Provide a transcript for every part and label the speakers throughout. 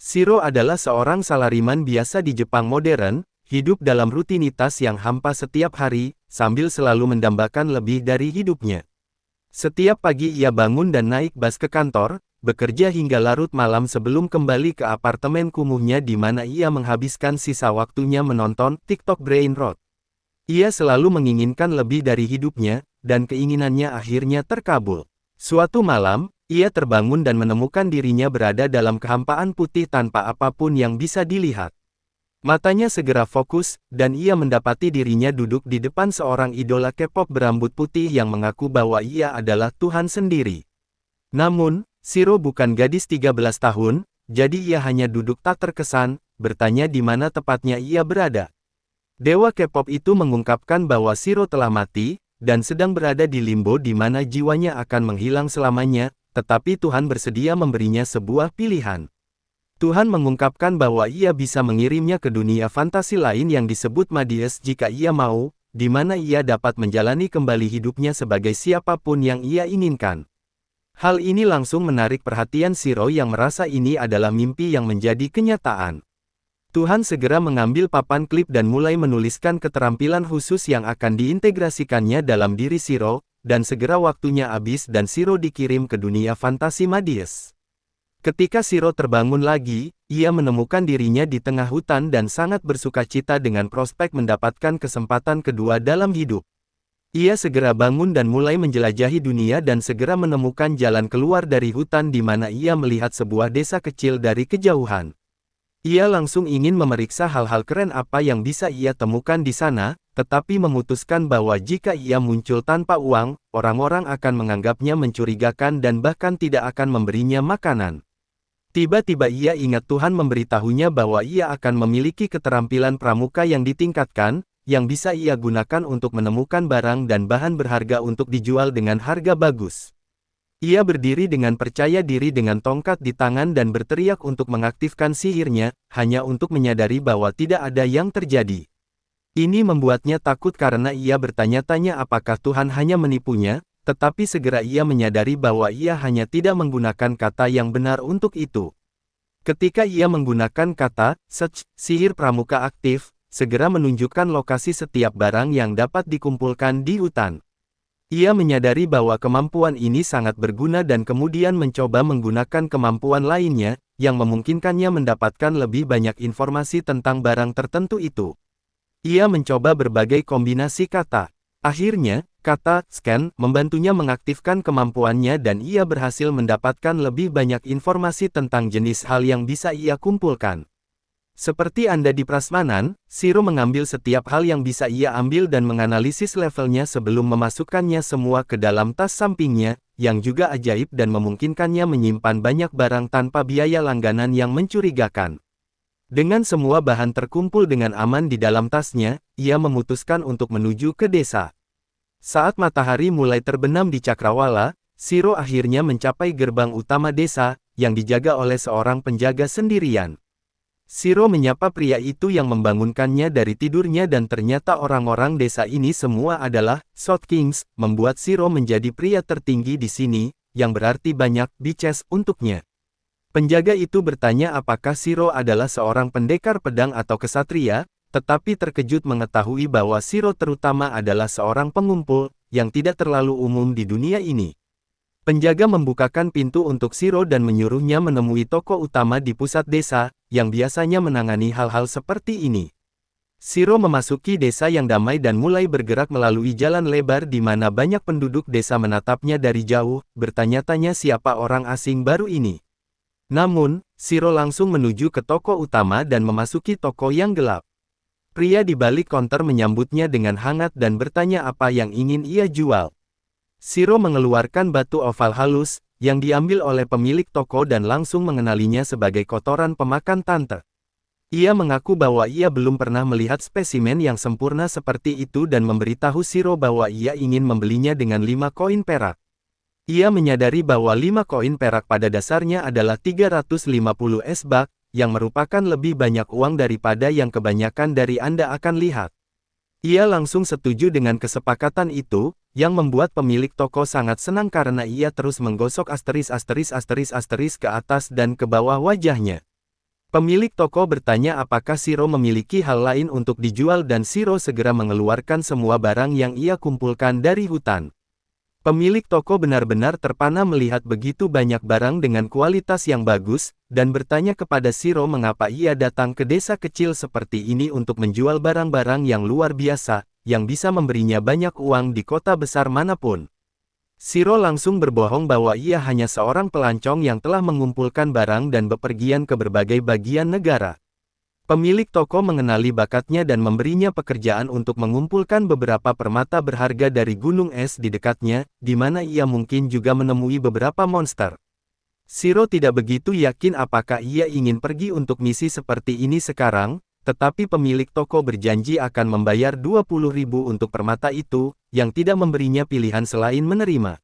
Speaker 1: Shiro adalah seorang salariman biasa di Jepang modern, hidup dalam rutinitas yang hampa setiap hari, sambil selalu mendambakan lebih dari hidupnya. Setiap pagi ia bangun dan naik bus ke kantor, bekerja hingga larut malam sebelum kembali ke apartemen kumuhnya di mana ia menghabiskan sisa waktunya menonton TikTok Brain Rot. Ia selalu menginginkan lebih dari hidupnya, dan keinginannya akhirnya terkabul. Suatu malam, ia terbangun dan menemukan dirinya berada dalam kehampaan putih tanpa apapun yang bisa dilihat. Matanya segera fokus, dan ia mendapati dirinya duduk di depan seorang idola K-pop berambut putih yang mengaku bahwa ia adalah Tuhan sendiri. Namun, Shiro bukan gadis 13 tahun, jadi ia hanya duduk tak terkesan, bertanya di mana tepatnya ia berada. Dewa K-pop itu mengungkapkan bahwa Shiro telah mati, dan sedang berada di limbo di mana jiwanya akan menghilang selamanya, tetapi Tuhan bersedia memberinya sebuah pilihan. Tuhan mengungkapkan bahwa ia bisa mengirimnya ke dunia fantasi lain yang disebut Madies jika ia mau, di mana ia dapat menjalani kembali hidupnya sebagai siapapun yang ia inginkan. Hal ini langsung menarik perhatian Shiro yang merasa ini adalah mimpi yang menjadi kenyataan. Tuhan segera mengambil papan klip dan mulai menuliskan keterampilan khusus yang akan diintegrasikannya dalam diri Shiro, dan segera waktunya habis dan Shiro dikirim ke dunia fantasi Madies. Ketika Shiro terbangun lagi, ia menemukan dirinya di tengah hutan dan sangat bersukacita dengan prospek mendapatkan kesempatan kedua dalam hidup. Ia segera bangun dan mulai menjelajahi dunia dan segera menemukan jalan keluar dari hutan di mana ia melihat sebuah desa kecil dari kejauhan. Ia langsung ingin memeriksa hal-hal keren apa yang bisa ia temukan di sana, tetapi memutuskan bahwa jika ia muncul tanpa uang, orang-orang akan menganggapnya mencurigakan dan bahkan tidak akan memberinya makanan. Tiba-tiba ia ingat Tuhan memberitahunya bahwa ia akan memiliki keterampilan pramuka yang ditingkatkan, yang bisa ia gunakan untuk menemukan barang dan bahan berharga untuk dijual dengan harga bagus. Ia berdiri dengan percaya diri dengan tongkat di tangan dan berteriak untuk mengaktifkan sihirnya, hanya untuk menyadari bahwa tidak ada yang terjadi. Ini membuatnya takut karena ia bertanya-tanya apakah Tuhan hanya menipunya, tetapi segera ia menyadari bahwa ia hanya tidak menggunakan kata yang benar untuk itu. Ketika ia menggunakan kata, search, sihir pramuka aktif, segera menunjukkan lokasi setiap barang yang dapat dikumpulkan di hutan. Ia menyadari bahwa kemampuan ini sangat berguna dan kemudian mencoba menggunakan kemampuan lainnya, yang memungkinkannya mendapatkan lebih banyak informasi tentang barang tertentu itu. Ia mencoba berbagai kombinasi kata. Akhirnya, kata scan membantunya mengaktifkan kemampuannya dan ia berhasil mendapatkan lebih banyak informasi tentang jenis hal yang bisa ia kumpulkan. Seperti Anda di prasmanan, Shiro mengambil setiap hal yang bisa ia ambil dan menganalisis levelnya sebelum memasukkannya semua ke dalam tas sampingnya, yang juga ajaib dan memungkinkannya menyimpan banyak barang tanpa biaya langganan yang mencurigakan. Dengan semua bahan terkumpul dengan aman di dalam tasnya, ia memutuskan untuk menuju ke desa. Saat matahari mulai terbenam di Cakrawala, Shiro akhirnya mencapai gerbang utama desa, yang dijaga oleh seorang penjaga sendirian. Shiro menyapa pria itu yang membangunkannya dari tidurnya dan ternyata orang-orang desa ini semua adalah South Kings, membuat Shiro menjadi pria tertinggi di sini, yang berarti banyak bitches untuknya. Penjaga itu bertanya apakah Shiro adalah seorang pendekar pedang atau kesatria, tetapi terkejut mengetahui bahwa Shiro terutama adalah seorang pengumpul, yang tidak terlalu umum di dunia ini. Penjaga membukakan pintu untuk Shiro dan menyuruhnya menemui toko utama di pusat desa, yang biasanya menangani hal-hal seperti ini. Shiro memasuki desa yang damai dan mulai bergerak melalui jalan lebar di mana banyak penduduk desa menatapnya dari jauh, bertanya-tanya siapa orang asing baru ini. Namun, Shiro langsung menuju ke toko utama dan memasuki toko yang gelap. Pria di balik konter menyambutnya dengan hangat dan bertanya apa yang ingin ia jual. Shiro mengeluarkan batu oval halus, yang diambil oleh pemilik toko dan langsung mengenalinya sebagai kotoran pemakan tante. Ia mengaku bahwa ia belum pernah melihat spesimen yang sempurna seperti itu dan memberitahu Shiro bahwa ia ingin membelinya dengan 5 koin perak. Ia menyadari bahwa 5 koin perak pada dasarnya adalah 350 S-Buck, yang merupakan lebih banyak uang daripada yang kebanyakan dari Anda akan lihat. Ia langsung setuju dengan kesepakatan itu, yang membuat pemilik toko sangat senang karena ia terus menggosok asteris ke atas dan ke bawah wajahnya. Pemilik toko bertanya apakah Shiro memiliki hal lain untuk dijual dan Shiro segera mengeluarkan semua barang yang ia kumpulkan dari hutan. Pemilik toko benar-benar terpana melihat begitu banyak barang dengan kualitas yang bagus, dan bertanya kepada Shiro mengapa ia datang ke desa kecil seperti ini untuk menjual barang-barang yang luar biasa, yang bisa memberinya banyak uang di kota besar manapun. Shiro langsung berbohong bahwa ia hanya seorang pelancong yang telah mengumpulkan barang dan bepergian ke berbagai bagian negara. Pemilik toko mengenali bakatnya dan memberinya pekerjaan untuk mengumpulkan beberapa permata berharga dari gunung es di dekatnya, di mana ia mungkin juga menemui beberapa monster. Shiro tidak begitu yakin apakah ia ingin pergi untuk misi seperti ini sekarang, tetapi pemilik toko berjanji akan membayar 20.000 untuk permata itu, yang tidak memberinya pilihan selain menerima.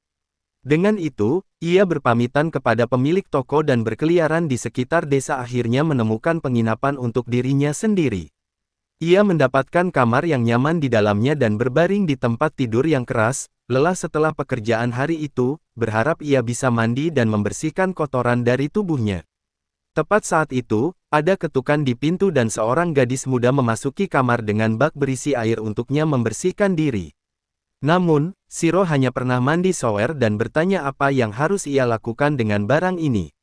Speaker 1: Dengan itu, ia berpamitan kepada pemilik toko dan berkeliaran di sekitar desa akhirnya menemukan penginapan untuk dirinya sendiri. Ia mendapatkan kamar yang nyaman di dalamnya dan berbaring di tempat tidur yang keras, lelah setelah pekerjaan hari itu, berharap ia bisa mandi dan membersihkan kotoran dari tubuhnya. Tepat saat itu, ada ketukan di pintu dan seorang gadis muda memasuki kamar dengan bak berisi air untuknya membersihkan diri. Namun, Shiro hanya pernah mandi shower dan bertanya apa yang harus ia lakukan dengan barang ini.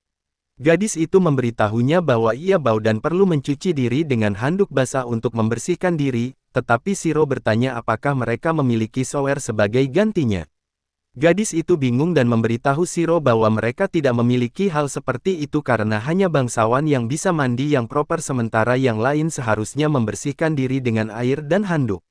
Speaker 1: Gadis itu memberitahunya bahwa ia bau dan perlu mencuci diri dengan handuk basah untuk membersihkan diri, tetapi Shiro bertanya apakah mereka memiliki shower sebagai gantinya. Gadis itu bingung dan memberitahu Shiro bahwa mereka tidak memiliki hal seperti itu karena hanya bangsawan yang bisa mandi yang proper sementara yang lain seharusnya membersihkan diri dengan air dan handuk.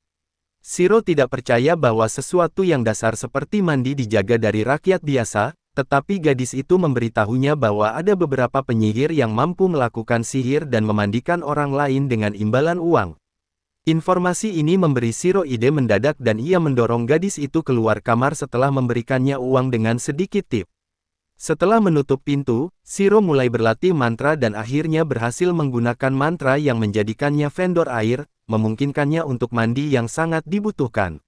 Speaker 1: Shiro tidak percaya bahwa sesuatu yang dasar seperti mandi dijaga dari rakyat biasa, tetapi gadis itu memberitahunya bahwa ada beberapa penyihir yang mampu melakukan sihir dan memandikan orang lain dengan imbalan uang. Informasi ini memberi Shiro ide mendadak dan ia mendorong gadis itu keluar kamar setelah memberikannya uang dengan sedikit tip. Setelah menutup pintu, Shiro mulai berlatih mantra dan akhirnya berhasil menggunakan mantra yang menjadikannya vendor air, memungkinkannya untuk mandi yang sangat dibutuhkan.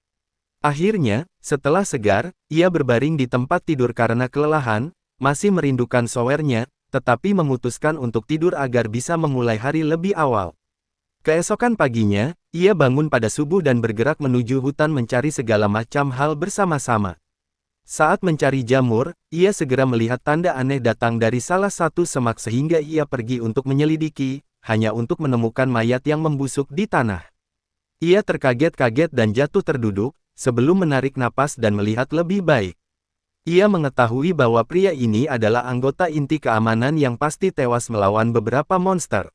Speaker 1: Akhirnya, setelah segar, ia berbaring di tempat tidur karena kelelahan, masih merindukan showernya, tetapi memutuskan untuk tidur agar bisa memulai hari lebih awal. Keesokan paginya, ia bangun pada subuh dan bergerak menuju hutan mencari segala macam hal bersama-sama. Saat mencari jamur, ia segera melihat tanda aneh datang dari salah satu semak sehingga ia pergi untuk menyelidiki, hanya untuk menemukan mayat yang membusuk di tanah. Ia terkaget-kaget dan jatuh terduduk, sebelum menarik napas dan melihat lebih baik. Ia mengetahui bahwa pria ini adalah anggota inti keamanan yang pasti tewas melawan beberapa monster.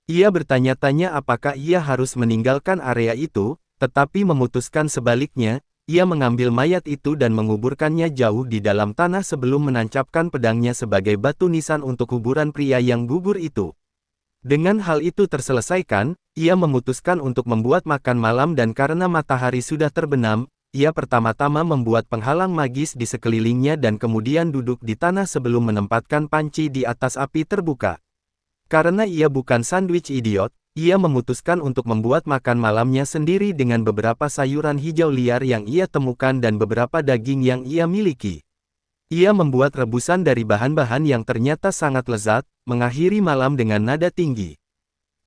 Speaker 1: Ia bertanya-tanya apakah ia harus meninggalkan area itu, tetapi memutuskan sebaliknya, ia mengambil mayat itu dan menguburkannya jauh di dalam tanah sebelum menancapkan pedangnya sebagai batu nisan untuk kuburan pria yang gugur itu. Dengan hal itu terselesaikan, ia memutuskan untuk membuat makan malam dan karena matahari sudah terbenam, ia pertama-tama membuat penghalang magis di sekelilingnya dan kemudian duduk di tanah sebelum menempatkan panci di atas api terbuka. Karena ia bukan sandwich idiot, ia memutuskan untuk membuat makan malamnya sendiri dengan beberapa sayuran hijau liar yang ia temukan dan beberapa daging yang ia miliki. Ia membuat rebusan dari bahan-bahan yang ternyata sangat lezat, mengakhiri malam dengan nada tinggi.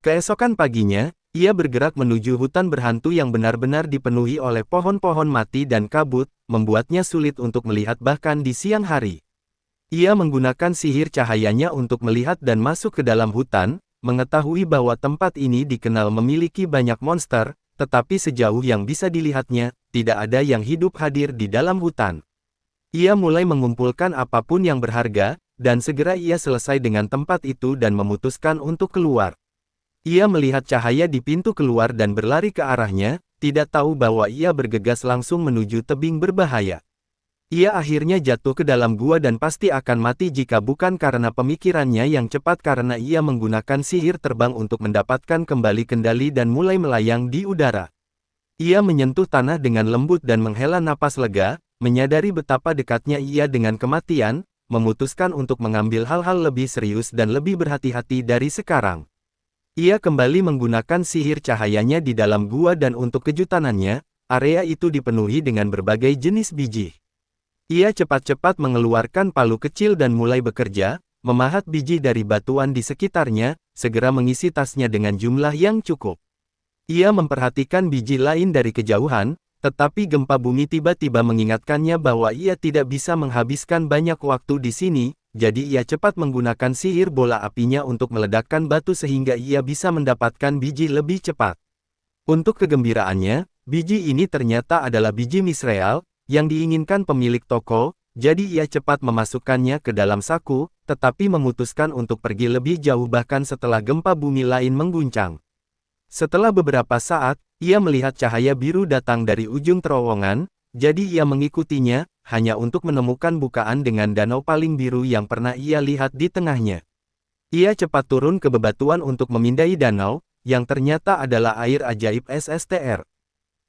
Speaker 1: Keesokan paginya, ia bergerak menuju hutan berhantu yang benar-benar dipenuhi oleh pohon-pohon mati dan kabut, membuatnya sulit untuk melihat bahkan di siang hari. Ia menggunakan sihir cahayanya untuk melihat dan masuk ke dalam hutan, mengetahui bahwa tempat ini dikenal memiliki banyak monster, tetapi sejauh yang bisa dilihatnya, tidak ada yang hidup hadir di dalam hutan. Ia mulai mengumpulkan apapun yang berharga, dan segera ia selesai dengan tempat itu dan memutuskan untuk keluar. Ia melihat cahaya di pintu keluar dan berlari ke arahnya, tidak tahu bahwa ia bergegas langsung menuju tebing berbahaya. Ia akhirnya jatuh ke dalam gua dan pasti akan mati jika bukan karena pemikirannya yang cepat karena ia menggunakan sihir terbang untuk mendapatkan kembali kendali dan mulai melayang di udara. Ia menyentuh tanah dengan lembut dan menghela napas lega, menyadari betapa dekatnya ia dengan kematian, memutuskan untuk mengambil hal-hal lebih serius dan lebih berhati-hati dari sekarang. Ia kembali menggunakan sihir cahayanya di dalam gua dan untuk kejutanannya, area itu dipenuhi dengan berbagai jenis biji. Ia cepat-cepat mengeluarkan palu kecil dan mulai bekerja, memahat biji dari batuan di sekitarnya, segera mengisi tasnya dengan jumlah yang cukup. Ia memperhatikan biji lain dari kejauhan, tetapi gempa bumi tiba-tiba mengingatkannya bahwa ia tidak bisa menghabiskan banyak waktu di sini, jadi ia cepat menggunakan sihir bola apinya untuk meledakkan batu sehingga ia bisa mendapatkan biji lebih cepat. Untuk kegembiraannya, biji ini ternyata adalah biji misreal, yang diinginkan pemilik toko, jadi ia cepat memasukkannya ke dalam saku, tetapi memutuskan untuk pergi lebih jauh bahkan setelah gempa bumi lain mengguncang. Setelah beberapa saat, ia melihat cahaya biru datang dari ujung terowongan, jadi ia mengikutinya, hanya untuk menemukan bukaan dengan danau paling biru yang pernah ia lihat di tengahnya. Ia cepat turun ke bebatuan untuk memindai danau, yang ternyata adalah air ajaib SSTR.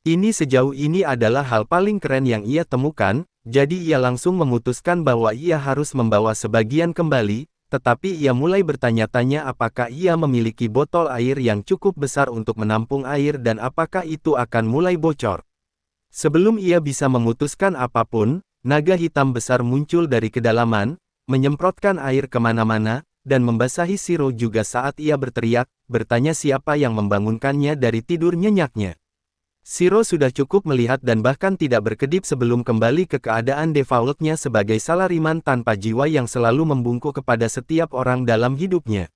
Speaker 1: Ini sejauh ini adalah hal paling keren yang ia temukan, jadi ia langsung memutuskan bahwa ia harus membawa sebagian kembali, tetapi ia mulai bertanya-tanya apakah ia memiliki botol air yang cukup besar untuk menampung air dan apakah itu akan mulai bocor. Sebelum ia bisa memutuskan apapun, naga hitam besar muncul dari kedalaman, menyemprotkan air kemana-mana, dan membasahi Shiro juga saat ia berteriak, bertanya siapa yang membangunkannya dari tidur nyenyaknya. Shiro sudah cukup melihat dan bahkan tidak berkedip sebelum kembali ke keadaan defaultnya sebagai salariman tanpa jiwa yang selalu membungkuk kepada setiap orang dalam hidupnya.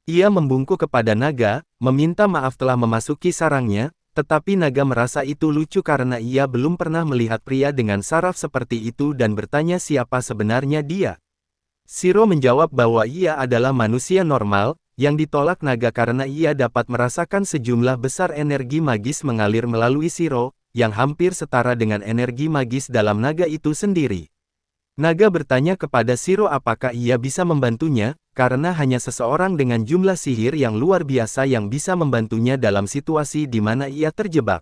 Speaker 1: Ia membungkuk kepada naga, meminta maaf telah memasuki sarangnya, tetapi naga merasa itu lucu karena ia belum pernah melihat pria dengan saraf seperti itu dan bertanya siapa sebenarnya dia. Shiro menjawab bahwa ia adalah manusia normal, yang ditolak naga karena ia dapat merasakan sejumlah besar energi magis mengalir melalui Shiro, yang hampir setara dengan energi magis dalam naga itu sendiri. Naga bertanya kepada Shiro apakah ia bisa membantunya, karena hanya seseorang dengan jumlah sihir yang luar biasa yang bisa membantunya dalam situasi di mana ia terjebak.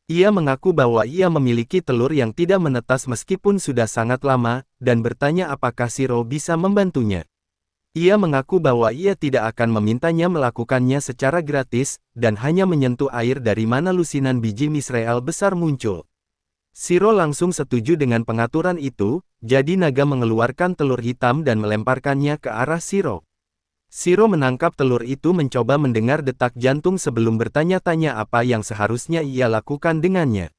Speaker 1: Ia mengaku bahwa ia memiliki telur yang tidak menetas meskipun sudah sangat lama, dan bertanya apakah Shiro bisa membantunya. Ia mengaku bahwa ia tidak akan memintanya melakukannya secara gratis, dan hanya menyentuh air dari mana lusinan biji misreal besar muncul. Shiro langsung setuju dengan pengaturan itu, jadi naga mengeluarkan telur hitam dan melemparkannya ke arah Shiro. Shiro menangkap telur itu mencoba mendengar detak jantung sebelum bertanya-tanya apa yang seharusnya ia lakukan dengannya.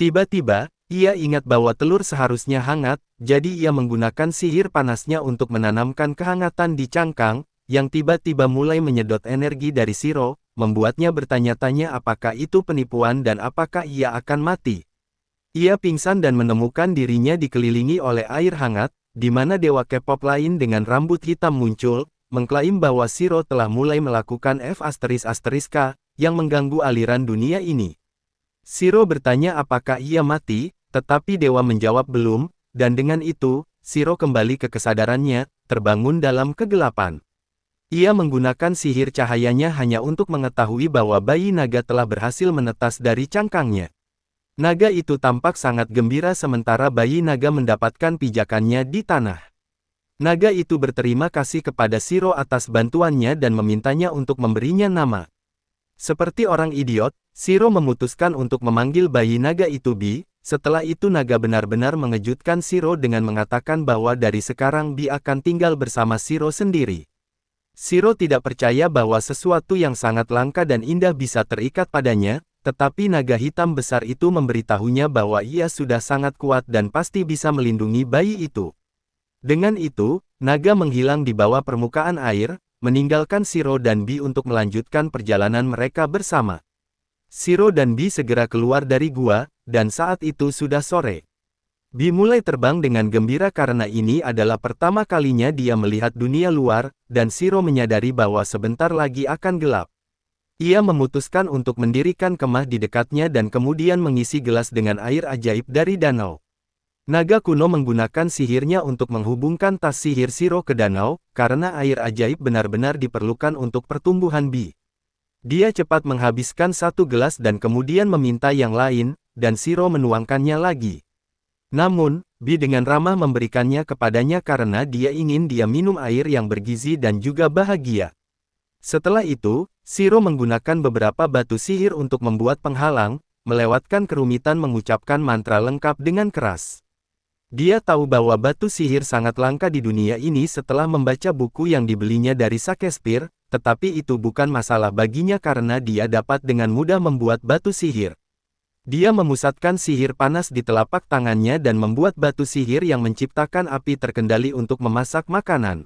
Speaker 1: Tiba-tiba, ia ingat bahwa telur seharusnya hangat, jadi ia menggunakan sihir panasnya untuk menanamkan kehangatan di cangkang, yang tiba-tiba mulai menyedot energi dari Shiro, membuatnya bertanya-tanya apakah itu penipuan dan apakah ia akan mati. Ia pingsan dan menemukan dirinya dikelilingi oleh air hangat, di mana dewa K-pop lain dengan rambut hitam muncul, mengklaim bahwa Shiro telah mulai melakukan F***K, yang mengganggu aliran dunia ini. Shiro bertanya apakah ia mati, tetapi dewa menjawab belum, dan dengan itu, Shiro kembali ke kesadarannya, terbangun dalam kegelapan. Ia menggunakan sihir cahayanya hanya untuk mengetahui bahwa bayi naga telah berhasil menetas dari cangkangnya. Naga itu tampak sangat gembira sementara bayi naga mendapatkan pijakannya di tanah. Naga itu berterima kasih kepada Shiro atas bantuannya dan memintanya untuk memberinya nama. Seperti orang idiot, Shiro memutuskan untuk memanggil bayi naga itu Bi. Setelah itu naga benar-benar mengejutkan Shiro dengan mengatakan bahwa dari sekarang Bi akan tinggal bersama Shiro sendiri. Shiro tidak percaya bahwa sesuatu yang sangat langka dan indah bisa terikat padanya, tetapi naga hitam besar itu memberitahunya bahwa ia sudah sangat kuat dan pasti bisa melindungi bayi itu. Dengan itu, naga menghilang di bawah permukaan air, meninggalkan Shiro dan Bi untuk melanjutkan perjalanan mereka bersama. Shiro dan Bi segera keluar dari gua, dan saat itu sudah sore. Bi mulai terbang dengan gembira karena ini adalah pertama kalinya dia melihat dunia luar, dan Shiro menyadari bahwa sebentar lagi akan gelap. Ia memutuskan untuk mendirikan kemah di dekatnya dan kemudian mengisi gelas dengan air ajaib dari danau. Naga kuno menggunakan sihirnya untuk menghubungkan tas sihir Shiro ke danau, karena air ajaib benar-benar diperlukan untuk pertumbuhan Bi. Dia cepat menghabiskan satu gelas dan kemudian meminta yang lain, dan Shiro menuangkannya lagi. Namun, Bi dengan ramah memberikannya kepadanya karena dia ingin dia minum air yang bergizi dan juga bahagia. Setelah itu, Shiro menggunakan beberapa batu sihir untuk membuat penghalang, melewatkan kerumitan mengucapkan mantra lengkap dengan keras. Dia tahu bahwa batu sihir sangat langka di dunia ini setelah membaca buku yang dibelinya dari Shakespeare, tetapi itu bukan masalah baginya karena dia dapat dengan mudah membuat batu sihir. Dia memusatkan sihir panas di telapak tangannya dan membuat batu sihir yang menciptakan api terkendali untuk memasak makanan.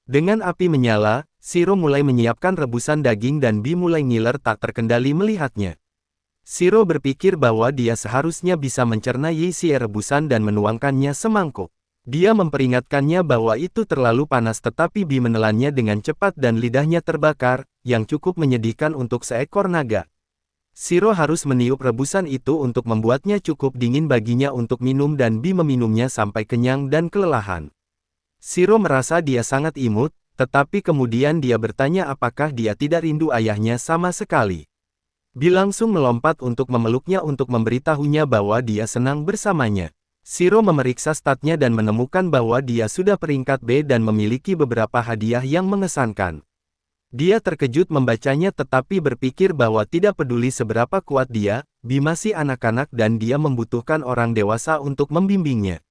Speaker 1: Dengan api menyala, Shiro mulai menyiapkan rebusan daging dan Bi mulai ngiler tak terkendali melihatnya. Shiro berpikir bahwa dia seharusnya bisa mencerna Yixie rebusan dan menuangkannya semangkuk. Dia memperingatkannya bahwa itu terlalu panas tetapi Bi menelannya dengan cepat dan lidahnya terbakar, yang cukup menyedihkan untuk seekor naga. Shiro harus meniup rebusan itu untuk membuatnya cukup dingin baginya untuk minum dan Bi meminumnya sampai kenyang dan kelelahan. Shiro merasa dia sangat imut, tetapi kemudian dia bertanya apakah dia tidak rindu ayahnya sama sekali. Bi langsung melompat untuk memeluknya untuk memberitahunya bahwa dia senang bersamanya. Shiro memeriksa statnya dan menemukan bahwa dia sudah peringkat B dan memiliki beberapa hadiah yang mengesankan. Dia terkejut membacanya tetapi berpikir bahwa tidak peduli seberapa kuat dia, Bi masih anak-anak dan dia membutuhkan orang dewasa untuk membimbingnya.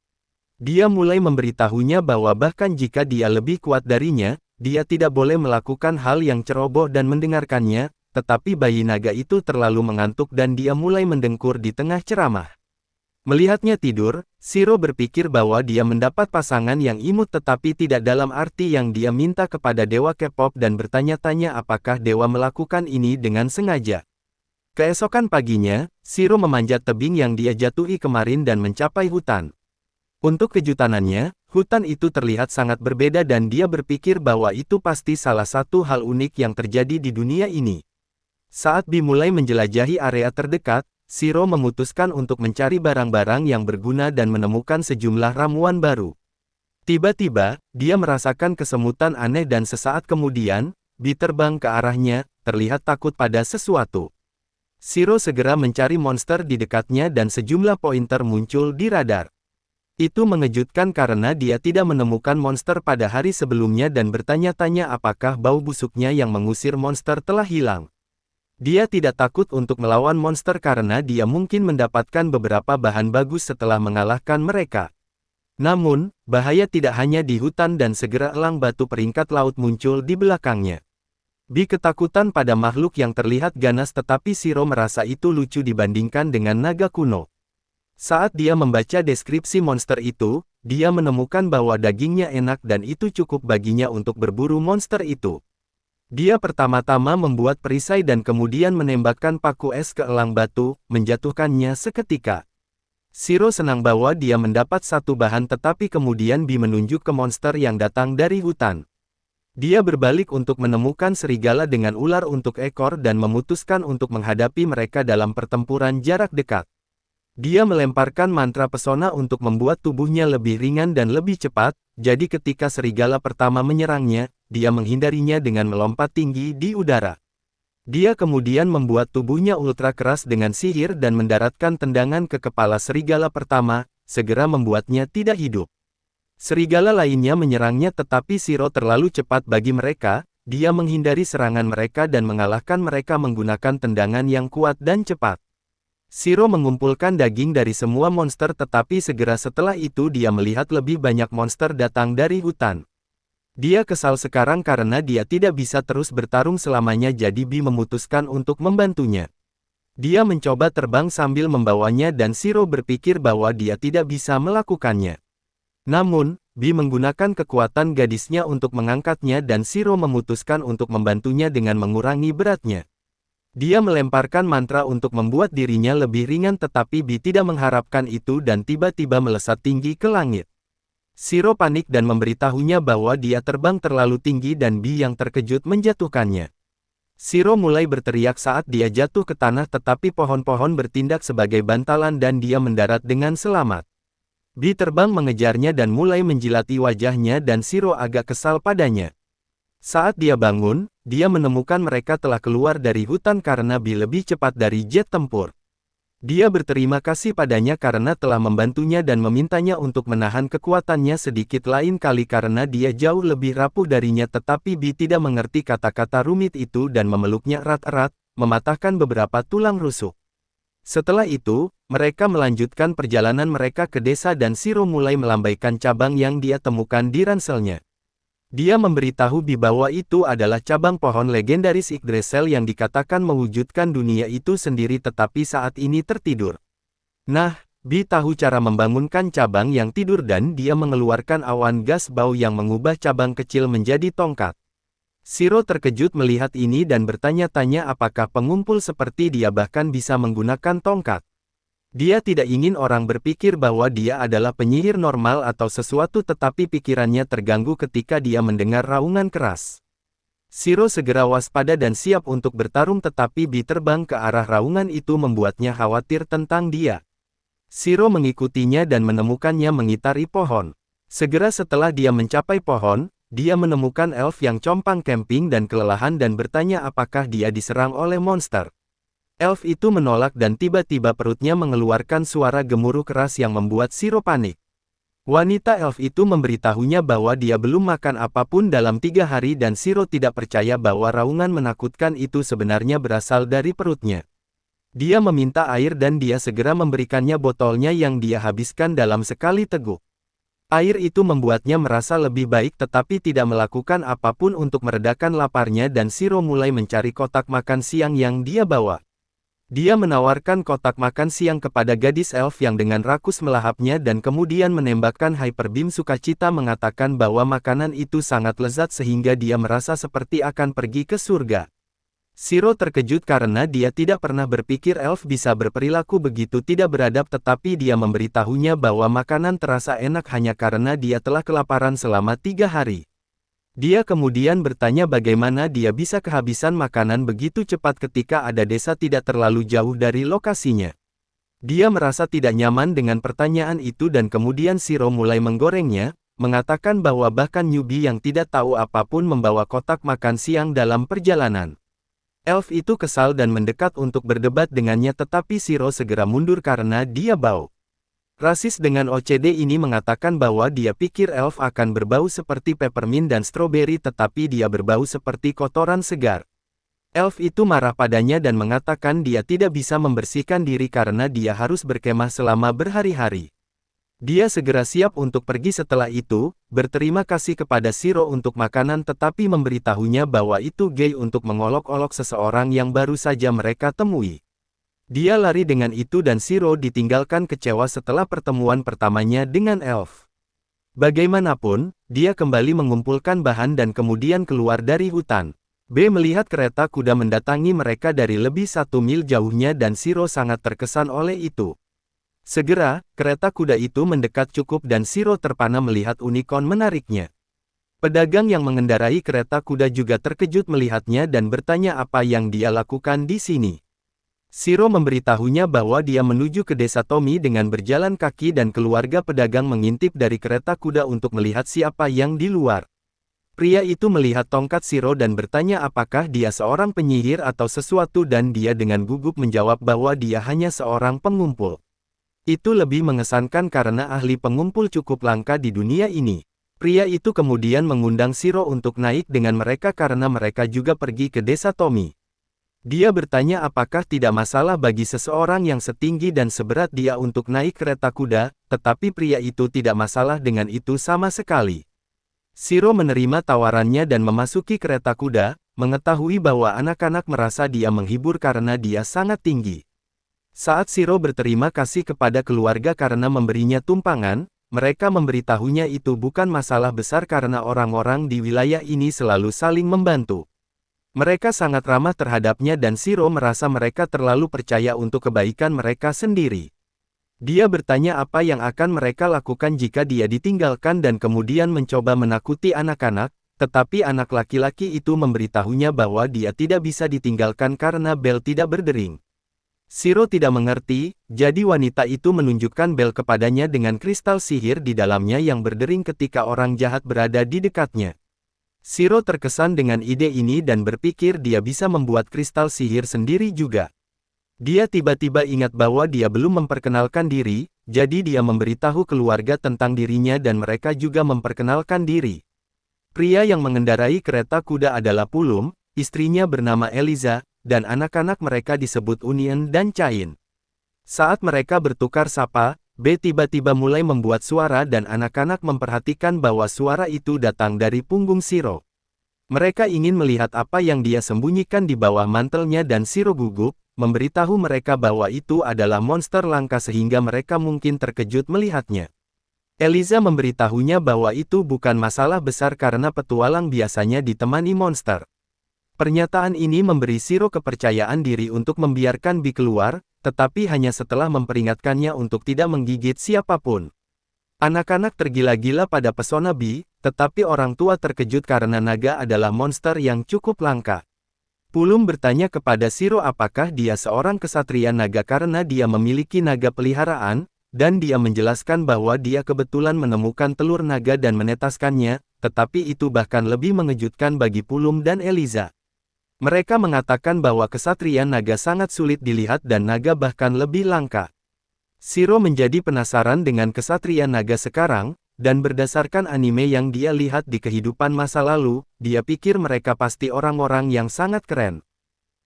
Speaker 1: Dia mulai memberitahunya bahwa bahkan jika dia lebih kuat darinya, dia tidak boleh melakukan hal yang ceroboh dan mendengarkannya, tetapi bayi naga itu terlalu mengantuk dan dia mulai mendengkur di tengah ceramah. Melihatnya tidur, Shiro berpikir bahwa dia mendapat pasangan yang imut tetapi tidak dalam arti yang dia minta kepada dewa K-pop dan bertanya-tanya apakah dewa melakukan ini dengan sengaja. Keesokan paginya, Shiro memanjat tebing yang dia jatuhi kemarin dan mencapai hutan. Untuk kejutanannya, hutan itu terlihat sangat berbeda dan dia berpikir bahwa itu pasti salah satu hal unik yang terjadi di dunia ini. Saat Bi mulai menjelajahi area terdekat, Shiro memutuskan untuk mencari barang-barang yang berguna dan menemukan sejumlah ramuan baru. Tiba-tiba, dia merasakan kesemutan aneh dan sesaat kemudian, Bi terbang ke arahnya, terlihat takut pada sesuatu. Shiro segera mencari monster di dekatnya dan sejumlah pointer muncul di radar. Itu mengejutkan karena dia tidak menemukan monster pada hari sebelumnya dan bertanya-tanya apakah bau busuknya yang mengusir monster telah hilang. Dia tidak takut untuk melawan monster karena dia mungkin mendapatkan beberapa bahan bagus setelah mengalahkan mereka. Namun, bahaya tidak hanya di hutan dan segera elang batu peringkat laut muncul di belakangnya. Bi ketakutan pada makhluk yang terlihat ganas tetapi Shiro merasa itu lucu dibandingkan dengan naga kuno. Saat dia membaca deskripsi monster itu, dia menemukan bahwa dagingnya enak dan itu cukup baginya untuk berburu monster itu. Dia pertama-tama membuat perisai dan kemudian menembakkan paku es ke elang batu, menjatuhkannya seketika. Shiro senang bahwa dia mendapat satu bahan tetapi kemudian Bi menunjuk ke monster yang datang dari hutan. Dia berbalik untuk menemukan serigala dengan ular untuk ekor dan memutuskan untuk menghadapi mereka dalam pertempuran jarak dekat. Dia melemparkan mantra pesona untuk membuat tubuhnya lebih ringan dan lebih cepat, jadi ketika serigala pertama menyerangnya, dia menghindarinya dengan melompat tinggi di udara. Dia kemudian membuat tubuhnya ultra keras dengan sihir dan mendaratkan tendangan ke kepala serigala pertama, segera membuatnya tidak hidup. Serigala lainnya menyerangnya tetapi Shiro terlalu cepat bagi mereka, dia menghindari serangan mereka dan mengalahkan mereka menggunakan tendangan yang kuat dan cepat. Shiro mengumpulkan daging dari semua monster tetapi segera setelah itu dia melihat lebih banyak monster datang dari hutan. Dia kesal sekarang karena dia tidak bisa terus bertarung selamanya jadi Bi memutuskan untuk membantunya. Dia mencoba terbang sambil membawanya dan Shiro berpikir bahwa dia tidak bisa melakukannya. Namun, Bi menggunakan kekuatan gadisnya untuk mengangkatnya dan Shiro memutuskan untuk membantunya dengan mengurangi beratnya. Dia melemparkan mantra untuk membuat dirinya lebih ringan tetapi Bi tidak mengharapkan itu dan tiba-tiba melesat tinggi ke langit. Shiro panik dan memberitahunya bahwa dia terbang terlalu tinggi dan Bi yang terkejut menjatuhkannya. Shiro mulai berteriak saat dia jatuh ke tanah tetapi pohon-pohon bertindak sebagai bantalan dan dia mendarat dengan selamat. Bi terbang mengejarnya dan mulai menjilati wajahnya dan Shiro agak kesal padanya. Saat dia bangun, dia menemukan mereka telah keluar dari hutan karena Bi lebih cepat dari jet tempur. Dia berterima kasih padanya karena telah membantunya dan memintanya untuk menahan kekuatannya sedikit lain kali karena dia jauh lebih rapuh darinya tetapi Bi tidak mengerti kata-kata rumit itu dan memeluknya erat-erat, mematahkan beberapa tulang rusuk. Setelah itu, mereka melanjutkan perjalanan mereka ke desa dan Shiro mulai melambaikan cabang yang dia temukan di ranselnya. Dia memberitahu Bi bahwa itu adalah cabang pohon legendaris Yggdrasil yang dikatakan mewujudkan dunia itu sendiri tetapi saat ini tertidur. Nah, Bi tahu cara membangunkan cabang yang tidur dan dia mengeluarkan awan gas bau yang mengubah cabang kecil menjadi tongkat. Shiro terkejut melihat ini dan bertanya-tanya apakah pengumpul seperti dia bahkan bisa menggunakan tongkat. Dia tidak ingin orang berpikir bahwa dia adalah penyihir normal atau sesuatu tetapi pikirannya terganggu ketika dia mendengar raungan keras. Shiro segera waspada dan siap untuk bertarung tetapi Bi terbang ke arah raungan itu membuatnya khawatir tentang dia. Shiro mengikutinya dan menemukannya mengitari pohon. Segera setelah dia mencapai pohon, dia menemukan elf yang compang camping dan kelelahan dan bertanya apakah dia diserang oleh monster. Elf itu menolak dan tiba-tiba perutnya mengeluarkan suara gemuruh keras yang membuat Shiro panik. Wanita elf itu memberitahunya bahwa dia belum makan apapun dalam 3 hari dan Shiro tidak percaya bahwa raungan menakutkan itu sebenarnya berasal dari perutnya. Dia meminta air dan dia segera memberikannya botolnya yang dia habiskan dalam sekali teguk. Air itu membuatnya merasa lebih baik tetapi tidak melakukan apapun untuk meredakan laparnya dan Shiro mulai mencari kotak makan siang yang dia bawa. Dia menawarkan kotak makan siang kepada gadis elf yang dengan rakus melahapnya dan kemudian menembakkan hyper beam sukacita mengatakan bahwa makanan itu sangat lezat sehingga dia merasa seperti akan pergi ke surga. Shiro terkejut karena dia tidak pernah berpikir elf bisa berperilaku begitu tidak beradab tetapi dia memberitahunya bahwa makanan terasa enak hanya karena dia telah kelaparan selama 3 hari. Dia kemudian bertanya bagaimana dia bisa kehabisan makanan begitu cepat ketika ada desa tidak terlalu jauh dari lokasinya. Dia merasa tidak nyaman dengan pertanyaan itu dan kemudian Shiro mulai menggorengnya, mengatakan bahwa bahkan newbie yang tidak tahu apapun membawa kotak makan siang dalam perjalanan. Elf itu kesal dan mendekat untuk berdebat dengannya tetapi Shiro segera mundur karena dia bau. Rasis dengan OCD ini mengatakan bahwa dia pikir elf akan berbau seperti peppermint dan stroberi tetapi dia berbau seperti kotoran segar. Elf itu marah padanya dan mengatakan dia tidak bisa membersihkan diri karena dia harus berkemah selama berhari-hari. Dia segera siap untuk pergi setelah itu, berterima kasih kepada Shiro untuk makanan tetapi memberitahunya bahwa itu gay untuk mengolok-olok seseorang yang baru saja mereka temui. Dia lari dengan itu dan Shiro ditinggalkan kecewa setelah pertemuan pertamanya dengan elf. Bagaimanapun, dia kembali mengumpulkan bahan dan kemudian keluar dari hutan. B melihat kereta kuda mendatangi mereka dari lebih 1 mil jauhnya dan Shiro sangat terkesan oleh itu. Segera, kereta kuda itu mendekat cukup dan Shiro terpana melihat unicorn menariknya. Pedagang yang mengendarai kereta kuda juga terkejut melihatnya dan bertanya apa yang dia lakukan di sini. Shiro memberitahunya bahwa dia menuju ke desa Tomi dengan berjalan kaki dan keluarga pedagang mengintip dari kereta kuda untuk melihat siapa yang di luar. Pria itu melihat tongkat Shiro dan bertanya apakah dia seorang penyihir atau sesuatu dan dia dengan gugup menjawab bahwa dia hanya seorang pengumpul. Itu lebih mengesankan karena ahli pengumpul cukup langka di dunia ini. Pria itu kemudian mengundang Shiro untuk naik dengan mereka karena mereka juga pergi ke desa Tomi. Dia bertanya apakah tidak masalah bagi seseorang yang setinggi dan seberat dia untuk naik kereta kuda, tetapi pria itu tidak masalah dengan itu sama sekali. Shiro menerima tawarannya dan memasuki kereta kuda, mengetahui bahwa anak-anak merasa dia menghibur karena dia sangat tinggi. Saat Shiro berterima kasih kepada keluarga karena memberinya tumpangan, mereka memberitahunya itu bukan masalah besar karena orang-orang di wilayah ini selalu saling membantu. Mereka sangat ramah terhadapnya dan Shiro merasa mereka terlalu percaya untuk kebaikan mereka sendiri. Dia bertanya apa yang akan mereka lakukan jika dia ditinggalkan dan kemudian mencoba menakuti anak-anak, tetapi anak laki-laki itu memberitahunya bahwa dia tidak bisa ditinggalkan karena bel tidak berdering. Shiro tidak mengerti, jadi wanita itu menunjukkan bel kepadanya dengan kristal sihir di dalamnya yang berdering ketika orang jahat berada di dekatnya. Shiro terkesan dengan ide ini dan berpikir dia bisa membuat kristal sihir sendiri juga. Dia tiba-tiba ingat bahwa dia belum memperkenalkan diri, jadi dia memberitahu keluarga tentang dirinya dan mereka juga memperkenalkan diri. Pria yang mengendarai kereta kuda adalah Pulum, istrinya bernama Eliza, dan anak-anak mereka disebut Union dan Cain. Saat mereka bertukar sapa, B tiba-tiba mulai membuat suara dan anak-anak memperhatikan bahwa suara itu datang dari punggung Shiro. Mereka ingin melihat apa yang dia sembunyikan di bawah mantelnya dan Shiro gugup, memberitahu mereka bahwa itu adalah monster langka sehingga mereka mungkin terkejut melihatnya. Eliza memberitahunya bahwa itu bukan masalah besar karena petualang biasanya ditemani monster. Pernyataan ini memberi Shiro kepercayaan diri untuk membiarkan Bi keluar, tetapi hanya setelah memperingatkannya untuk tidak menggigit siapapun. Anak-anak tergila-gila pada pesona Bi, tetapi orang tua terkejut karena naga adalah monster yang cukup langka. Pulum bertanya kepada Shiro apakah dia seorang kesatria naga karena dia memiliki naga peliharaan, dan dia menjelaskan bahwa dia kebetulan menemukan telur naga dan menetaskannya, tetapi itu bahkan lebih mengejutkan bagi Pulum dan Eliza. Mereka mengatakan bahwa kesatria naga sangat sulit dilihat dan naga bahkan lebih langka. Shiro menjadi penasaran dengan kesatria naga sekarang, dan berdasarkan anime yang dia lihat di kehidupan masa lalu, dia pikir mereka pasti orang-orang yang sangat keren.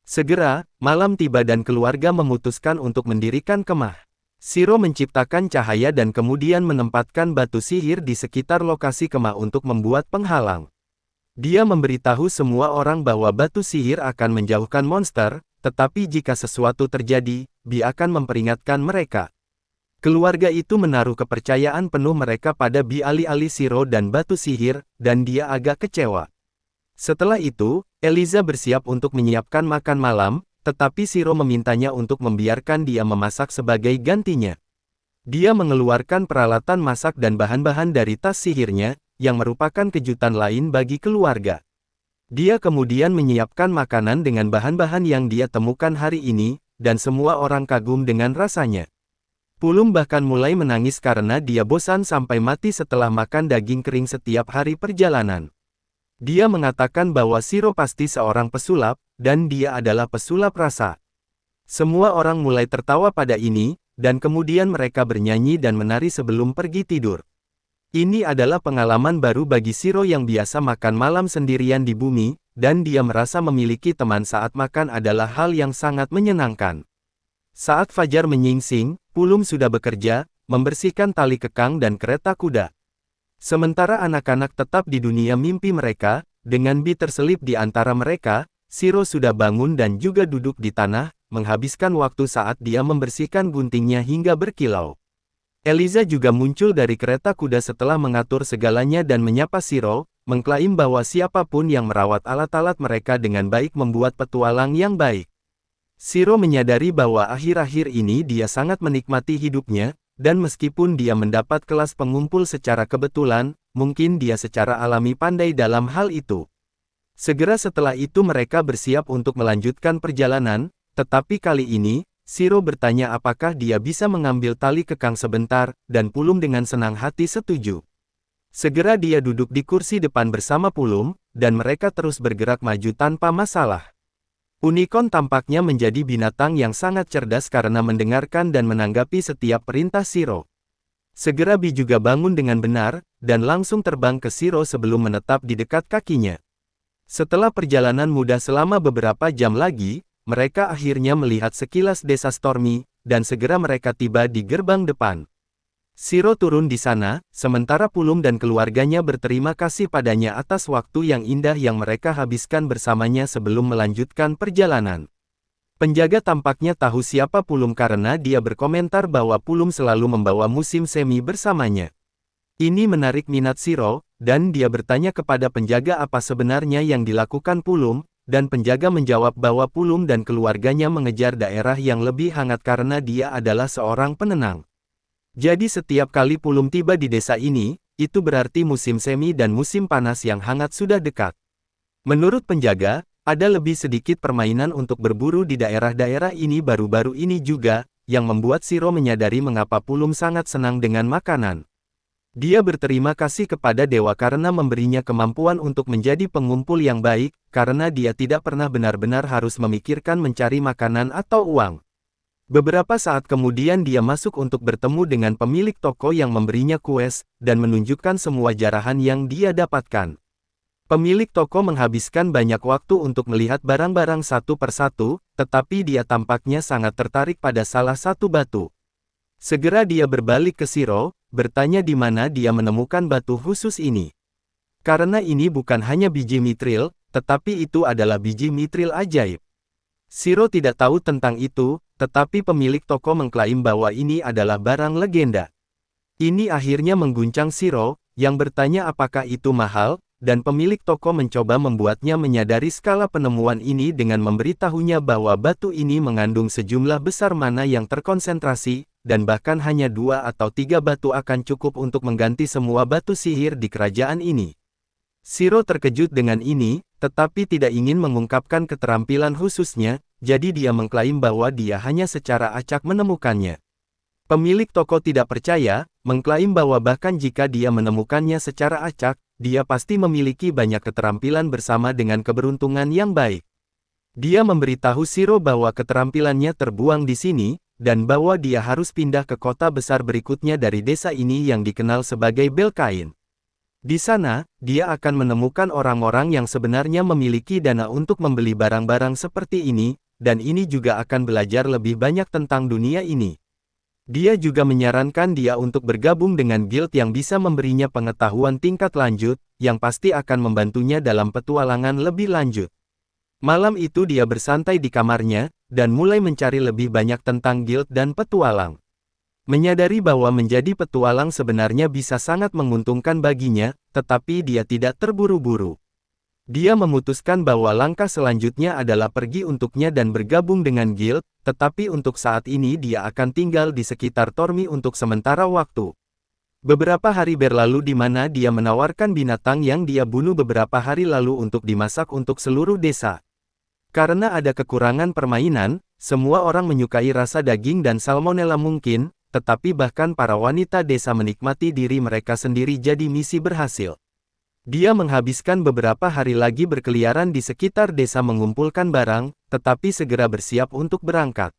Speaker 1: Segera, malam tiba dan keluarga memutuskan untuk mendirikan kemah. Shiro menciptakan cahaya dan kemudian menempatkan batu sihir di sekitar lokasi kemah untuk membuat penghalang. Dia memberitahu semua orang bahwa batu sihir akan menjauhkan monster, tetapi jika sesuatu terjadi, Bi akan memperingatkan mereka. Keluarga itu menaruh kepercayaan penuh mereka pada Bi alih-alih Shiro dan batu sihir, dan dia agak kecewa. Setelah itu, Eliza bersiap untuk menyiapkan makan malam, tetapi Shiro memintanya untuk membiarkan dia memasak sebagai gantinya. Dia mengeluarkan peralatan masak dan bahan-bahan dari tas sihirnya, yang merupakan kejutan lain bagi keluarga. Dia kemudian menyiapkan makanan dengan bahan-bahan yang dia temukan hari ini, dan semua orang kagum dengan rasanya. Pulum bahkan mulai menangis karena dia bosan sampai mati setelah makan daging kering setiap hari perjalanan. Dia mengatakan bahwa Shiro pasti seorang pesulap, dan dia adalah pesulap rasa. Semua orang mulai tertawa pada ini, dan kemudian mereka bernyanyi dan menari sebelum pergi tidur. Ini adalah pengalaman baru bagi Shiro yang biasa makan malam sendirian di bumi, dan dia merasa memiliki teman saat makan adalah hal yang sangat menyenangkan. Saat fajar menyingsing, Pulum sudah bekerja, membersihkan tali kekang dan kereta kuda. Sementara anak-anak tetap di dunia mimpi mereka, dengan Bi terselip di antara mereka, Shiro sudah bangun dan juga duduk di tanah, menghabiskan waktu saat dia membersihkan guntingnya hingga berkilau. Eliza juga muncul dari kereta kuda setelah mengatur segalanya dan menyapa Shiro, mengklaim bahwa siapapun yang merawat alat-alat mereka dengan baik membuat petualang yang baik. Shiro menyadari bahwa akhir-akhir ini dia sangat menikmati hidupnya, dan meskipun dia mendapat kelas pengumpul secara kebetulan, mungkin dia secara alami pandai dalam hal itu. Segera setelah itu mereka bersiap untuk melanjutkan perjalanan, tetapi kali ini, Shiro bertanya apakah dia bisa mengambil tali kekang sebentar, dan Pulum dengan senang hati setuju. Segera dia duduk di kursi depan bersama Pulum, dan mereka terus bergerak maju tanpa masalah. Unicorn tampaknya menjadi binatang yang sangat cerdas karena mendengarkan dan menanggapi setiap perintah Shiro. Segera Bi juga bangun dengan benar, dan langsung terbang ke Shiro sebelum menetap di dekat kakinya. Setelah perjalanan mudah selama beberapa jam lagi, mereka akhirnya melihat sekilas desa Stormy, dan segera mereka tiba di gerbang depan. Shiro turun di sana, sementara Pulum dan keluarganya berterima kasih padanya atas waktu yang indah yang mereka habiskan bersamanya sebelum melanjutkan perjalanan. Penjaga tampaknya tahu siapa Pulum karena dia berkomentar bahwa Pulum selalu membawa musim semi bersamanya. Ini menarik minat Shiro, dan dia bertanya kepada penjaga apa sebenarnya yang dilakukan Pulum, dan penjaga menjawab bahwa Pulum dan keluarganya mengejar daerah yang lebih hangat karena dia adalah seorang penenang. Jadi setiap kali Pulum tiba di desa ini, itu berarti musim semi dan musim panas yang hangat sudah dekat. Menurut penjaga, ada lebih sedikit permainan untuk berburu di daerah-daerah ini baru-baru ini juga, yang membuat Shiro menyadari mengapa Pulum sangat senang dengan makanan. Dia berterima kasih kepada dewa karena memberinya kemampuan untuk menjadi pengumpul yang baik, karena dia tidak pernah benar-benar harus memikirkan mencari makanan atau uang. Beberapa saat kemudian dia masuk untuk bertemu dengan pemilik toko yang memberinya kues, dan menunjukkan semua jarahan yang dia dapatkan. Pemilik toko menghabiskan banyak waktu untuk melihat barang-barang satu persatu, tetapi dia tampaknya sangat tertarik pada salah satu batu. Segera dia berbalik ke Shiro, bertanya di mana dia menemukan batu khusus ini. Karena ini bukan hanya biji mithril, tetapi itu adalah biji mithril ajaib. Shiro tidak tahu tentang itu, tetapi pemilik toko mengklaim bahwa ini adalah barang legenda. Ini akhirnya mengguncang Shiro, yang bertanya apakah itu mahal, dan pemilik toko mencoba membuatnya menyadari skala penemuan ini dengan memberitahunya bahwa batu ini mengandung sejumlah besar mana yang terkonsentrasi, dan bahkan hanya 2 atau 3 batu akan cukup untuk mengganti semua batu sihir di kerajaan ini. Shiro terkejut dengan ini, tetapi tidak ingin mengungkapkan keterampilan khususnya, jadi dia mengklaim bahwa dia hanya secara acak menemukannya. Pemilik toko tidak percaya, mengklaim bahwa bahkan jika dia menemukannya secara acak, dia pasti memiliki banyak keterampilan bersama dengan keberuntungan yang baik. Dia memberitahu Shiro bahwa keterampilannya terbuang di sini, dan bahwa dia harus pindah ke kota besar berikutnya dari desa ini yang dikenal sebagai Belkain. Di sana, dia akan menemukan orang-orang yang sebenarnya memiliki dana untuk membeli barang-barang seperti ini, dan ini juga akan belajar lebih banyak tentang dunia ini. Dia juga menyarankan dia untuk bergabung dengan guild yang bisa memberinya pengetahuan tingkat lanjut, yang pasti akan membantunya dalam petualangan lebih lanjut. Malam itu dia bersantai di kamarnya, dan mulai mencari lebih banyak tentang guild dan petualang. Menyadari bahwa menjadi petualang sebenarnya bisa sangat menguntungkan baginya, tetapi dia tidak terburu-buru. Dia memutuskan bahwa langkah selanjutnya adalah pergi untuknya dan bergabung dengan guild, tetapi untuk saat ini dia akan tinggal di sekitar Tormi untuk sementara waktu. Beberapa hari berlalu di mana dia menawarkan binatang yang dia bunuh beberapa hari lalu untuk dimasak untuk seluruh desa. Karena ada kekurangan permainan, semua orang menyukai rasa daging dan salmonella mungkin, tetapi bahkan para wanita desa menikmati diri mereka sendiri jadi misi berhasil. Dia menghabiskan beberapa hari lagi berkeliaran di sekitar desa mengumpulkan barang, tetapi segera bersiap untuk berangkat.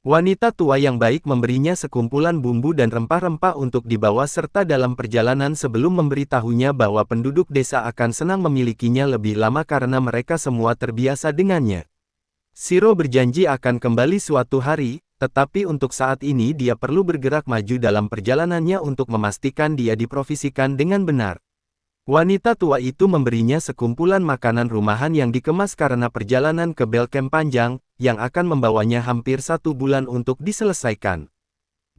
Speaker 1: Wanita tua yang baik memberinya sekumpulan bumbu dan rempah-rempah untuk dibawa serta dalam perjalanan sebelum memberitahunya bahwa penduduk desa akan senang memilikinya lebih lama karena mereka semua terbiasa dengannya. Shiro berjanji akan kembali suatu hari, tetapi untuk saat ini dia perlu bergerak maju dalam perjalanannya untuk memastikan dia diprovisikan dengan benar. Wanita tua itu memberinya sekumpulan makanan rumahan yang dikemas karena perjalanan ke Belcamp panjang, yang akan membawanya hampir 1 bulan untuk diselesaikan.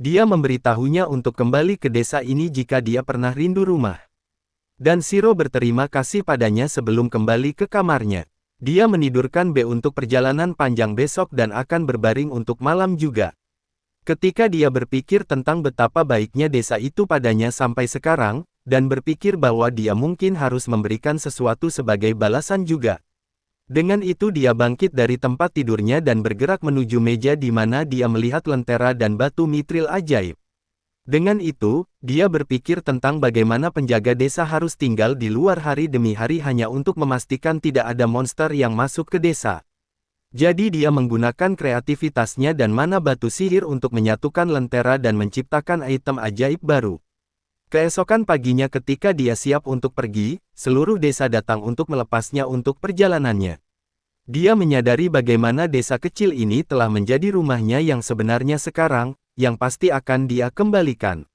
Speaker 1: Dia memberitahunya untuk kembali ke desa ini jika dia pernah rindu rumah. Dan Shiro berterima kasih padanya sebelum kembali ke kamarnya. Dia menidurkan B untuk perjalanan panjang besok dan akan berbaring untuk malam juga. Ketika dia berpikir tentang betapa baiknya desa itu padanya sampai sekarang, dan berpikir bahwa dia mungkin harus memberikan sesuatu sebagai balasan juga. Dengan itu dia bangkit dari tempat tidurnya dan bergerak menuju meja di mana dia melihat lentera dan batu mithril ajaib. Dengan itu, dia berpikir tentang bagaimana penjaga desa harus tinggal di luar hari demi hari hanya untuk memastikan tidak ada monster yang masuk ke desa. Jadi dia menggunakan kreativitasnya dan mana batu sihir untuk menyatukan lentera dan menciptakan item ajaib baru. Keesokan paginya ketika dia siap untuk pergi, seluruh desa datang untuk melepasnya untuk perjalanannya. Dia menyadari bagaimana desa kecil ini telah menjadi rumahnya yang sebenarnya sekarang, yang pasti akan dia kembalikan.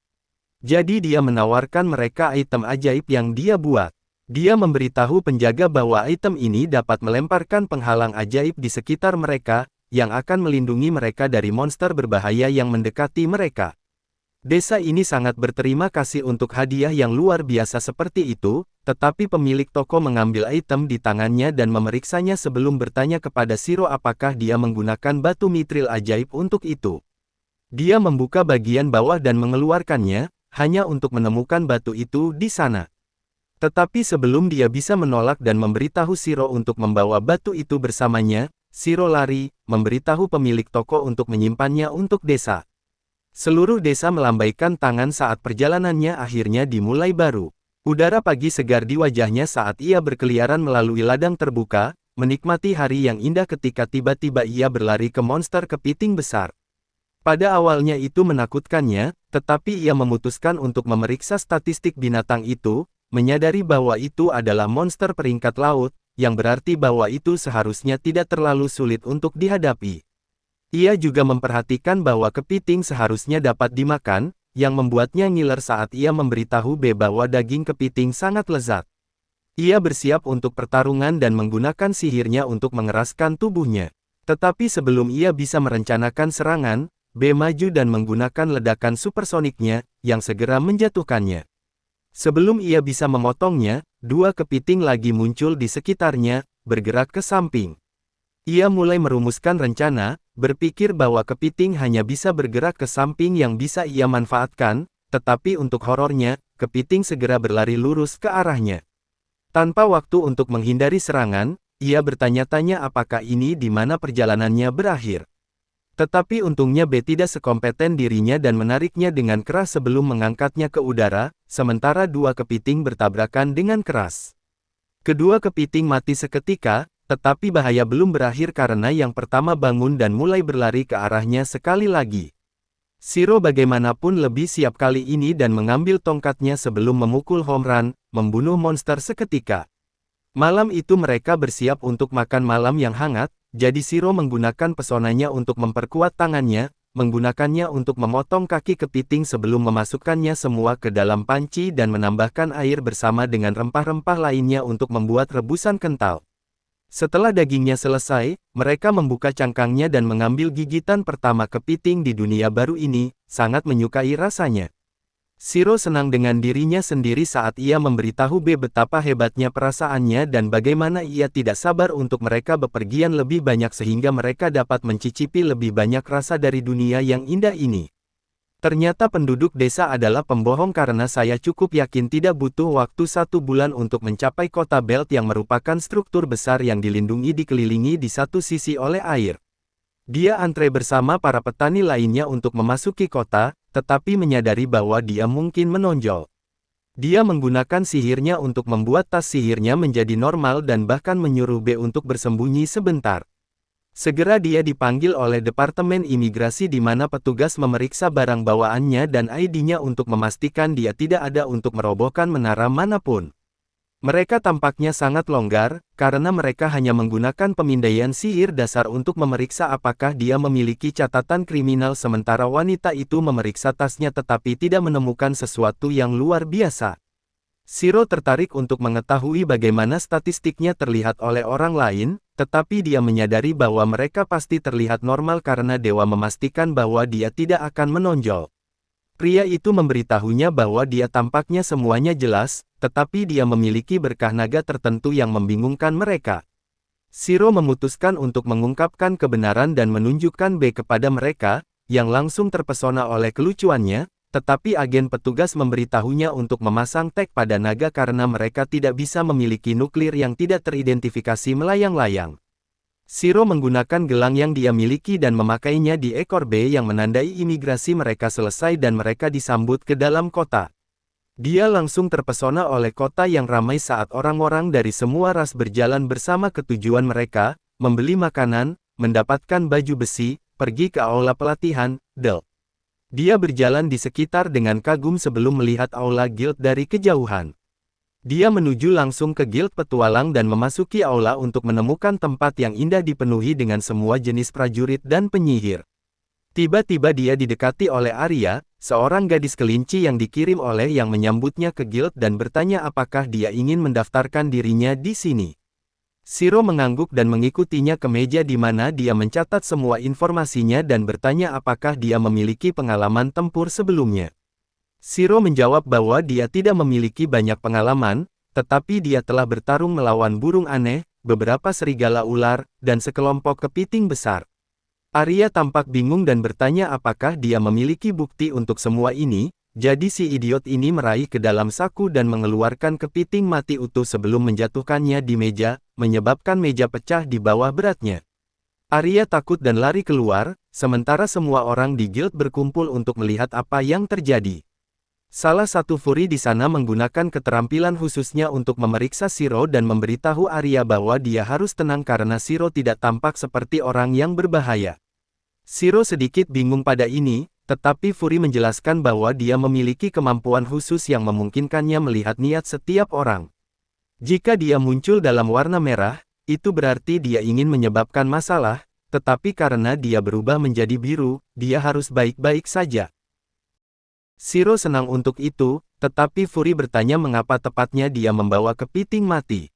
Speaker 1: Jadi dia menawarkan mereka item ajaib yang dia buat. Dia memberitahu penjaga bahwa item ini dapat melemparkan penghalang ajaib di sekitar mereka, yang akan melindungi mereka dari monster berbahaya yang mendekati mereka. Desa ini sangat berterima kasih untuk hadiah yang luar biasa seperti itu, tetapi pemilik toko mengambil item di tangannya dan memeriksanya sebelum bertanya kepada Shiro apakah dia menggunakan batu mithril ajaib untuk itu. Dia membuka bagian bawah dan mengeluarkannya, hanya untuk menemukan batu itu di sana. Tetapi sebelum dia bisa menolak dan memberitahu Shiro untuk membawa batu itu bersamanya, Shiro lari, memberitahu pemilik toko untuk menyimpannya untuk desa. Seluruh desa melambaikan tangan saat perjalanannya akhirnya dimulai baru. Udara pagi segar di wajahnya saat ia berkeliaran melalui ladang terbuka, menikmati hari yang indah ketika tiba-tiba ia berlari ke monster kepiting besar. Pada awalnya itu menakutkannya, tetapi ia memutuskan untuk memeriksa statistik binatang itu, menyadari bahwa itu adalah monster peringkat laut, yang berarti bahwa itu seharusnya tidak terlalu sulit untuk dihadapi. Ia juga memperhatikan bahwa kepiting seharusnya dapat dimakan, yang membuatnya ngiler saat ia memberitahu B bahwa daging kepiting sangat lezat. Ia bersiap untuk pertarungan dan menggunakan sihirnya untuk mengeraskan tubuhnya. Tetapi sebelum ia bisa merencanakan serangan, B maju dan menggunakan ledakan supersoniknya, yang segera menjatuhkannya. Sebelum ia bisa memotongnya, dua kepiting lagi muncul di sekitarnya, bergerak ke samping. Ia mulai merumuskan rencana, berpikir bahwa kepiting hanya bisa bergerak ke samping yang bisa ia manfaatkan, tetapi untuk horornya, kepiting segera berlari lurus ke arahnya. Tanpa waktu untuk menghindari serangan, ia bertanya-tanya apakah ini di mana perjalanannya berakhir. Tetapi untungnya B tidak sekompeten dirinya dan menariknya dengan keras sebelum mengangkatnya ke udara, sementara dua kepiting bertabrakan dengan keras. Kedua kepiting mati seketika, tetapi bahaya belum berakhir karena yang pertama bangun dan mulai berlari ke arahnya sekali lagi. Shiro bagaimanapun lebih siap kali ini dan mengambil tongkatnya sebelum memukul home run, membunuh monster seketika. Malam itu mereka bersiap untuk makan malam yang hangat, jadi Shiro menggunakan pesonanya untuk memperkuat tangannya, menggunakannya untuk memotong kaki kepiting sebelum memasukkannya semua ke dalam panci dan menambahkan air bersama dengan rempah-rempah lainnya untuk membuat rebusan kental. Setelah dagingnya selesai, mereka membuka cangkangnya dan mengambil gigitan pertama kepiting di dunia baru ini, sangat menyukai rasanya. Shiro senang dengan dirinya sendiri saat ia memberitahu B betapa hebatnya perasaannya dan bagaimana ia tidak sabar untuk mereka bepergian lebih banyak sehingga mereka dapat mencicipi lebih banyak rasa dari dunia yang indah ini. Ternyata penduduk desa adalah pembohong karena saya cukup yakin tidak butuh waktu 1 bulan untuk mencapai kota Belt yang merupakan struktur besar yang dilindungi dikelilingi di satu sisi oleh air. Dia antre bersama para petani lainnya untuk memasuki kota, tetapi menyadari bahwa dia mungkin menonjol. Dia menggunakan sihirnya untuk membuat tas sihirnya menjadi normal dan bahkan menyuruh B untuk bersembunyi sebentar. Segera dia dipanggil oleh Departemen Imigrasi di mana petugas memeriksa barang bawaannya dan ID-nya untuk memastikan dia tidak ada untuk merobohkan menara manapun. Mereka tampaknya sangat longgar, karena mereka hanya menggunakan pemindaian sihir dasar untuk memeriksa apakah dia memiliki catatan kriminal sementara wanita itu memeriksa tasnya tetapi tidak menemukan sesuatu yang luar biasa. Shiro tertarik untuk mengetahui bagaimana statistiknya terlihat oleh orang lain, tetapi dia menyadari bahwa mereka pasti terlihat normal karena dewa memastikan bahwa dia tidak akan menonjol. Pria itu memberitahunya bahwa dia tampaknya semuanya jelas, tetapi dia memiliki berkah naga tertentu yang membingungkan mereka. Shiro memutuskan untuk mengungkapkan kebenaran dan menunjukkan B kepada mereka, yang langsung terpesona oleh kelucuannya, tetapi agen petugas memberitahunya untuk memasang tag pada naga karena mereka tidak bisa memiliki nuklir yang tidak teridentifikasi melayang-layang. Shiro menggunakan gelang yang dia miliki dan memakainya di ekor B yang menandai imigrasi mereka selesai dan mereka disambut ke dalam kota. Dia langsung terpesona oleh kota yang ramai saat orang-orang dari semua ras berjalan bersama ke tujuan mereka, membeli makanan, mendapatkan baju besi, pergi ke aula pelatihan, Del. Dia berjalan di sekitar dengan kagum sebelum melihat aula guild dari kejauhan. Dia menuju langsung ke guild petualang dan memasuki aula untuk menemukan tempat yang indah dipenuhi dengan semua jenis prajurit dan penyihir. Tiba-tiba dia didekati oleh Arya, seorang gadis kelinci yang dikirim oleh yang menyambutnya ke guild dan bertanya apakah dia ingin mendaftarkan dirinya di sini. Shiro mengangguk dan mengikutinya ke meja di mana dia mencatat semua informasinya dan bertanya apakah dia memiliki pengalaman tempur sebelumnya. Shiro menjawab bahwa dia tidak memiliki banyak pengalaman, tetapi dia telah bertarung melawan burung aneh, beberapa serigala ular, dan sekelompok kepiting besar. Arya tampak bingung dan bertanya apakah dia memiliki bukti untuk semua ini. Jadi si idiot ini meraih ke dalam saku dan mengeluarkan kepiting mati utuh sebelum menjatuhkannya di meja, menyebabkan meja pecah di bawah beratnya. Arya takut dan lari keluar, sementara semua orang di guild berkumpul untuk melihat apa yang terjadi. Salah satu Fury di sana menggunakan keterampilan khususnya untuk memeriksa Shiro dan memberitahu Arya bahwa dia harus tenang karena Shiro tidak tampak seperti orang yang berbahaya. Shiro sedikit bingung pada ini, tetapi Fury menjelaskan bahwa dia memiliki kemampuan khusus yang memungkinkannya melihat niat setiap orang. Jika dia muncul dalam warna merah, itu berarti dia ingin menyebabkan masalah, tetapi karena dia berubah menjadi biru, dia harus baik-baik saja. Shiro senang untuk itu, tetapi Fury bertanya mengapa tepatnya dia membawa kepiting mati.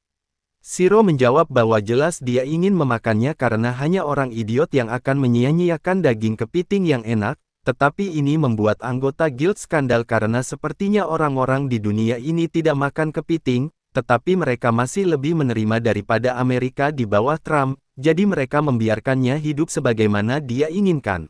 Speaker 1: Shiro menjawab bahwa jelas dia ingin memakannya karena hanya orang idiot yang akan menyia-nyiakan daging kepiting yang enak, tetapi ini membuat anggota guild skandal karena sepertinya orang-orang di dunia ini tidak makan kepiting, tetapi mereka masih lebih menerima daripada Amerika di bawah Trump, jadi mereka membiarkannya hidup sebagaimana dia inginkan.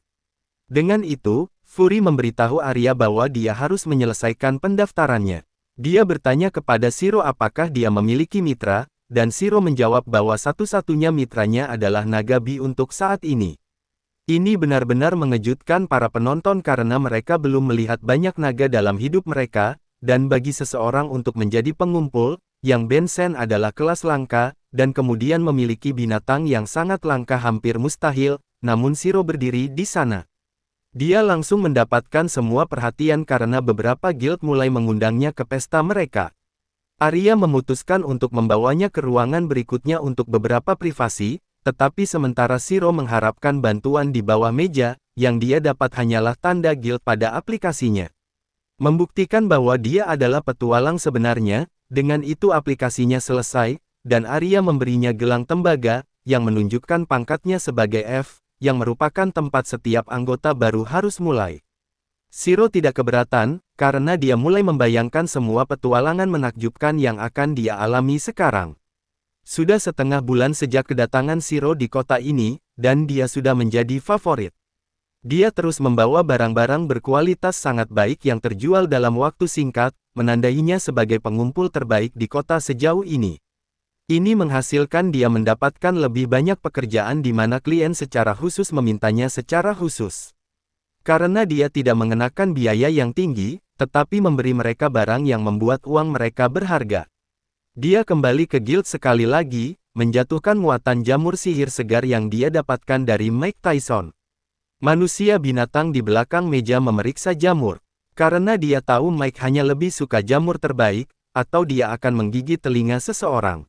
Speaker 1: Dengan itu, Fury memberitahu Arya bahwa dia harus menyelesaikan pendaftarannya. Dia bertanya kepada Shiro apakah dia memiliki mitra, dan Shiro menjawab bahwa satu-satunya mitranya adalah Nagabi untuk saat ini. Ini benar-benar mengejutkan para penonton karena mereka belum melihat banyak naga dalam hidup mereka, dan bagi seseorang untuk menjadi pengumpul, yang Bensen adalah kelas langka, dan kemudian memiliki binatang yang sangat langka hampir mustahil, namun Shiro berdiri di sana. Dia langsung mendapatkan semua perhatian karena beberapa guild mulai mengundangnya ke pesta mereka. Arya memutuskan untuk membawanya ke ruangan berikutnya untuk beberapa privasi, tetapi sementara Shiro mengharapkan bantuan di bawah meja, yang dia dapat hanyalah tanda guild pada aplikasinya. Membuktikan bahwa dia adalah petualang sebenarnya, dengan itu aplikasinya selesai, dan Arya memberinya gelang tembaga, yang menunjukkan pangkatnya sebagai F, yang merupakan tempat setiap anggota baru harus mulai. Shiro tidak keberatan, karena dia mulai membayangkan semua petualangan menakjubkan yang akan dia alami sekarang. Sudah setengah bulan sejak kedatangan Shiro di kota ini, dan dia sudah menjadi favorit. Dia terus membawa barang-barang berkualitas sangat baik yang terjual dalam waktu singkat, menandainya sebagai pengumpul terbaik di kota sejauh ini. Ini menghasilkan dia mendapatkan lebih banyak pekerjaan di mana klien secara khusus memintanya secara khusus. Karena dia tidak mengenakan biaya yang tinggi, tetapi memberi mereka barang yang membuat uang mereka berharga. Dia kembali ke guild sekali lagi, menjatuhkan muatan jamur sihir segar yang dia dapatkan dari Mike Tyson. Manusia binatang di belakang meja memeriksa jamur. Karena dia tahu Mike hanya lebih suka jamur terbaik, atau dia akan menggigit telinga seseorang.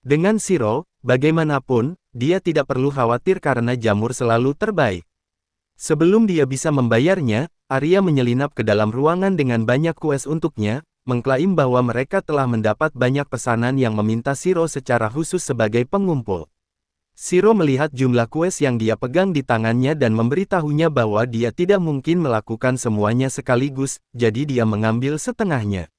Speaker 1: Dengan Shiro, bagaimanapun, dia tidak perlu khawatir karena jamur selalu terbaik. Sebelum dia bisa membayarnya, Arya menyelinap ke dalam ruangan dengan banyak kues untuknya, mengklaim bahwa mereka telah mendapat banyak pesanan yang meminta Shiro secara khusus sebagai pengumpul. Shiro melihat jumlah kues yang dia pegang di tangannya dan memberitahunya bahwa dia tidak mungkin melakukan semuanya sekaligus, jadi dia mengambil setengahnya.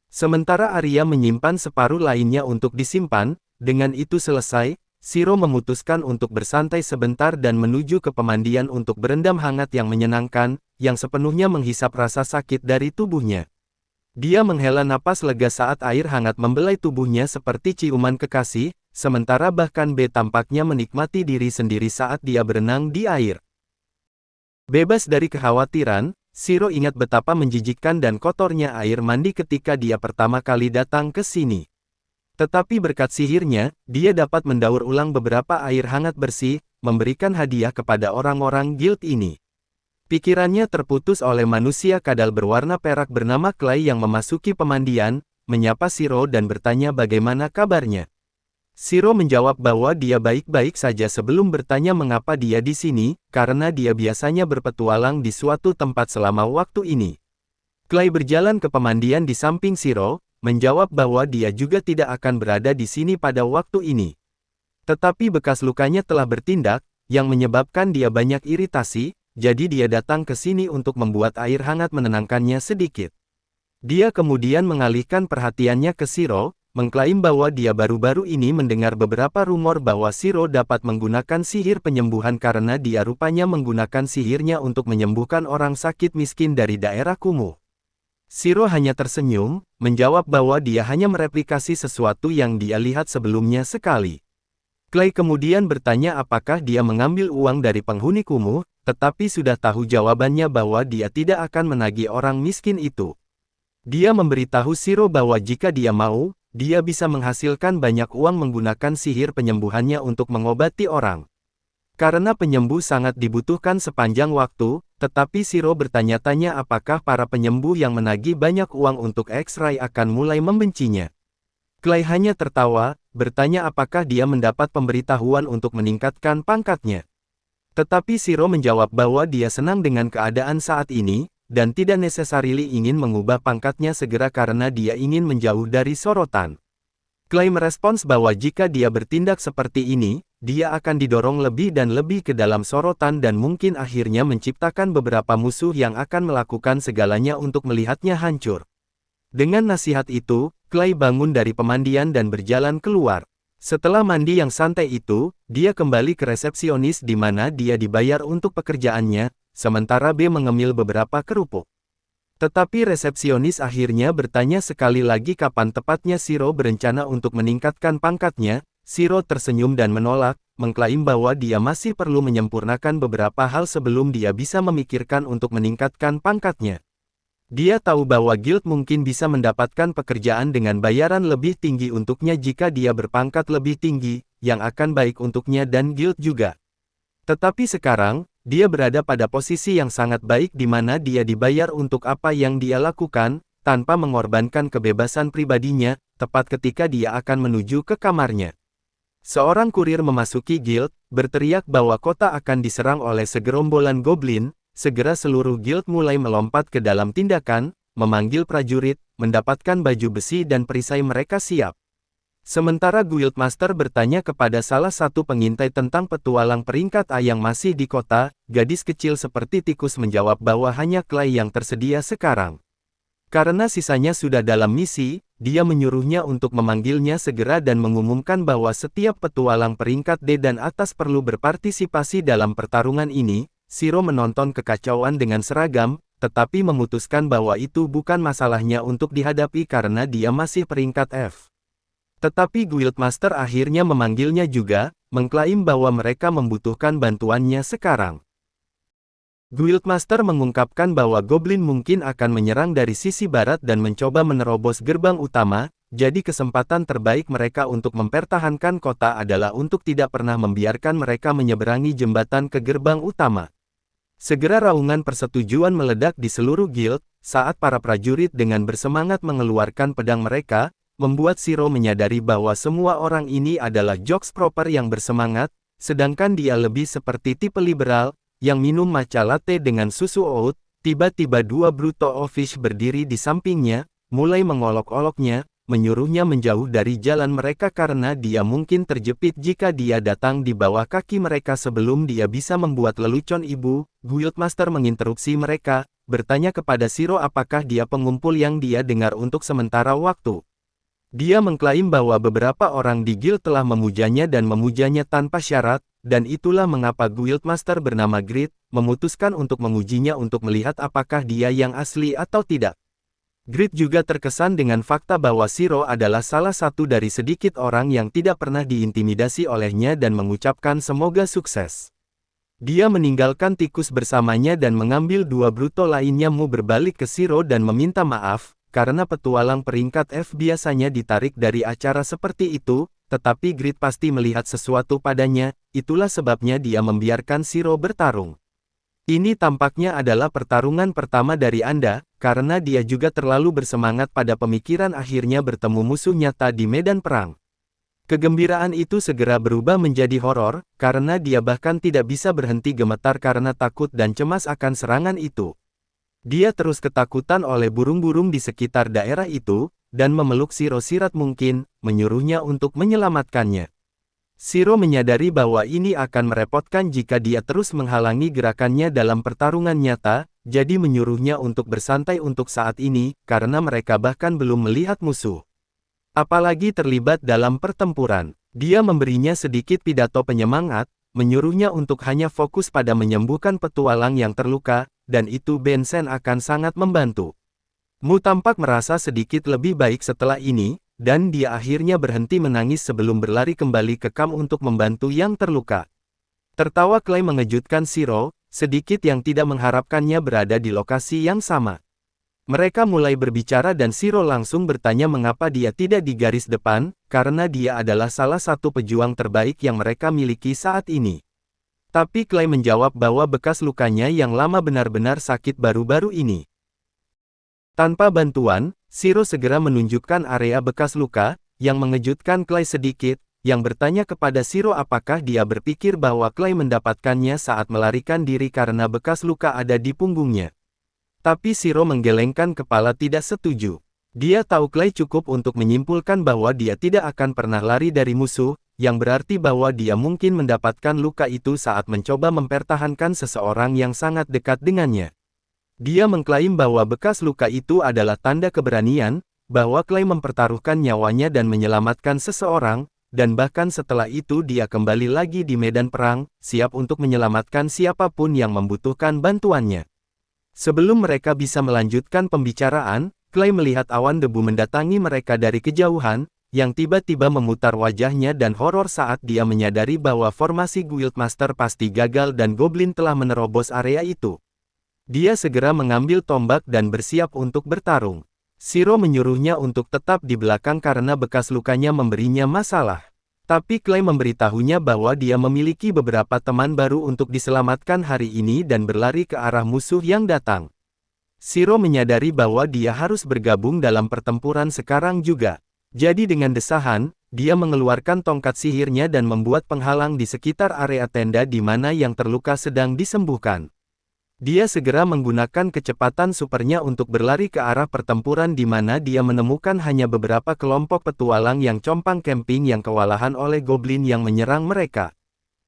Speaker 1: Sementara Arya menyimpan separuh lainnya untuk disimpan, dengan itu selesai, Shiro memutuskan untuk bersantai sebentar dan menuju ke pemandian untuk berendam hangat yang menyenangkan, yang sepenuhnya menghisap rasa sakit dari tubuhnya. Dia menghela napas lega saat air hangat membelai tubuhnya seperti ciuman kekasih, sementara bahkan B tampaknya menikmati diri sendiri saat dia berenang di air. Bebas dari kekhawatiran, Shiro ingat betapa menjijikkan dan kotornya air mandi ketika dia pertama kali datang ke sini. Tetapi berkat sihirnya, dia dapat mendaur ulang beberapa air hangat bersih, memberikan hadiah kepada orang-orang guild ini. Pikirannya terputus oleh manusia kadal berwarna perak bernama Clay yang memasuki pemandian, menyapa Shiro dan bertanya bagaimana kabarnya. Shiro menjawab bahwa dia baik-baik saja sebelum bertanya mengapa dia di sini, karena dia biasanya berpetualang di suatu tempat selama waktu ini. Clay berjalan ke pemandian di samping Shiro, menjawab bahwa dia juga tidak akan berada di sini pada waktu ini. Tetapi bekas lukanya telah bertindak, yang menyebabkan dia banyak iritasi, jadi dia datang ke sini untuk membuat air hangat menenangkannya sedikit. Dia kemudian mengalihkan perhatiannya ke Shiro, mengklaim bahwa dia baru-baru ini mendengar beberapa rumor bahwa Shiro dapat menggunakan sihir penyembuhan karena dia rupanya menggunakan sihirnya untuk menyembuhkan orang sakit miskin dari daerah kumuh. Shiro hanya tersenyum, menjawab bahwa dia hanya mereplikasi sesuatu yang dia lihat sebelumnya sekali. Clay kemudian bertanya apakah dia mengambil uang dari penghuni kumuh, tetapi sudah tahu jawabannya bahwa dia tidak akan menagih orang miskin itu. Dia memberitahu Shiro bahwa jika dia mau, dia bisa menghasilkan banyak uang menggunakan sihir penyembuhannya untuk mengobati orang. Karena penyembuh sangat dibutuhkan sepanjang waktu, tetapi Shiro bertanya-tanya apakah para penyembuh yang menagih banyak uang untuk X-Ray akan mulai membencinya. Clay hanya tertawa, bertanya apakah dia mendapat pemberitahuan untuk meningkatkan pangkatnya. Tetapi Shiro menjawab bahwa dia senang dengan keadaan saat ini, dan tidak necessarily ingin mengubah pangkatnya segera karena dia ingin menjauh dari sorotan. Clay merespons bahwa jika dia bertindak seperti ini, dia akan didorong lebih dan lebih ke dalam sorotan dan mungkin akhirnya menciptakan beberapa musuh yang akan melakukan segalanya untuk melihatnya hancur. Dengan nasihat itu, Clay bangun dari pemandian dan berjalan keluar. Setelah mandi yang santai itu, dia kembali ke resepsionis di mana dia dibayar untuk pekerjaannya, sementara B mengemil beberapa kerupuk. Tetapi resepsionis akhirnya bertanya sekali lagi kapan tepatnya Shiro berencana untuk meningkatkan pangkatnya. Shiro tersenyum dan menolak, mengklaim bahwa dia masih perlu menyempurnakan beberapa hal sebelum dia bisa memikirkan untuk meningkatkan pangkatnya. Dia tahu bahwa guild mungkin bisa mendapatkan pekerjaan dengan bayaran lebih tinggi untuknya jika dia berpangkat lebih tinggi, yang akan baik untuknya dan guild juga. Tetapi sekarang, dia berada pada posisi yang sangat baik di mana dia dibayar untuk apa yang dia lakukan, tanpa mengorbankan kebebasan pribadinya, tepat ketika dia akan menuju ke kamarnya. Seorang kurir memasuki guild, berteriak bahwa kota akan diserang oleh segerombolan goblin. Segera seluruh guild mulai melompat ke dalam tindakan, memanggil prajurit, mendapatkan baju besi dan perisai mereka siap. Sementara Guildmaster bertanya kepada salah satu pengintai tentang petualang peringkat A yang masih di kota, gadis kecil seperti tikus menjawab bahwa hanya Clay yang tersedia sekarang. Karena sisanya sudah dalam misi, dia menyuruhnya untuk memanggilnya segera dan mengumumkan bahwa setiap petualang peringkat D dan atas perlu berpartisipasi dalam pertarungan ini. Shiro menonton kekacauan dengan seragam, tetapi memutuskan bahwa itu bukan masalahnya untuk dihadapi karena dia masih peringkat F. Tetapi Guildmaster akhirnya memanggilnya juga, mengklaim bahwa mereka membutuhkan bantuannya sekarang. Guildmaster mengungkapkan bahwa Goblin mungkin akan menyerang dari sisi barat dan mencoba menerobos gerbang utama, jadi kesempatan terbaik mereka untuk mempertahankan kota adalah untuk tidak pernah membiarkan mereka menyeberangi jembatan ke gerbang utama. Segera raungan persetujuan meledak di seluruh guild, saat para prajurit dengan bersemangat mengeluarkan pedang mereka, membuat Shiro menyadari bahwa semua orang ini adalah jocks proper yang bersemangat, sedangkan dia lebih seperti tipe liberal, yang minum matcha latte dengan susu oat. Tiba-tiba dua Bruto Office berdiri di sampingnya, mulai mengolok-oloknya, menyuruhnya menjauh dari jalan mereka karena dia mungkin terjepit jika dia datang di bawah kaki mereka sebelum dia bisa membuat lelucon ibu. Guildmaster menginterupsi mereka, bertanya kepada Shiro apakah dia pengumpul yang dia dengar untuk sementara waktu. Dia mengklaim bahwa beberapa orang di guild telah memujanya dan memujanya tanpa syarat, dan itulah mengapa Guildmaster bernama Grid, memutuskan untuk mengujinya untuk melihat apakah dia yang asli atau tidak. Grid juga terkesan dengan fakta bahwa Shiro adalah salah satu dari sedikit orang yang tidak pernah diintimidasi olehnya dan mengucapkan semoga sukses. Dia meninggalkan tikus bersamanya dan mengambil dua Bruto lainnya berbalik ke Shiro dan meminta maaf, karena petualang peringkat F biasanya ditarik dari acara seperti itu, tetapi Grid pasti melihat sesuatu padanya, itulah sebabnya dia membiarkan Shiro bertarung. Ini tampaknya adalah pertarungan pertama dari Anda, karena dia juga terlalu bersemangat pada pemikiran akhirnya bertemu musuh nyata di medan perang. Kegembiraan itu segera berubah menjadi horor, karena dia bahkan tidak bisa berhenti gemetar karena takut dan cemas akan serangan itu. Dia terus ketakutan oleh burung-burung di sekitar daerah itu, dan memeluk Shiro sirat mungkin, menyuruhnya untuk menyelamatkannya. Shiro menyadari bahwa ini akan merepotkan jika dia terus menghalangi gerakannya dalam pertarungan nyata, jadi menyuruhnya untuk bersantai untuk saat ini, karena mereka bahkan belum melihat musuh. Apalagi terlibat dalam pertempuran. Dia memberinya sedikit pidato penyemangat, menyuruhnya untuk hanya fokus pada menyembuhkan petualang yang terluka, dan itu Bensen akan sangat membantu. Mu tampak merasa sedikit lebih baik setelah ini, dan dia akhirnya berhenti menangis sebelum berlari kembali ke kamp untuk membantu yang terluka. Tertawa Clay mengejutkan Shiro, sedikit yang tidak mengharapkannya berada di lokasi yang sama. Mereka mulai berbicara dan Shiro langsung bertanya mengapa dia tidak di garis depan, karena dia adalah salah satu pejuang terbaik yang mereka miliki saat ini. Tapi Clay menjawab bahwa bekas lukanya yang lama benar-benar sakit baru-baru ini. Tanpa bantuan, Shiro segera menunjukkan area bekas luka, yang mengejutkan Clay sedikit, yang bertanya kepada Shiro apakah dia berpikir bahwa Clay mendapatkannya saat melarikan diri karena bekas luka ada di punggungnya. Tapi Shiro menggelengkan kepala tidak setuju. Dia tahu Clay cukup untuk menyimpulkan bahwa dia tidak akan pernah lari dari musuh, yang berarti bahwa dia mungkin mendapatkan luka itu saat mencoba mempertahankan seseorang yang sangat dekat dengannya. Dia mengklaim bahwa bekas luka itu adalah tanda keberanian, bahwa Clay mempertaruhkan nyawanya dan menyelamatkan seseorang, dan bahkan setelah itu dia kembali lagi di medan perang, siap untuk menyelamatkan siapapun yang membutuhkan bantuannya. Sebelum mereka bisa melanjutkan pembicaraan, Clay melihat awan debu mendatangi mereka dari kejauhan, yang tiba-tiba memutar wajahnya dan horor saat dia menyadari bahwa formasi Guildmaster pasti gagal dan Goblin telah menerobos area itu. Dia segera mengambil tombak dan bersiap untuk bertarung. Shiro menyuruhnya untuk tetap di belakang karena bekas lukanya memberinya masalah. Tapi Clay memberitahunya bahwa dia memiliki beberapa teman baru untuk diselamatkan hari ini dan berlari ke arah musuh yang datang. Shiro menyadari bahwa dia harus bergabung dalam pertempuran sekarang juga. Jadi dengan desahan, dia mengeluarkan tongkat sihirnya dan membuat penghalang di sekitar area tenda di mana yang terluka sedang disembuhkan. Dia segera menggunakan kecepatan supernya untuk berlari ke arah pertempuran di mana dia menemukan hanya beberapa kelompok petualang yang compang camping yang kewalahan oleh goblin yang menyerang mereka.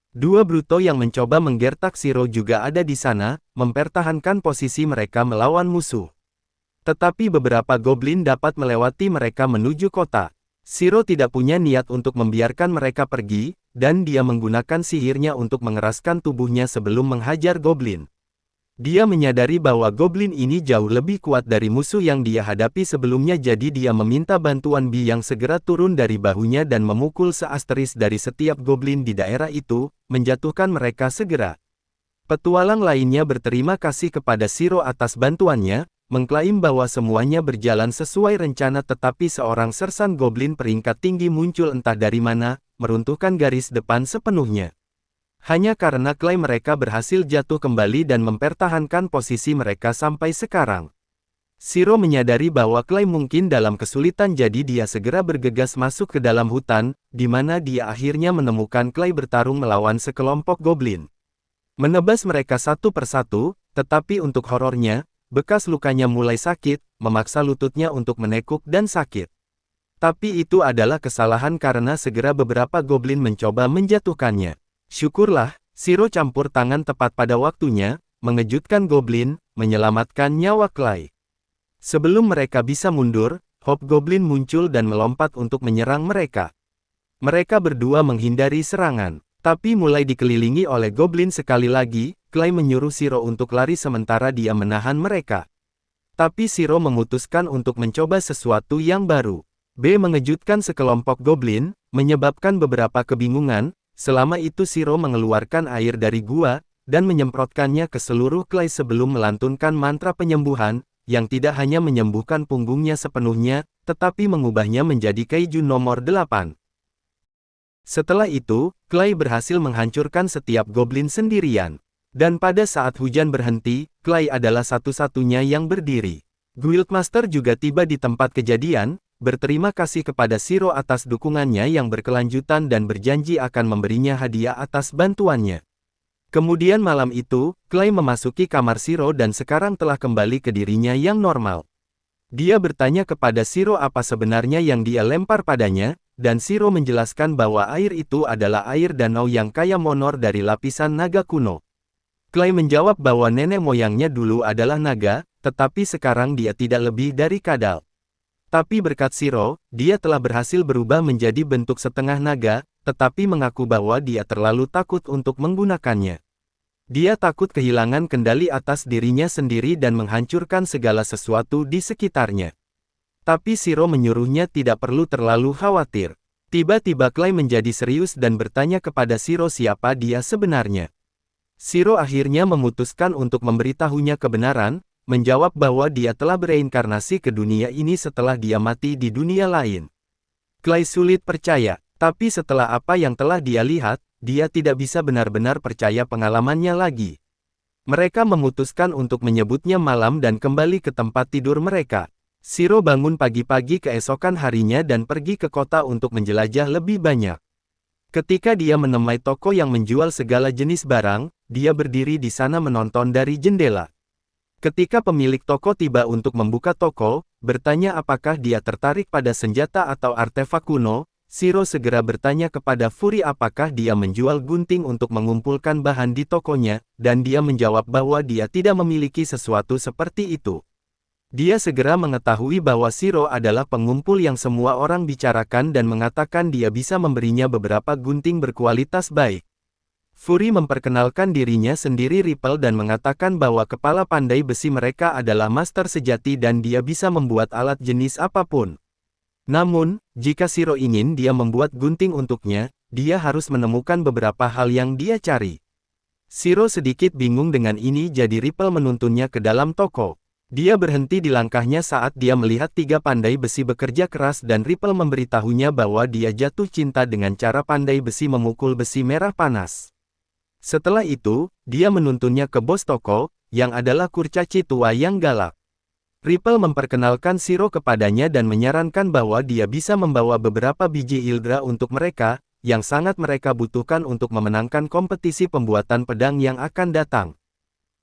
Speaker 1: Dua bruto yang mencoba menggertak Shiro juga ada di sana, mempertahankan posisi mereka melawan musuh. Tetapi beberapa goblin dapat melewati mereka menuju kota. Shiro tidak punya niat untuk membiarkan mereka pergi, dan dia menggunakan sihirnya untuk mengeraskan tubuhnya sebelum menghajar goblin. Dia menyadari bahwa goblin ini jauh lebih kuat dari musuh yang dia hadapi sebelumnya, jadi dia meminta bantuan Bi yang segera turun dari bahunya dan memukul seasteris dari setiap goblin di daerah itu, menjatuhkan mereka segera. Petualang lainnya berterima kasih kepada Shiro atas bantuannya, mengklaim bahwa semuanya berjalan sesuai rencana, tetapi seorang sersan goblin peringkat tinggi muncul entah dari mana, meruntuhkan garis depan sepenuhnya. Hanya karena Clay mereka berhasil jatuh kembali dan mempertahankan posisi mereka sampai sekarang. Shiro menyadari bahwa Clay mungkin dalam kesulitan, jadi dia segera bergegas masuk ke dalam hutan, di mana dia akhirnya menemukan Clay bertarung melawan sekelompok goblin. Menebas mereka satu persatu, tetapi untuk horornya, bekas lukanya mulai sakit, memaksa lututnya untuk menekuk dan sakit. Tapi itu adalah kesalahan karena segera beberapa goblin mencoba menjatuhkannya. Syukurlah, Shiro campur tangan tepat pada waktunya, mengejutkan goblin, menyelamatkan nyawa Clay. Sebelum mereka bisa mundur, Hobgoblin muncul dan melompat untuk menyerang mereka. Mereka berdua menghindari serangan, tapi mulai dikelilingi oleh goblin sekali lagi. Clay menyuruh Shiro untuk lari sementara dia menahan mereka. Tapi Shiro memutuskan untuk mencoba sesuatu yang baru. B mengejutkan sekelompok goblin, menyebabkan beberapa kebingungan. Selama itu Shiro mengeluarkan air dari gua, dan menyemprotkannya ke seluruh Clay sebelum melantunkan mantra penyembuhan, yang tidak hanya menyembuhkan punggungnya sepenuhnya, tetapi mengubahnya menjadi kaiju nomor 8. Setelah itu, Clay berhasil menghancurkan setiap goblin sendirian. Dan pada saat hujan berhenti, Clay adalah satu-satunya yang berdiri. Guildmaster juga tiba di tempat kejadian, berterima kasih kepada Shiro atas dukungannya yang berkelanjutan dan berjanji akan memberinya hadiah atas bantuannya. Kemudian malam itu, Clay memasuki kamar Shiro dan sekarang telah kembali ke dirinya yang normal. Dia bertanya kepada Shiro apa sebenarnya yang dia lempar padanya, dan Shiro menjelaskan bahwa air itu adalah air danau yang kaya monor dari lapisan naga kuno. Clay menjawab bahwa nenek moyangnya dulu adalah naga, tetapi sekarang dia tidak lebih dari kadal. Tapi berkat Shiro, dia telah berhasil berubah menjadi bentuk setengah naga, tetapi mengaku bahwa dia terlalu takut untuk menggunakannya. Dia takut kehilangan kendali atas dirinya sendiri dan menghancurkan segala sesuatu di sekitarnya. Tapi Shiro menyuruhnya tidak perlu terlalu khawatir. Tiba-tiba Clay menjadi serius dan bertanya kepada Shiro siapa dia sebenarnya. Shiro akhirnya memutuskan untuk memberitahunya kebenaran, menjawab bahwa dia telah bereinkarnasi ke dunia ini setelah dia mati di dunia lain. Clay sulit percaya, tapi setelah apa yang telah dia lihat, dia tidak bisa benar-benar percaya pengalamannya lagi. Mereka memutuskan untuk menyebutnya malam dan kembali ke tempat tidur mereka. Shiro bangun pagi-pagi keesokan harinya dan pergi ke kota untuk menjelajah lebih banyak. Ketika dia menemui toko yang menjual segala jenis barang, dia berdiri di sana menonton dari jendela. Ketika pemilik toko tiba untuk membuka toko, bertanya apakah dia tertarik pada senjata atau artefak kuno, Shiro segera bertanya kepada Fury apakah dia menjual gunting untuk mengumpulkan bahan di tokonya, dan dia menjawab bahwa dia tidak memiliki sesuatu seperti itu. Dia segera mengetahui bahwa Shiro adalah pengumpul yang semua orang bicarakan dan mengatakan dia bisa memberinya beberapa gunting berkualitas baik. Fury memperkenalkan dirinya sendiri Ripple dan mengatakan bahwa kepala pandai besi mereka adalah master sejati dan dia bisa membuat alat jenis apapun. Namun, jika Shiro ingin dia membuat gunting untuknya, dia harus menemukan beberapa hal yang dia cari. Shiro sedikit bingung dengan ini jadi Ripple menuntunnya ke dalam toko. Dia berhenti di langkahnya saat dia melihat 3 pandai besi bekerja keras dan Ripple memberitahunya bahwa dia jatuh cinta dengan cara pandai besi memukul besi merah panas. Setelah itu, dia menuntunnya ke bos toko, yang adalah kurcaci tua yang galak. Ripple memperkenalkan Shiro kepadanya dan menyarankan bahwa dia bisa membawa beberapa biji Hildra untuk mereka, yang sangat mereka butuhkan untuk memenangkan kompetisi pembuatan pedang yang akan datang.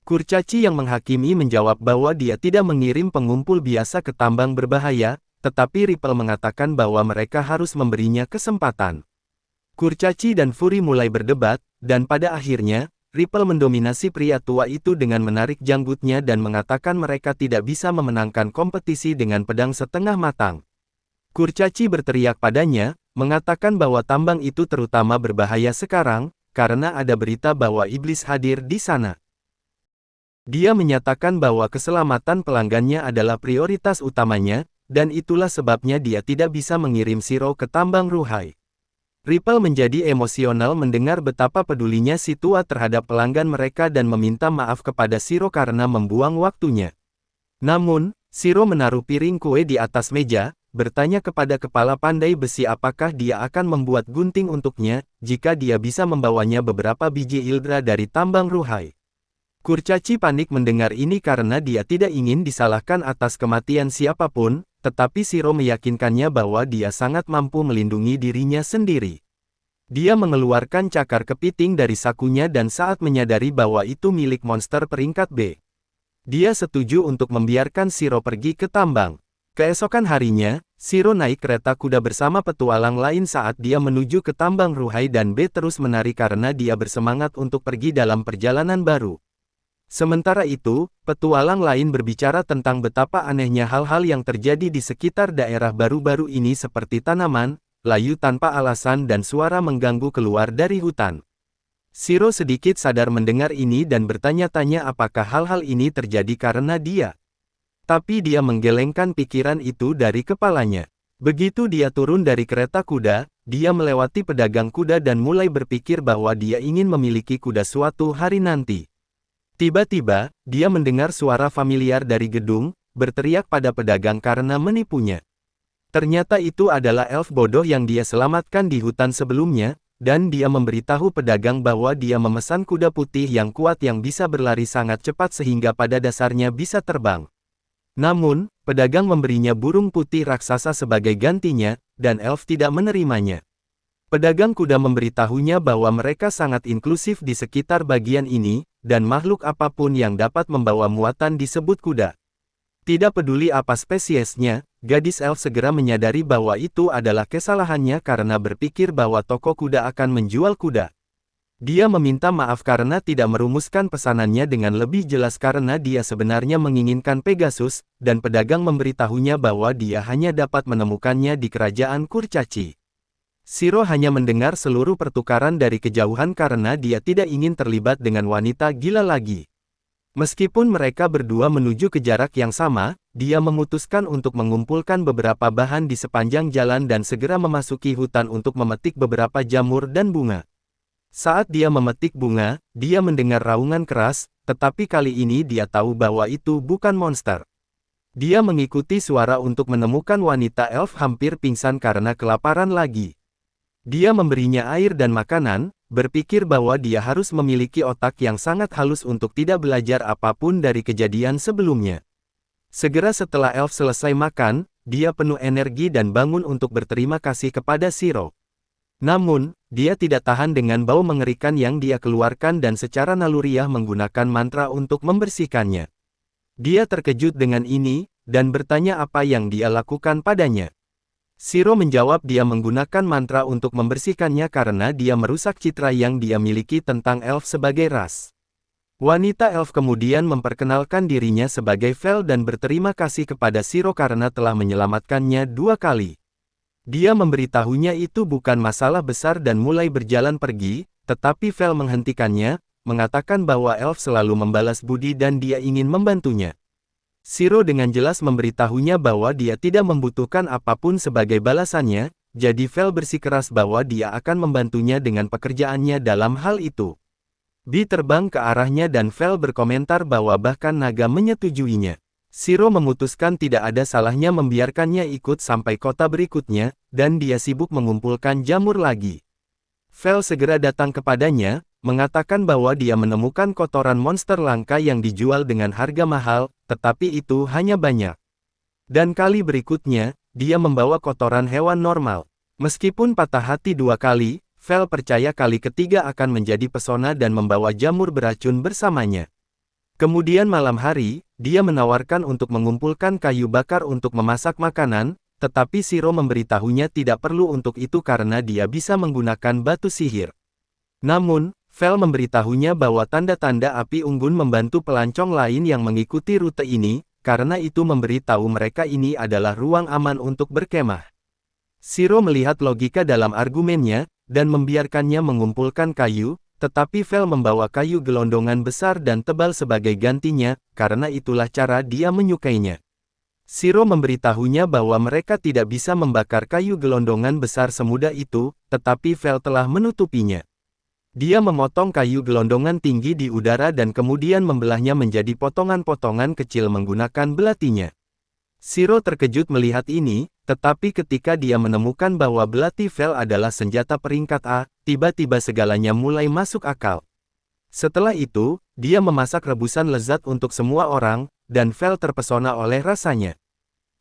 Speaker 1: Kurcaci yang menghakimi menjawab bahwa dia tidak mengirim pengumpul biasa ke tambang berbahaya, tetapi Ripple mengatakan bahwa mereka harus memberinya kesempatan. Kurcaci dan Fury mulai berdebat, dan pada akhirnya, Ripple mendominasi pria tua itu dengan menarik janggutnya dan mengatakan mereka tidak bisa memenangkan kompetisi dengan pedang setengah matang. Kurcaci berteriak padanya, mengatakan bahwa tambang itu terutama berbahaya sekarang, karena ada berita bahwa iblis hadir di sana. Dia menyatakan bahwa keselamatan pelanggannya adalah prioritas utamanya, dan itulah sebabnya dia tidak bisa mengirim Shiro ke tambang Ruhai. Ripple menjadi emosional mendengar betapa pedulinya si tua terhadap pelanggan mereka dan meminta maaf kepada Shiro karena membuang waktunya. Namun, Shiro menaruh piring kue di atas meja, bertanya kepada kepala pandai besi apakah dia akan membuat gunting untuknya, jika dia bisa membawanya beberapa biji Hildra dari tambang Ruhai. Kurcaci panik mendengar ini karena dia tidak ingin disalahkan atas kematian siapapun, tetapi Shiro meyakinkannya bahwa dia sangat mampu melindungi dirinya sendiri. Dia mengeluarkan cakar kepiting dari sakunya dan saat menyadari bahwa itu milik monster peringkat B. Dia setuju untuk membiarkan Shiro pergi ke tambang. Keesokan harinya, Shiro naik kereta kuda bersama petualang lain saat dia menuju ke tambang Ruhai dan B terus menari karena dia bersemangat untuk pergi dalam perjalanan baru. Sementara itu, petualang lain berbicara tentang betapa anehnya hal-hal yang terjadi di sekitar daerah baru-baru ini seperti tanaman, layu tanpa alasan dan suara mengganggu keluar dari hutan. Shiro sedikit sadar mendengar ini dan bertanya-tanya apakah hal-hal ini terjadi karena dia. Tapi dia menggelengkan pikiran itu dari kepalanya. Begitu dia turun dari kereta kuda, dia melewati pedagang kuda dan mulai berpikir bahwa dia ingin memiliki kuda suatu hari nanti. Tiba-tiba, dia mendengar suara familiar dari gedung, berteriak pada pedagang karena menipunya. Ternyata itu adalah elf bodoh yang dia selamatkan di hutan sebelumnya, dan dia memberitahu pedagang bahwa dia memesan kuda putih yang kuat yang bisa berlari sangat cepat sehingga pada dasarnya bisa terbang. Namun, pedagang memberinya burung putih raksasa sebagai gantinya, dan elf tidak menerimanya. Pedagang kuda memberitahunya bahwa mereka sangat inklusif di sekitar bagian ini, dan makhluk apapun yang dapat membawa muatan disebut kuda. Tidak peduli apa spesiesnya, gadis elf segera menyadari bahwa itu adalah kesalahannya karena berpikir bahwa toko kuda akan menjual kuda. Dia meminta maaf karena tidak merumuskan pesanannya dengan lebih jelas karena dia sebenarnya menginginkan Pegasus, dan pedagang memberitahunya bahwa dia hanya dapat menemukannya di kerajaan Kurcaci. Shiro hanya mendengar seluruh pertukaran dari kejauhan karena dia tidak ingin terlibat dengan wanita gila lagi. Meskipun mereka berdua menuju ke jarak yang sama, dia memutuskan untuk mengumpulkan beberapa bahan di sepanjang jalan dan segera memasuki hutan untuk memetik beberapa jamur dan bunga. Saat dia memetik bunga, dia mendengar raungan keras, tetapi kali ini dia tahu bahwa itu bukan monster. Dia mengikuti suara untuk menemukan wanita elf hampir pingsan karena kelaparan lagi. Dia memberinya air dan makanan, berpikir bahwa dia harus memiliki otak yang sangat halus untuk tidak belajar apapun dari kejadian sebelumnya. Segera setelah elf selesai makan, dia penuh energi dan bangun untuk berterima kasih kepada Shiro. Namun, dia tidak tahan dengan bau mengerikan yang dia keluarkan dan secara naluriah menggunakan mantra untuk membersihkannya. Dia terkejut dengan ini, dan bertanya apa yang dia lakukan padanya. Shiro menjawab dia menggunakan mantra untuk membersihkannya karena dia merusak citra yang dia miliki tentang elf sebagai ras. Wanita elf kemudian memperkenalkan dirinya sebagai Vel dan berterima kasih kepada Shiro karena telah menyelamatkannya 2 kali. Dia memberitahunya itu bukan masalah besar dan mulai berjalan pergi, tetapi Vel menghentikannya, mengatakan bahwa elf selalu membalas budi dan dia ingin membantunya. Shiro dengan jelas memberitahunya bahwa dia tidak membutuhkan apapun sebagai balasannya, jadi Vel bersikeras bahwa dia akan membantunya dengan pekerjaannya dalam hal itu. Bi terbang ke arahnya dan Vel berkomentar bahwa bahkan naga menyetujuinya. Shiro memutuskan tidak ada salahnya membiarkannya ikut sampai kota berikutnya, dan dia sibuk mengumpulkan jamur lagi. Vel segera datang kepadanya, mengatakan bahwa dia menemukan kotoran monster langka yang dijual dengan harga mahal, tetapi itu hanya banyak. Dan kali berikutnya, dia membawa kotoran hewan normal. Meskipun patah hati 2 kali, Vel percaya kali ketiga akan menjadi pesona dan membawa jamur beracun bersamanya. Kemudian malam hari, dia menawarkan untuk mengumpulkan kayu bakar untuk memasak makanan, tetapi Shiro memberitahunya tidak perlu untuk itu karena dia bisa menggunakan batu sihir. Namun, Vel memberitahunya bahwa tanda-tanda api unggun membantu pelancong lain yang mengikuti rute ini, karena itu memberitahu mereka ini adalah ruang aman untuk berkemah. Shiro melihat logika dalam argumennya, dan membiarkannya mengumpulkan kayu, tetapi Vel membawa kayu gelondongan besar dan tebal sebagai gantinya, karena itulah cara dia menyukainya. Shiro memberitahunya bahwa mereka tidak bisa membakar kayu gelondongan besar semudah itu, tetapi Vel telah menutupinya. Dia memotong kayu gelondongan tinggi di udara dan kemudian membelahnya menjadi potongan-potongan kecil menggunakan belatinya. Shiro terkejut melihat ini, tetapi ketika dia menemukan bahwa belati Vel adalah senjata peringkat A, tiba-tiba segalanya mulai masuk akal. Setelah itu, dia memasak rebusan lezat untuk semua orang, dan Vel terpesona oleh rasanya.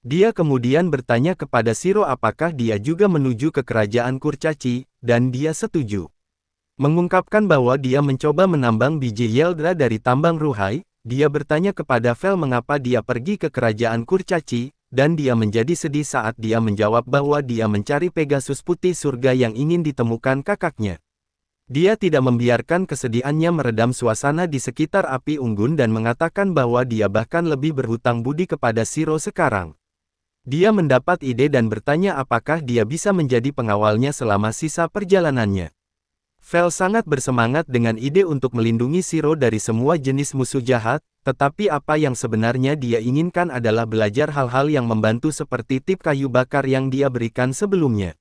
Speaker 1: Dia kemudian bertanya kepada Shiro apakah dia juga menuju ke kerajaan kurcaci, dan dia setuju. Mengungkapkan bahwa dia mencoba menambang biji Yeldra dari tambang Ruhai, dia bertanya kepada Vel mengapa dia pergi ke kerajaan kurcaci, dan dia menjadi sedih saat dia menjawab bahwa dia mencari Pegasus putih surga yang ingin ditemukan kakaknya. Dia tidak membiarkan kesedihannya meredam suasana di sekitar api unggun dan mengatakan bahwa dia bahkan lebih berhutang budi kepada Shiro sekarang. Dia mendapat ide dan bertanya apakah dia bisa menjadi pengawalnya selama sisa perjalanannya. Vel sangat bersemangat dengan ide untuk melindungi Shiro dari semua jenis musuh jahat, tetapi apa yang sebenarnya dia inginkan adalah belajar hal-hal yang membantu seperti tip kayu bakar yang dia berikan sebelumnya.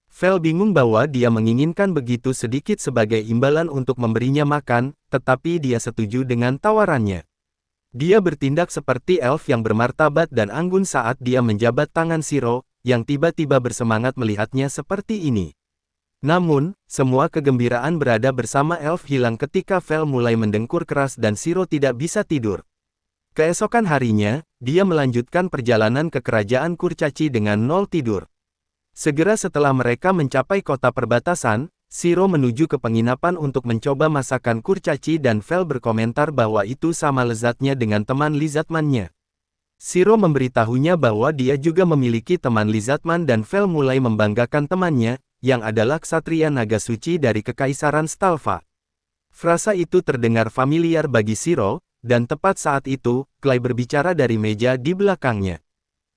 Speaker 1: Vel bingung bahwa dia menginginkan begitu sedikit sebagai imbalan untuk memberinya makan, tetapi dia setuju dengan tawarannya. Dia bertindak seperti elf yang bermartabat dan anggun saat dia menjabat tangan Shiro, yang tiba-tiba bersemangat melihatnya seperti ini. Namun, semua kegembiraan berada bersama elf hilang ketika Vel mulai mendengkur keras dan Shiro tidak bisa tidur. Keesokan harinya, dia melanjutkan perjalanan ke kerajaan kurcaci dengan 0 tidur. Segera setelah mereka mencapai kota perbatasan, Shiro menuju ke penginapan untuk mencoba masakan kurcaci dan Vel berkomentar bahwa itu sama lezatnya dengan teman lizardman-nya. Shiro memberitahunya bahwa dia juga memiliki teman lizardman dan Vel mulai membanggakan temannya, yang adalah ksatria naga suci dari Kekaisaran Stalfa. Frasa itu terdengar familiar bagi Shiro, dan tepat saat itu, Clay berbicara dari meja di belakangnya.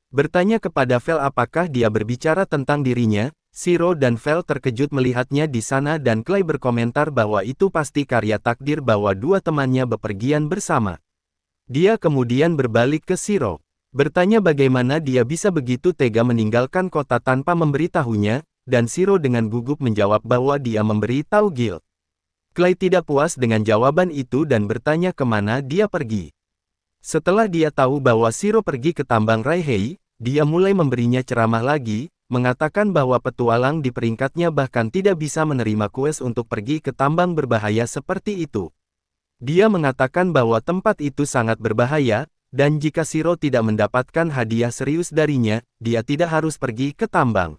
Speaker 1: Bertanya kepada Vel apakah dia berbicara tentang dirinya, Shiro dan Vel terkejut melihatnya di sana dan Clay berkomentar bahwa itu pasti karya takdir bahwa dua temannya bepergian bersama. Dia kemudian berbalik ke Shiro. Bertanya bagaimana dia bisa begitu tega meninggalkan kota tanpa memberitahunya, dan Shiro dengan gugup menjawab bahwa dia memberi tahu Gil. Clay tidak puas dengan jawaban itu dan bertanya kemana dia pergi. Setelah dia tahu bahwa Shiro pergi ke tambang Raihei, dia mulai memberinya ceramah lagi, mengatakan bahwa petualang di peringkatnya bahkan tidak bisa menerima kues untuk pergi ke tambang berbahaya seperti itu. Dia mengatakan bahwa tempat itu sangat berbahaya, dan jika Shiro tidak mendapatkan hadiah serius darinya, dia tidak harus pergi ke tambang.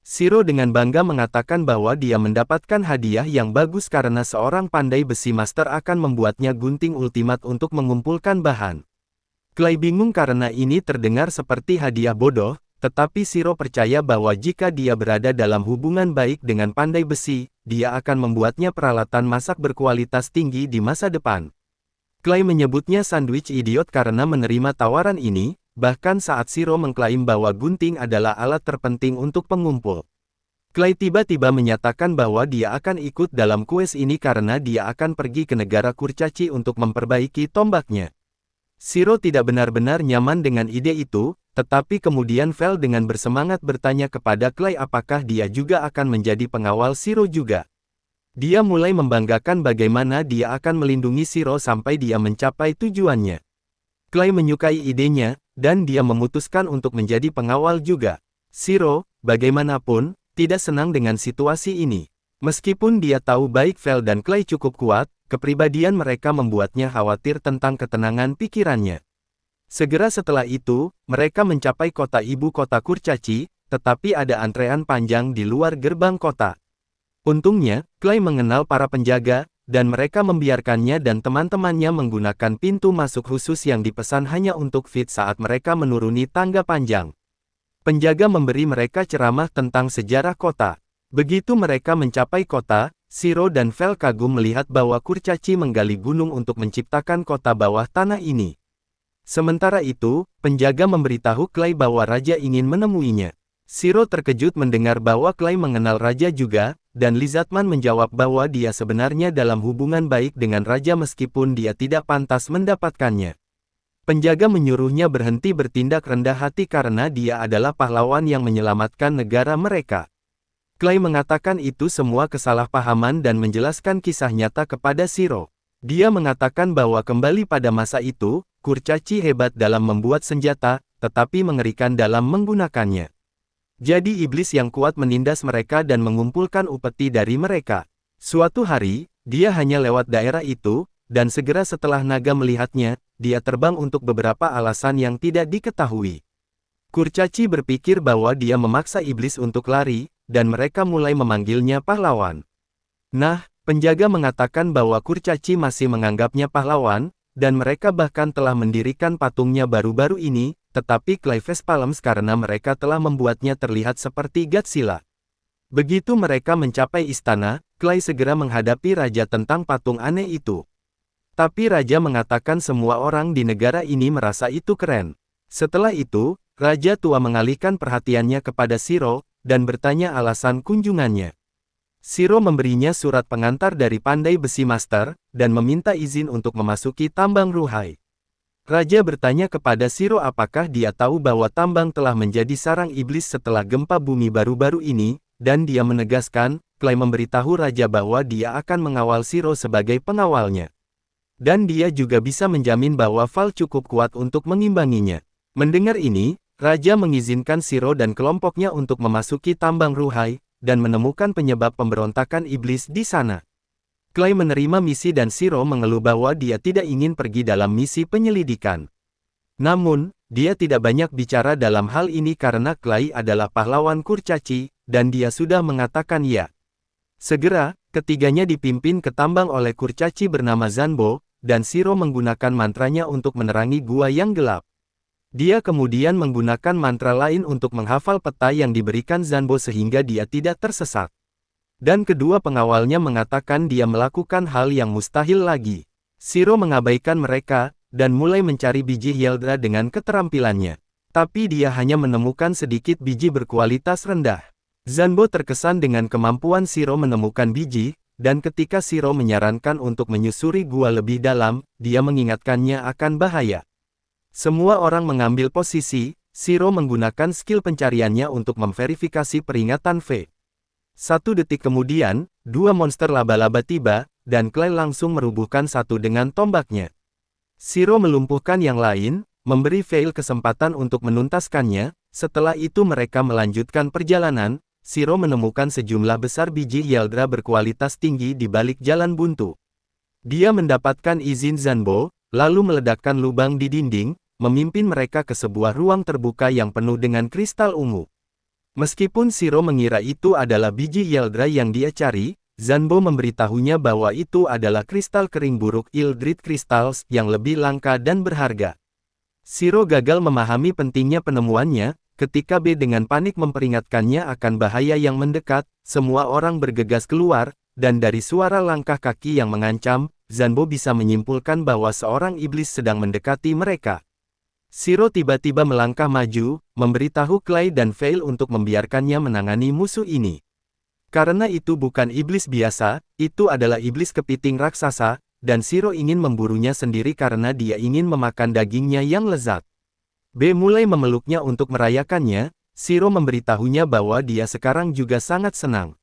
Speaker 1: Shiro dengan bangga mengatakan bahwa dia mendapatkan hadiah yang bagus karena seorang pandai besi master akan membuatnya gunting ultimat untuk mengumpulkan bahan. Clay bingung karena ini terdengar seperti hadiah bodoh, tetapi Shiro percaya bahwa jika dia berada dalam hubungan baik dengan pandai besi, dia akan membuatnya peralatan masak berkualitas tinggi di masa depan. Clay menyebutnya sandwich idiot karena menerima tawaran ini, bahkan saat Shiro mengklaim bahwa gunting adalah alat terpenting untuk pengumpul. Clay tiba-tiba menyatakan bahwa dia akan ikut dalam kuis ini karena dia akan pergi ke negara kurcaci untuk memperbaiki tombaknya. Shiro tidak benar-benar nyaman dengan ide itu, tetapi kemudian Vel dengan bersemangat bertanya kepada Clay apakah dia juga akan menjadi pengawal Shiro juga. Dia mulai membanggakan bagaimana dia akan melindungi Shiro sampai dia mencapai tujuannya. Clay menyukai idenya, dan dia memutuskan untuk menjadi pengawal juga. Shiro, bagaimanapun, tidak senang dengan situasi ini. Meskipun dia tahu baik Vel dan Clay cukup kuat, kepribadian mereka membuatnya khawatir tentang ketenangan pikirannya. Segera setelah itu, mereka mencapai kota ibu kota kurcaci, tetapi ada antrean panjang di luar gerbang kota. Untungnya, Clay mengenal para penjaga, dan mereka membiarkannya dan teman-temannya menggunakan pintu masuk khusus yang dipesan hanya untuk Fit saat mereka menuruni tangga panjang. Penjaga memberi mereka ceramah tentang sejarah kota. Begitu mereka mencapai kota, Shiro dan Vel kagum melihat bahwa kurcaci menggali gunung untuk menciptakan kota bawah tanah ini. Sementara itu, penjaga memberitahu Clay bahwa raja ingin menemuinya. Shiro terkejut mendengar bahwa Clay mengenal raja juga, dan Lizardman menjawab bahwa dia sebenarnya dalam hubungan baik dengan raja meskipun dia tidak pantas mendapatkannya. Penjaga menyuruhnya berhenti bertindak rendah hati karena dia adalah pahlawan yang menyelamatkan negara mereka. Clay mengatakan itu semua kesalahpahaman dan menjelaskan kisah nyata kepada Shiro. Dia mengatakan bahwa kembali pada masa itu, kurcaci hebat dalam membuat senjata, tetapi mengerikan dalam menggunakannya. Jadi iblis yang kuat menindas mereka dan mengumpulkan upeti dari mereka. Suatu hari, dia hanya lewat daerah itu, dan segera setelah naga melihatnya, dia terbang untuk beberapa alasan yang tidak diketahui. Kurcaci berpikir bahwa dia memaksa iblis untuk lari, dan mereka mulai memanggilnya pahlawan. Nah, penjaga mengatakan bahwa kurcaci masih menganggapnya pahlawan, dan mereka bahkan telah mendirikan patungnya baru-baru ini, tetapi Clay facepalms karena mereka telah membuatnya terlihat seperti Godzilla. Begitu mereka mencapai istana, Clay segera menghadapi raja tentang patung aneh itu. Tapi raja mengatakan semua orang di negara ini merasa itu keren. Setelah itu, raja tua mengalihkan perhatiannya kepada Shiro, dan bertanya alasan kunjungannya. Shiro memberinya surat pengantar dari pandai besi master, dan meminta izin untuk memasuki tambang Ruhai. Raja bertanya kepada Shiro apakah dia tahu bahwa tambang telah menjadi sarang iblis setelah gempa bumi baru-baru ini, dan dia menegaskan, Clay memberitahu raja bahwa dia akan mengawal Shiro sebagai pengawalnya. Dan dia juga bisa menjamin bahwa Val cukup kuat untuk mengimbanginya. Mendengar ini, raja mengizinkan Shiro dan kelompoknya untuk memasuki tambang Ruhai, dan menemukan penyebab pemberontakan iblis di sana. Clay menerima misi dan Shiro mengeluh bahwa dia tidak ingin pergi dalam misi penyelidikan. Namun, dia tidak banyak bicara dalam hal ini karena Clay adalah pahlawan kurcaci, dan dia sudah mengatakan ya. Segera, ketiganya dipimpin ke tambang oleh kurcaci bernama Zanbo, dan Shiro menggunakan mantranya untuk menerangi gua yang gelap. Dia kemudian menggunakan mantra lain untuk menghafal peta yang diberikan Zanbo sehingga dia tidak tersesat. Dan kedua pengawalnya mengatakan dia melakukan hal yang mustahil lagi. Shiro mengabaikan mereka, dan mulai mencari biji Hyeldra dengan keterampilannya. Tapi dia hanya menemukan sedikit biji berkualitas rendah. Zanbo terkesan dengan kemampuan Shiro menemukan biji, dan ketika Shiro menyarankan untuk menyusuri gua lebih dalam, dia mengingatkannya akan bahaya. Semua orang mengambil posisi, Shiro menggunakan skill pencariannya untuk memverifikasi peringatan V. 1 detik kemudian, 2 monster laba-laba tiba, dan Clay langsung merubuhkan satu dengan tombaknya. Shiro melumpuhkan yang lain, memberi Veil kesempatan untuk menuntaskannya. Setelah itu mereka melanjutkan perjalanan. Shiro menemukan sejumlah besar biji Hyeldra berkualitas tinggi di balik jalan buntu. Dia mendapatkan izin Zanbo, lalu meledakkan lubang di dinding, memimpin mereka ke sebuah ruang terbuka yang penuh dengan kristal ungu. Meskipun Shiro mengira itu adalah biji Yeldra yang dia cari, Zanbo memberitahunya bahwa itu adalah kristal kering buruk Eldritch Crystals yang lebih langka dan berharga. Shiro gagal memahami pentingnya penemuannya, ketika B dengan panik memperingatkannya akan bahaya yang mendekat, semua orang bergegas keluar, dan dari suara langkah kaki yang mengancam, Zanbo bisa menyimpulkan bahwa seorang iblis sedang mendekati mereka. Shiro tiba-tiba melangkah maju, memberitahu Clay dan Veil untuk membiarkannya menangani musuh ini. Karena itu bukan iblis biasa, itu adalah iblis kepiting raksasa, dan Shiro ingin memburunya sendiri karena dia ingin memakan dagingnya yang lezat. B mulai memeluknya untuk merayakannya, Shiro memberitahunya bahwa dia sekarang juga sangat senang.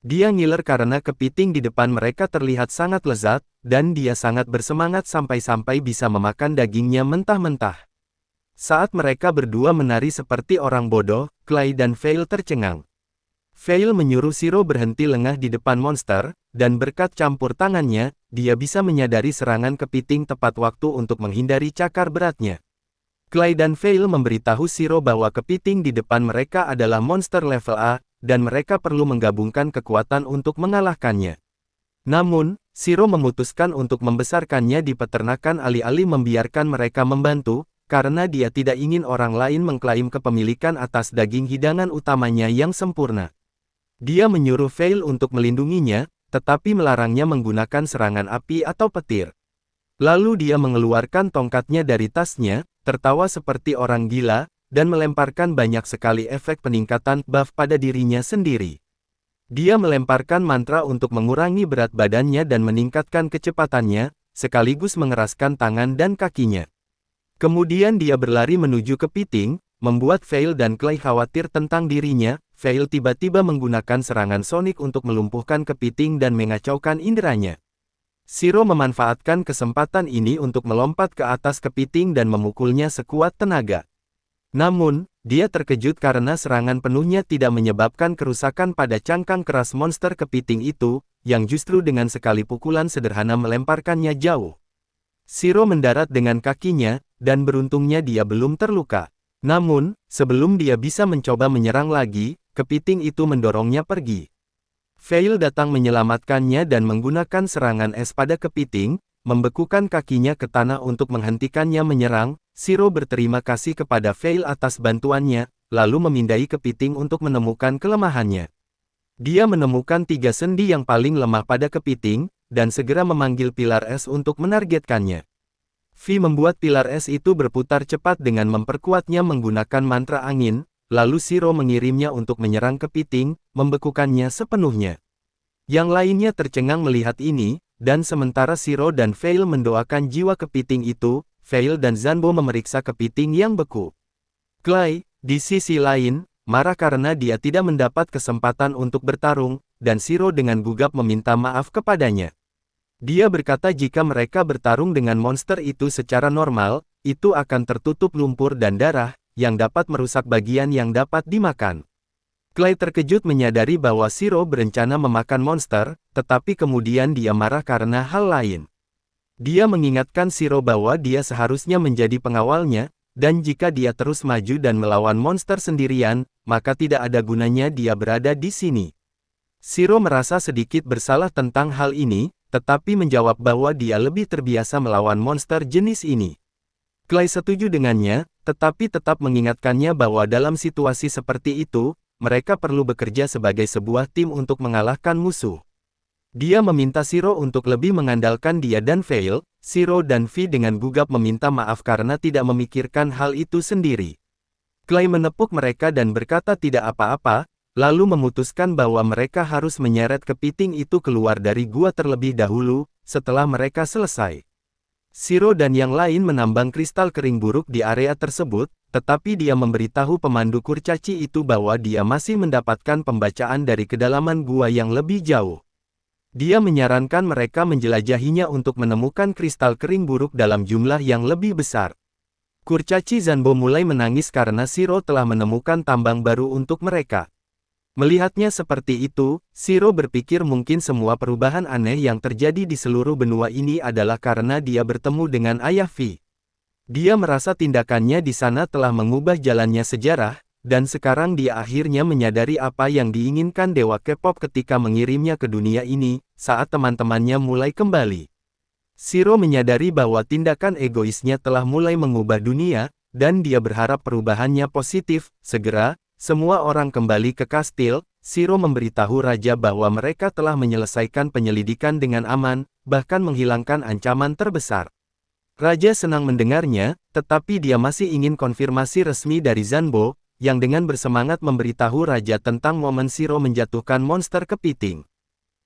Speaker 1: Dia ngiler karena kepiting di depan mereka terlihat sangat lezat, dan dia sangat bersemangat sampai-sampai bisa memakan dagingnya mentah-mentah. Saat mereka berdua menari seperti orang bodoh, Clay dan Veil tercengang. Veil menyuruh Shiro berhenti lengah di depan monster, dan berkat campur tangannya, dia bisa menyadari serangan kepiting tepat waktu untuk menghindari cakar beratnya. Clay dan Veil memberitahu Shiro bahwa kepiting di depan mereka adalah monster level A, dan mereka perlu menggabungkan kekuatan untuk mengalahkannya. Namun, Shiro memutuskan untuk membesarkannya di peternakan alih-alih membiarkan mereka membantu, karena dia tidak ingin orang lain mengklaim kepemilikan atas daging hidangan utamanya yang sempurna. Dia menyuruh Veil untuk melindunginya, tetapi melarangnya menggunakan serangan api atau petir. Lalu dia mengeluarkan tongkatnya dari tasnya, tertawa seperti orang gila, dan melemparkan banyak sekali efek peningkatan buff pada dirinya sendiri. Dia melemparkan mantra untuk mengurangi berat badannya dan meningkatkan kecepatannya, sekaligus mengeraskan tangan dan kakinya. Kemudian dia berlari menuju kepiting, membuat Veil dan Clay khawatir tentang dirinya. Veil tiba-tiba menggunakan serangan sonik untuk melumpuhkan kepiting dan mengacaukan inderanya. Shiro memanfaatkan kesempatan ini untuk melompat ke atas kepiting dan memukulnya sekuat tenaga. Namun, dia terkejut karena serangan penuhnya tidak menyebabkan kerusakan pada cangkang keras monster kepiting itu, yang justru dengan sekali pukulan sederhana melemparkannya jauh. Shiro mendarat dengan kakinya, dan beruntungnya dia belum terluka. Namun, sebelum dia bisa mencoba menyerang lagi, kepiting itu mendorongnya pergi. Veil datang menyelamatkannya dan menggunakan serangan es pada kepiting, membekukan kakinya ke tanah untuk menghentikannya menyerang. Shiro berterima kasih kepada Veil atas bantuannya, lalu memindai kepiting untuk menemukan kelemahannya. Dia menemukan 3 sendi yang paling lemah pada kepiting, dan segera memanggil pilar es untuk menargetkannya. V membuat pilar es itu berputar cepat dengan memperkuatnya menggunakan mantra angin, lalu Shiro mengirimnya untuk menyerang kepiting, membekukannya sepenuhnya. Yang lainnya tercengang melihat ini, dan sementara Shiro dan Veil mendoakan jiwa kepiting itu, Veil dan Zanbo memeriksa kepiting yang beku. Clay, di sisi lain, marah karena dia tidak mendapat kesempatan untuk bertarung, dan Shiro dengan gugap meminta maaf kepadanya. Dia berkata jika mereka bertarung dengan monster itu secara normal, itu akan tertutup lumpur dan darah, yang dapat merusak bagian yang dapat dimakan. Clay terkejut menyadari bahwa Shiro berencana memakan monster, tetapi kemudian dia marah karena hal lain. Dia mengingatkan Shiro bahwa dia seharusnya menjadi pengawalnya, dan jika dia terus maju dan melawan monster sendirian, maka tidak ada gunanya dia berada di sini. Shiro merasa sedikit bersalah tentang hal ini, tetapi menjawab bahwa dia lebih terbiasa melawan monster jenis ini. Clay setuju dengannya, tetapi tetap mengingatkannya bahwa dalam situasi seperti itu, mereka perlu bekerja sebagai sebuah tim untuk mengalahkan musuh. Dia meminta Shiro untuk lebih mengandalkan dia dan Veil. Shiro dan V dengan gugap meminta maaf karena tidak memikirkan hal itu sendiri. Clay menepuk mereka dan berkata tidak apa-apa, lalu memutuskan bahwa mereka harus menyeret kepiting itu keluar dari gua terlebih dahulu, setelah mereka selesai. Shiro dan yang lain menambang kristal kering buruk di area tersebut, tetapi dia memberitahu pemandu kurcaci itu bahwa dia masih mendapatkan pembacaan dari kedalaman gua yang lebih jauh. Dia menyarankan mereka menjelajahinya untuk menemukan kristal kering buruk dalam jumlah yang lebih besar. Kurcaci Zanbo mulai menangis karena Shiro telah menemukan tambang baru untuk mereka. Melihatnya seperti itu, Shiro berpikir mungkin semua perubahan aneh yang terjadi di seluruh benua ini adalah karena dia bertemu dengan ayah V. Dia merasa tindakannya di sana telah mengubah jalannya sejarah, dan sekarang dia akhirnya menyadari apa yang diinginkan dewa K-pop ketika mengirimnya ke dunia ini, saat teman-temannya mulai kembali. Shiro menyadari bahwa tindakan egoisnya telah mulai mengubah dunia, dan dia berharap perubahannya positif. Segera, semua orang kembali ke kastil. Shiro memberitahu raja bahwa mereka telah menyelesaikan penyelidikan dengan aman, bahkan menghilangkan ancaman terbesar. Raja senang mendengarnya, tetapi dia masih ingin konfirmasi resmi dari Zanbo, yang dengan bersemangat memberitahu raja tentang momen Shiro menjatuhkan monster kepiting.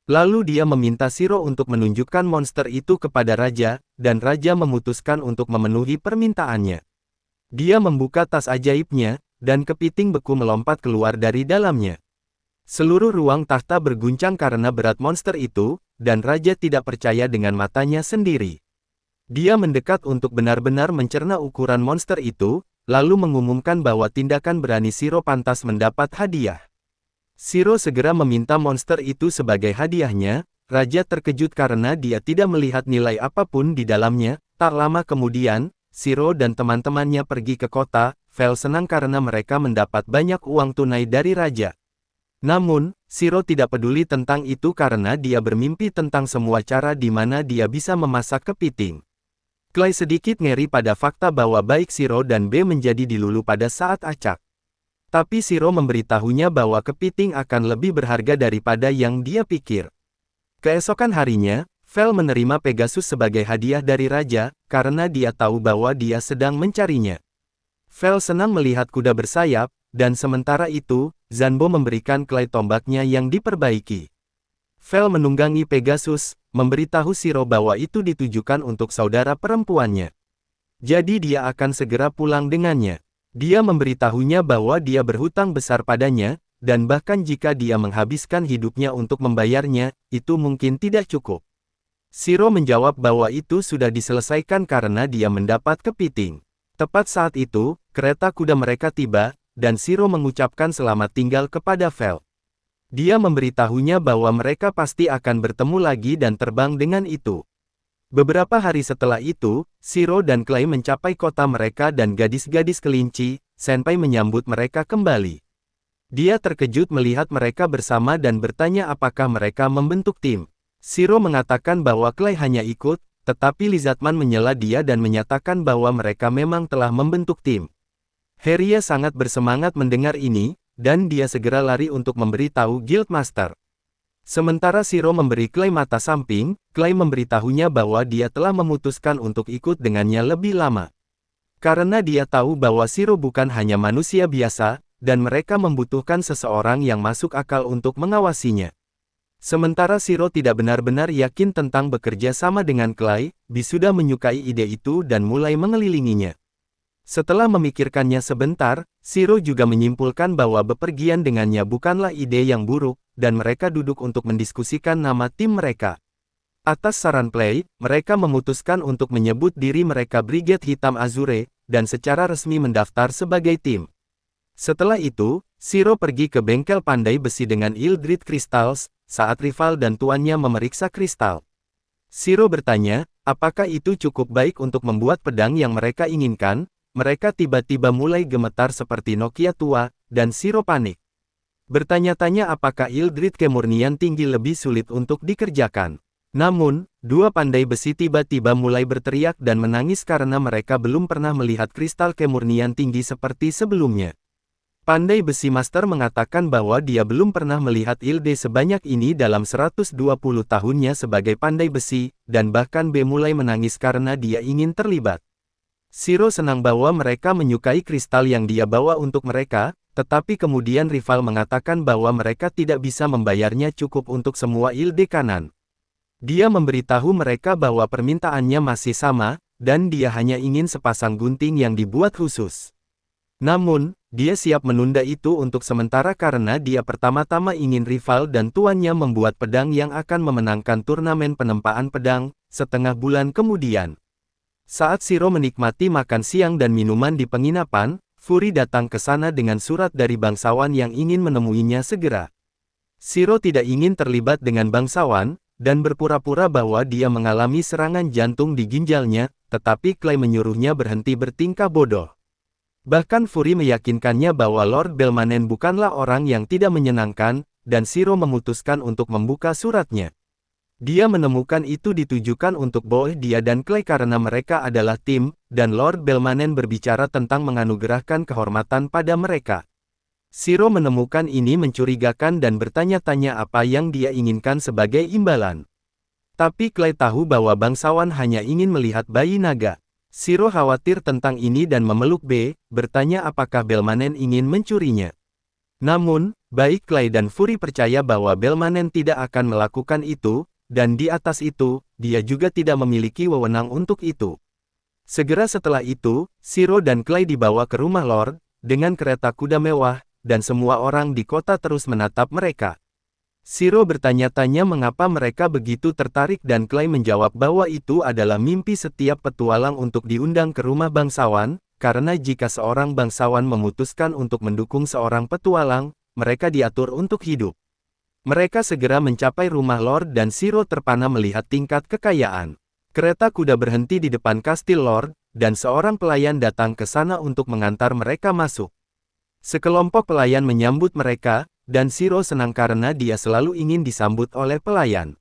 Speaker 1: Lalu dia meminta Shiro untuk menunjukkan monster itu kepada raja, dan raja memutuskan untuk memenuhi permintaannya. Dia membuka tas ajaibnya, dan kepiting beku melompat keluar dari dalamnya. Seluruh ruang tahta berguncang karena berat monster itu, dan raja tidak percaya dengan matanya sendiri. Dia mendekat untuk benar-benar mencerna ukuran monster itu, lalu mengumumkan bahwa tindakan berani Shiro pantas mendapat hadiah. Shiro segera meminta monster itu sebagai hadiahnya. Raja terkejut karena dia tidak melihat nilai apapun di dalamnya. Tak lama kemudian, Shiro dan teman-temannya pergi ke kota. Vel senang karena mereka mendapat banyak uang tunai dari raja. Namun, Shiro tidak peduli tentang itu karena dia bermimpi tentang semua cara di mana dia bisa memasak kepiting. Clay sedikit ngeri pada fakta bahwa baik Shiro dan B menjadi dilulu pada saat acak. Tapi Shiro memberitahunya bahwa kepiting akan lebih berharga daripada yang dia pikir. Keesokan harinya, Vel menerima Pegasus sebagai hadiah dari raja, karena dia tahu bahwa dia sedang mencarinya. Vel senang melihat kuda bersayap, dan sementara itu, Zanbo memberikan Clay tombaknya yang diperbaiki. Vel menunggangi Pegasus, memberitahu Shiro bahwa itu ditujukan untuk saudara perempuannya. Jadi dia akan segera pulang dengannya. Dia memberitahunya bahwa dia berhutang besar padanya, dan bahkan jika dia menghabiskan hidupnya untuk membayarnya, itu mungkin tidak cukup. Shiro menjawab bahwa itu sudah diselesaikan karena dia mendapat kepiting. Tepat saat itu, kereta kuda mereka tiba, dan Shiro mengucapkan selamat tinggal kepada Vel. Dia memberitahunya bahwa mereka pasti akan bertemu lagi dan terbang dengan itu. Beberapa hari setelah itu, Shiro dan Clay mencapai kota mereka dan gadis-gadis kelinci, Senpai menyambut mereka kembali. Dia terkejut melihat mereka bersama dan bertanya apakah mereka membentuk tim. Shiro mengatakan bahwa Clay hanya ikut, tetapi Lizardman menyela dia dan menyatakan bahwa mereka memang telah membentuk tim. Heria sangat bersemangat mendengar ini, dan dia segera lari untuk memberitahu Guildmaster. Sementara Shiro memberi Clay mata samping, Clay memberitahunya bahwa dia telah memutuskan untuk ikut dengannya lebih lama. Karena dia tahu bahwa Shiro bukan hanya manusia biasa, dan mereka membutuhkan seseorang yang masuk akal untuk mengawasinya. Sementara Shiro tidak benar-benar yakin tentang bekerja sama dengan Clay, B sudah menyukai ide itu dan mulai mengelilinginya. Setelah memikirkannya sebentar, Shiro juga menyimpulkan bahwa bepergian dengannya bukanlah ide yang buruk, dan mereka duduk untuk mendiskusikan nama tim mereka. Atas saran Clay, mereka memutuskan untuk menyebut diri mereka Brigade Hitam Azure, dan secara resmi mendaftar sebagai tim. Setelah itu, Shiro pergi ke bengkel pandai besi dengan Eldritch Crystals, saat rival dan tuannya memeriksa kristal. Shiro bertanya, apakah itu cukup baik untuk membuat pedang yang mereka inginkan? Mereka tiba-tiba mulai gemetar seperti Nokia tua, dan Shiro panik. Bertanya-tanya apakah Eldritch kemurnian tinggi lebih sulit untuk dikerjakan. Namun, dua pandai besi tiba-tiba mulai berteriak dan menangis karena mereka belum pernah melihat kristal kemurnian tinggi seperti sebelumnya. Pandai besi master mengatakan bahwa dia belum pernah melihat ilde sebanyak ini dalam 120 tahunnya sebagai pandai besi, dan bahkan B mulai menangis karena dia ingin terlibat. Shiro senang bahwa mereka menyukai kristal yang dia bawa untuk mereka, tetapi kemudian rival mengatakan bahwa mereka tidak bisa membayarnya cukup untuk semua ilde kanan. Dia memberitahu mereka bahwa permintaannya masih sama, dan dia hanya ingin sepasang gunting yang dibuat khusus. Namun, dia siap menunda itu untuk sementara karena dia pertama-tama ingin rival dan tuannya membuat pedang yang akan memenangkan turnamen penempaan pedang, setengah bulan kemudian. Saat Shiro menikmati makan siang dan minuman di penginapan, Fury datang ke sana dengan surat dari bangsawan yang ingin menemuinya segera. Shiro tidak ingin terlibat dengan bangsawan, dan berpura-pura bahwa dia mengalami serangan jantung di ginjalnya, tetapi Clay menyuruhnya berhenti bertingkah bodoh. Bahkan Fury meyakinkannya bahwa Lord Belmanen bukanlah orang yang tidak menyenangkan, dan Shiro memutuskan untuk membuka suratnya. Dia menemukan itu ditujukan untuk Boy dia dan Clay karena mereka adalah tim, dan Lord Belmanen berbicara tentang menganugerahkan kehormatan pada mereka. Shiro menemukan ini mencurigakan dan bertanya-tanya apa yang dia inginkan sebagai imbalan. Tapi Clay tahu bahwa bangsawan hanya ingin melihat bayi naga. Shiro khawatir tentang ini dan memeluk B, bertanya apakah Belmanen ingin mencurinya. Namun, baik Clay dan Fury percaya bahwa Belmanen tidak akan melakukan itu, dan di atas itu, dia juga tidak memiliki wewenang untuk itu. Segera setelah itu, Shiro dan Clay dibawa ke rumah Lord, dengan kereta kuda mewah, dan semua orang di kota terus menatap mereka. Shiro bertanya-tanya mengapa mereka begitu tertarik dan Clay menjawab bahwa itu adalah mimpi setiap petualang untuk diundang ke rumah bangsawan, karena jika seorang bangsawan memutuskan untuk mendukung seorang petualang, mereka diatur untuk hidup. Mereka segera mencapai rumah Lord dan Shiro terpana melihat tingkat kekayaan. Kereta kuda berhenti di depan kastil Lord, dan seorang pelayan datang ke sana untuk mengantar mereka masuk. Sekelompok pelayan menyambut mereka, dan Shiro senang karena dia selalu ingin disambut oleh pelayan.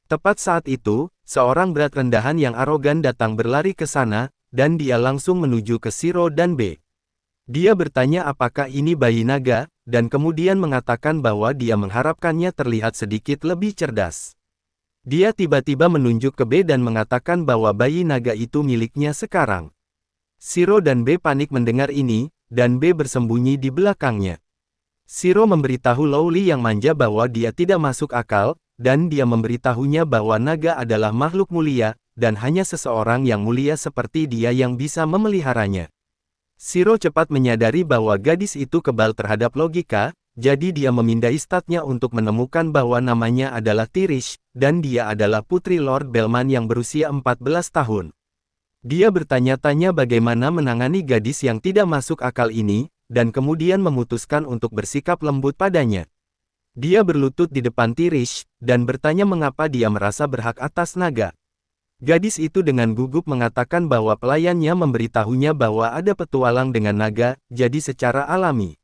Speaker 1: Tepat saat itu, seorang berat rendahan yang arogan datang berlari ke sana, dan dia langsung menuju ke Shiro dan B. Dia bertanya apakah ini bayi naga, dan kemudian mengatakan bahwa dia mengharapkannya terlihat sedikit lebih cerdas. Dia tiba-tiba menunjuk ke B dan mengatakan bahwa bayi naga itu miliknya sekarang. Shiro dan B panik mendengar ini, dan B bersembunyi di belakangnya. Shiro memberitahu Lowly yang manja bahwa dia tidak masuk akal, dan dia memberitahunya bahwa naga adalah makhluk mulia, dan hanya seseorang yang mulia seperti dia yang bisa memeliharanya. Shiro cepat menyadari bahwa gadis itu kebal terhadap logika, jadi dia memindai statnya untuk menemukan bahwa namanya adalah Tirish, dan dia adalah putri Lord Belman yang berusia 14 tahun. Dia bertanya-tanya bagaimana menangani gadis yang tidak masuk akal ini, dan kemudian memutuskan untuk bersikap lembut padanya. Dia berlutut di depan Tirish, dan bertanya mengapa dia merasa berhak atas naga. Gadis itu dengan gugup mengatakan bahwa pelayannya memberitahunya bahwa ada petualang dengan naga, jadi secara alami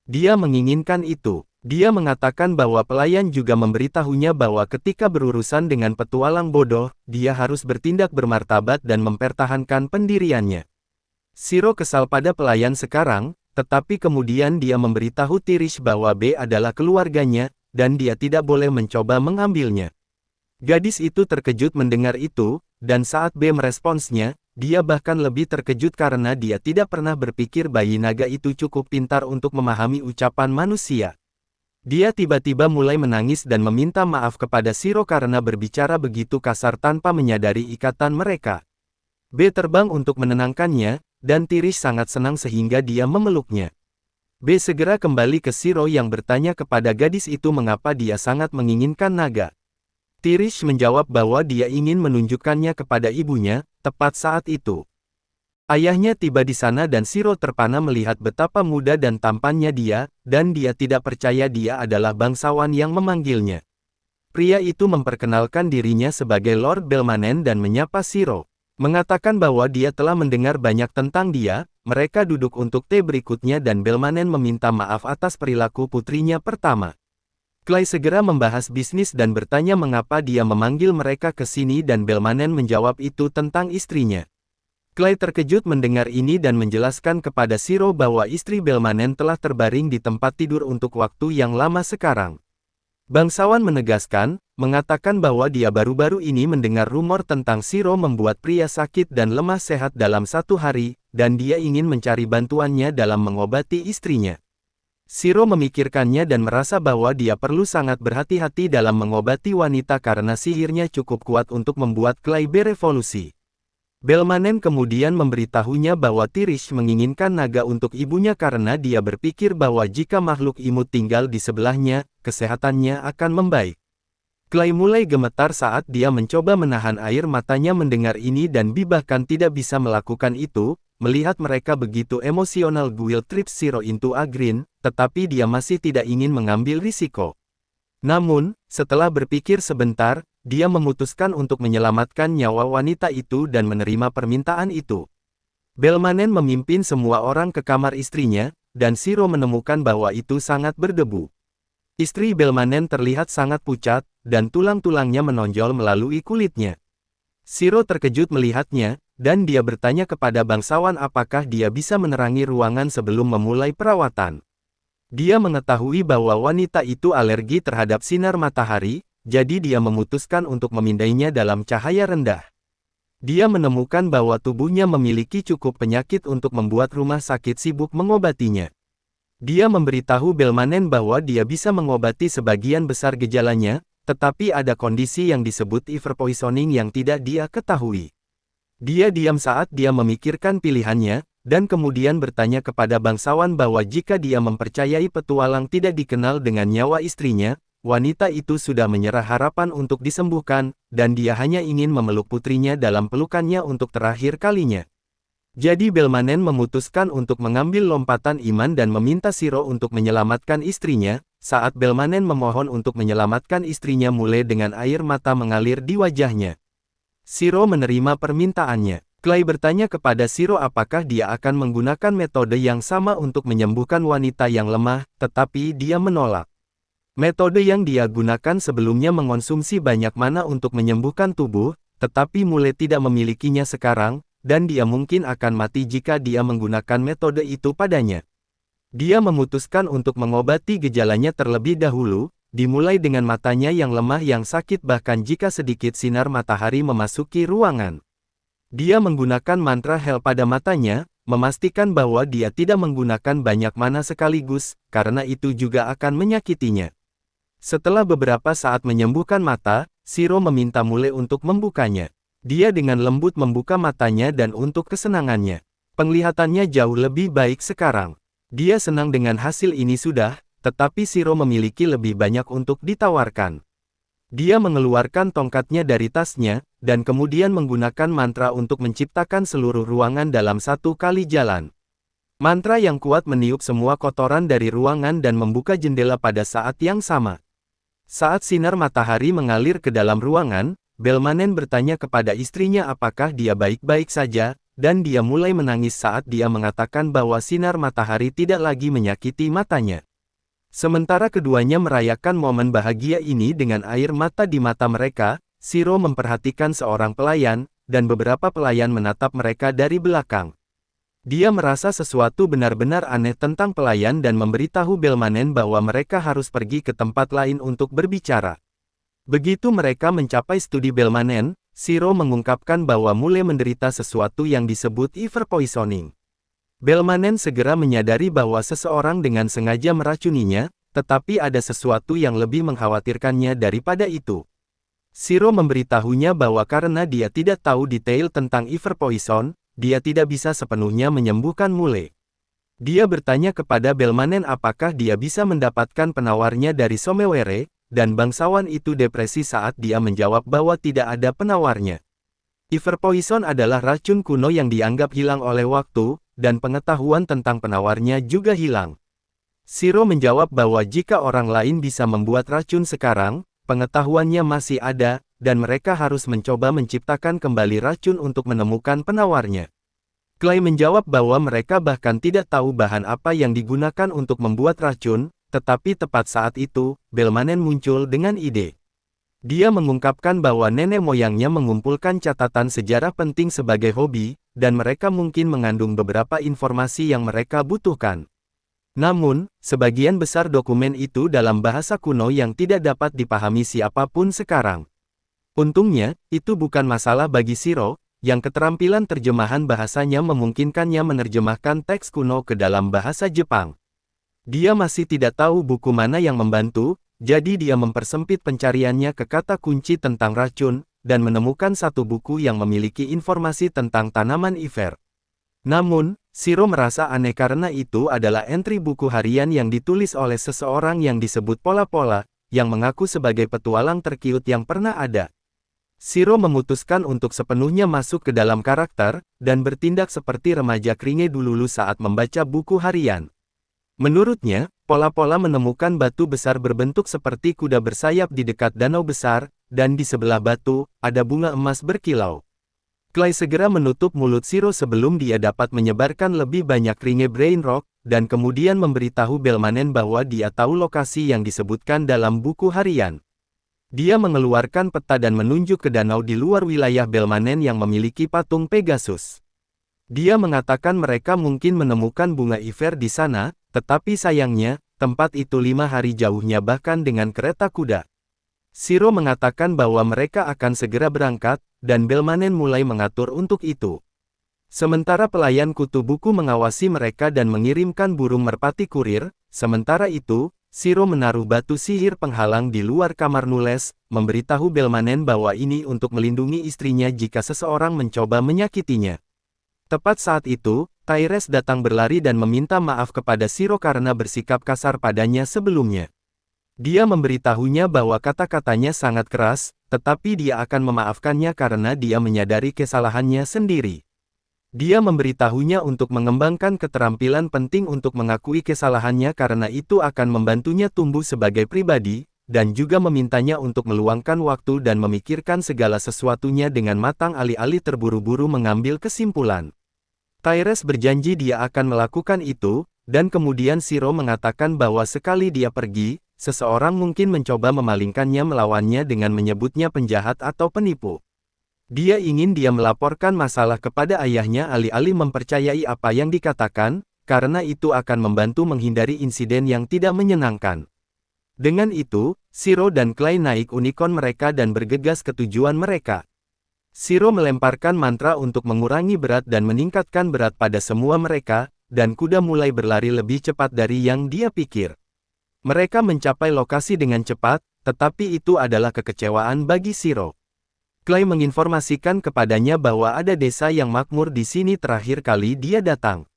Speaker 1: dia menginginkan itu. Dia mengatakan bahwa pelayan juga memberitahunya bahwa ketika berurusan dengan petualang bodoh, dia harus bertindak bermartabat dan mempertahankan pendiriannya. Shiro kesal pada pelayan sekarang, tetapi kemudian dia memberitahu Tirish bahwa B adalah keluarganya, dan dia tidak boleh mencoba mengambilnya. Gadis itu terkejut mendengar itu, dan saat B meresponsnya, dia bahkan lebih terkejut karena dia tidak pernah berpikir bayi naga itu cukup pintar untuk memahami ucapan manusia. Dia tiba-tiba mulai menangis dan meminta maaf kepada Shiro karena berbicara begitu kasar tanpa menyadari ikatan mereka. B terbang untuk menenangkannya, dan Tirish sangat senang sehingga dia memeluknya. B segera kembali ke Shiro yang bertanya kepada gadis itu mengapa dia sangat menginginkan naga. Tirish menjawab bahwa dia ingin menunjukkannya kepada ibunya, tepat saat itu. Ayahnya tiba di sana dan Shiro terpana melihat betapa muda dan tampannya dia, dan dia tidak percaya dia adalah bangsawan yang memanggilnya. Pria itu memperkenalkan dirinya sebagai Lord Belmanen dan menyapa Shiro. Mengatakan bahwa dia telah mendengar banyak tentang dia, mereka duduk untuk teh berikutnya dan Belmanen meminta maaf atas perilaku putrinya pertama. Clay segera membahas bisnis dan bertanya mengapa dia memanggil mereka ke sini dan Belmanen menjawab itu tentang istrinya. Clay terkejut mendengar ini dan menjelaskan kepada Shiro bahwa istri Belmanen telah terbaring di tempat tidur untuk waktu yang lama sekarang. Bangsawan menegaskan, mengatakan bahwa dia baru-baru ini mendengar rumor tentang Shiro membuat pria sakit dan lemah sehat dalam 1 hari, dan dia ingin mencari bantuannya dalam mengobati istrinya. Shiro memikirkannya dan merasa bahwa dia perlu sangat berhati-hati dalam mengobati wanita karena sihirnya cukup kuat untuk membuat Clay berevolusi. Belmanen kemudian memberitahunya bahwa Tirish menginginkan naga untuk ibunya karena dia berpikir bahwa jika makhluk imut tinggal di sebelahnya, kesehatannya akan membaik. Clay mulai gemetar saat dia mencoba menahan air matanya mendengar ini dan B bahkan tidak bisa melakukan itu, melihat mereka begitu emosional. Guild trips Shiro into a green, tetapi dia masih tidak ingin mengambil risiko. Namun, setelah berpikir sebentar, dia memutuskan untuk menyelamatkan nyawa wanita itu dan menerima permintaan itu. Belmanen memimpin semua orang ke kamar istrinya, dan Shiro menemukan bahwa itu sangat berdebu. Istri Belmanen terlihat sangat pucat, dan tulang-tulangnya menonjol melalui kulitnya. Shiro terkejut melihatnya, dan dia bertanya kepada bangsawan apakah dia bisa menerangi ruangan sebelum memulai perawatan. Dia mengetahui bahwa wanita itu alergi terhadap sinar matahari, jadi dia memutuskan untuk memindainya dalam cahaya rendah. Dia menemukan bahwa tubuhnya memiliki cukup penyakit untuk membuat rumah sakit sibuk mengobatinya. Dia memberitahu Belmanen bahwa dia bisa mengobati sebagian besar gejalanya, tetapi ada kondisi yang disebut overpoisoning yang tidak dia ketahui. Dia diam saat dia memikirkan pilihannya, dan kemudian bertanya kepada bangsawan bahwa jika dia mempercayai petualang tidak dikenal dengan nyawa istrinya, wanita itu sudah menyerah harapan untuk disembuhkan, dan dia hanya ingin memeluk putrinya dalam pelukannya untuk terakhir kalinya. Jadi Belmanen memutuskan untuk mengambil lompatan iman dan meminta Shiro untuk menyelamatkan istrinya. Saat Belmanen memohon untuk menyelamatkan istrinya mulai dengan air mata mengalir di wajahnya. Shiro menerima permintaannya. Clay bertanya kepada Shiro apakah dia akan menggunakan metode yang sama untuk menyembuhkan wanita yang lemah, tetapi dia menolak. Metode yang dia gunakan sebelumnya mengonsumsi banyak mana untuk menyembuhkan tubuh, tetapi mulai tidak memilikinya sekarang, dan dia mungkin akan mati jika dia menggunakan metode itu padanya. Dia memutuskan untuk mengobati gejalanya terlebih dahulu, dimulai dengan matanya yang lemah yang sakit bahkan jika sedikit sinar matahari memasuki ruangan. Dia menggunakan mantra Hel pada matanya, memastikan bahwa dia tidak menggunakan banyak mana sekaligus, karena itu juga akan menyakitinya. Setelah beberapa saat menyembuhkan mata, Shiro meminta Mulai untuk membukanya. Dia dengan lembut membuka matanya dan untuk kesenangannya. Penglihatannya jauh lebih baik sekarang. Dia senang dengan hasil ini sudah, tetapi Shiro memiliki lebih banyak untuk ditawarkan. Dia mengeluarkan tongkatnya dari tasnya, dan kemudian menggunakan mantra untuk menciptakan seluruh ruangan dalam satu kali jalan. Mantra yang kuat meniup semua kotoran dari ruangan dan membuka jendela pada saat yang sama. Saat sinar matahari mengalir ke dalam ruangan, Belmanen bertanya kepada istrinya apakah dia baik-baik saja, dan dia mulai menangis saat dia mengatakan bahwa sinar matahari tidak lagi menyakiti matanya. Sementara keduanya merayakan momen bahagia ini dengan air mata di mata mereka, Shiro memperhatikan seorang pelayan, dan beberapa pelayan menatap mereka dari belakang. Dia merasa sesuatu benar-benar aneh tentang pelayan dan memberitahu Belmanen bahwa mereka harus pergi ke tempat lain untuk berbicara. Begitu mereka mencapai studi Belmanen, Shiro mengungkapkan bahwa Mulai menderita sesuatu yang disebut overpoisoning. Belmanen segera menyadari bahwa seseorang dengan sengaja meracuninya, tetapi ada sesuatu yang lebih mengkhawatirkannya daripada itu. Shiro memberitahunya bahwa karena dia tidak tahu detail tentang overpoison, dia tidak bisa sepenuhnya menyembuhkan Mulai. Dia bertanya kepada Belmanen apakah dia bisa mendapatkan penawarnya dari Somewhere, dan bangsawan itu depresi saat dia menjawab bahwa tidak ada penawarnya. Overpoison adalah racun kuno yang dianggap hilang oleh waktu, dan pengetahuan tentang penawarnya juga hilang. Shiro menjawab bahwa jika orang lain bisa membuat racun sekarang, pengetahuannya masih ada, dan mereka harus mencoba menciptakan kembali racun untuk menemukan penawarnya. Clay menjawab bahwa mereka bahkan tidak tahu bahan apa yang digunakan untuk membuat racun, tetapi tepat saat itu, Belmanen muncul dengan ide. Dia mengungkapkan bahwa nenek moyangnya mengumpulkan catatan sejarah penting sebagai hobi, dan mereka mungkin mengandung beberapa informasi yang mereka butuhkan. Namun, sebagian besar dokumen itu dalam bahasa kuno yang tidak dapat dipahami siapapun sekarang. Untungnya, itu bukan masalah bagi Shiro, yang keterampilan terjemahan bahasanya memungkinkannya menerjemahkan teks kuno ke dalam bahasa Jepang. Dia masih tidak tahu buku mana yang membantu, jadi dia mempersempit pencariannya ke kata kunci tentang racun, dan menemukan satu buku yang memiliki informasi tentang tanaman Iver. Namun, Shiro merasa aneh karena itu adalah entry buku harian yang ditulis oleh seseorang yang disebut Pola-Pola, yang mengaku sebagai petualang terkiut yang pernah ada. Shiro memutuskan untuk sepenuhnya masuk ke dalam karakter, dan bertindak seperti remaja kringe dulu saat membaca buku harian. Menurutnya, Pola-Pola menemukan batu besar berbentuk seperti kuda bersayap di dekat danau besar, dan di sebelah batu, ada bunga emas berkilau. Clay segera menutup mulut Shiro sebelum dia dapat menyebarkan lebih banyak ringe Brain Rock, dan kemudian memberitahu Belmanen bahwa dia tahu lokasi yang disebutkan dalam buku harian. Dia mengeluarkan peta dan menunjuk ke danau di luar wilayah Belmanen yang memiliki patung Pegasus. Dia mengatakan mereka mungkin menemukan bunga Iver di sana, tetapi sayangnya, tempat itu 5 hari jauhnya bahkan dengan kereta kuda. Shiro mengatakan bahwa mereka akan segera berangkat, dan Belmanen mulai mengatur untuk itu. Sementara pelayan kutu buku mengawasi mereka dan mengirimkan burung merpati kurir, sementara itu, Shiro menaruh batu sihir penghalang di luar kamar nulis, memberitahu Belmanen bahwa ini untuk melindungi istrinya jika seseorang mencoba menyakitinya. Tepat saat itu, Tyrese datang berlari dan meminta maaf kepada Shiro karena bersikap kasar padanya sebelumnya. Dia memberitahunya bahwa kata-katanya sangat keras, tetapi dia akan memaafkannya karena dia menyadari kesalahannya sendiri. Dia memberitahunya untuk mengembangkan keterampilan penting untuk mengakui kesalahannya karena itu akan membantunya tumbuh sebagai pribadi, dan juga memintanya untuk meluangkan waktu dan memikirkan segala sesuatunya dengan matang alih-alih terburu-buru mengambil kesimpulan. Tyrese berjanji dia akan melakukan itu, dan kemudian Shiro mengatakan bahwa sekali dia pergi, seseorang mungkin mencoba memalingkannya melawannya dengan menyebutnya penjahat atau penipu. Dia ingin dia melaporkan masalah kepada ayahnya alih-alih mempercayai apa yang dikatakan, karena itu akan membantu menghindari insiden yang tidak menyenangkan. Dengan itu, Shiro dan Clay naik unicorn mereka dan bergegas ke tujuan mereka. Shiro melemparkan mantra untuk mengurangi berat dan meningkatkan berat pada semua mereka, dan kuda mulai berlari lebih cepat dari yang dia pikir. Mereka mencapai lokasi dengan cepat, tetapi itu adalah kekecewaan bagi Shiro. Clay menginformasikan kepadanya bahwa ada desa yang makmur di sini terakhir kali dia datang.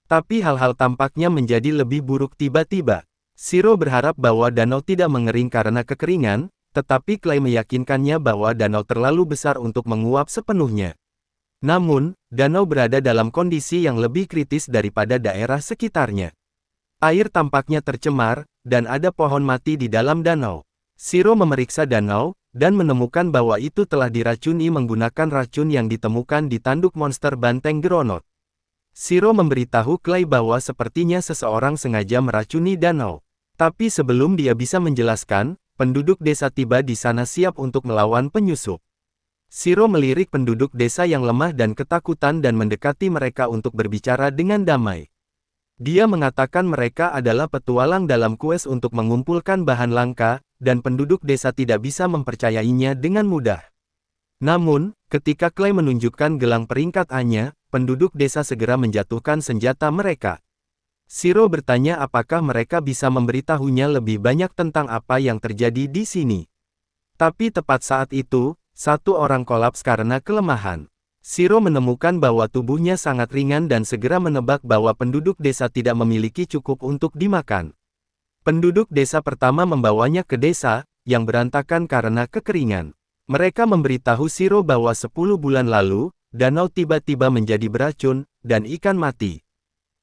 Speaker 1: Tapi hal-hal tampaknya menjadi lebih buruk tiba-tiba. Shiro berharap bahwa danau tidak mengering karena kekeringan, tetapi Clay meyakinkannya bahwa danau terlalu besar untuk menguap sepenuhnya. Namun, danau berada dalam kondisi yang lebih kritis daripada daerah sekitarnya. Air tampaknya tercemar, dan ada pohon mati di dalam danau. Shiro memeriksa danau, dan menemukan bahwa itu telah diracuni menggunakan racun yang ditemukan di tanduk monster banteng Geronot. Shiro memberitahu Clay bahwa sepertinya seseorang sengaja meracuni danau. Tapi sebelum dia bisa menjelaskan, penduduk desa tiba di sana siap untuk melawan penyusup. Shiro melirik penduduk desa yang lemah dan ketakutan dan mendekati mereka untuk berbicara dengan damai. Dia mengatakan mereka adalah petualang dalam kues untuk mengumpulkan bahan langka, dan penduduk desa tidak bisa mempercayainya dengan mudah. Namun, ketika Clay menunjukkan gelang peringkat A-nya, penduduk desa segera menjatuhkan senjata mereka. Shiro bertanya apakah mereka bisa memberitahunya lebih banyak tentang apa yang terjadi di sini. Tapi tepat saat itu, satu orang kolaps karena kelemahan. Shiro menemukan bahwa tubuhnya sangat ringan dan segera menebak bahwa penduduk desa tidak memiliki cukup untuk dimakan. Penduduk desa pertama membawanya ke desa, yang berantakan karena kekeringan. Mereka memberitahu Shiro bahwa 10 bulan lalu, danau tiba-tiba menjadi beracun, dan ikan mati.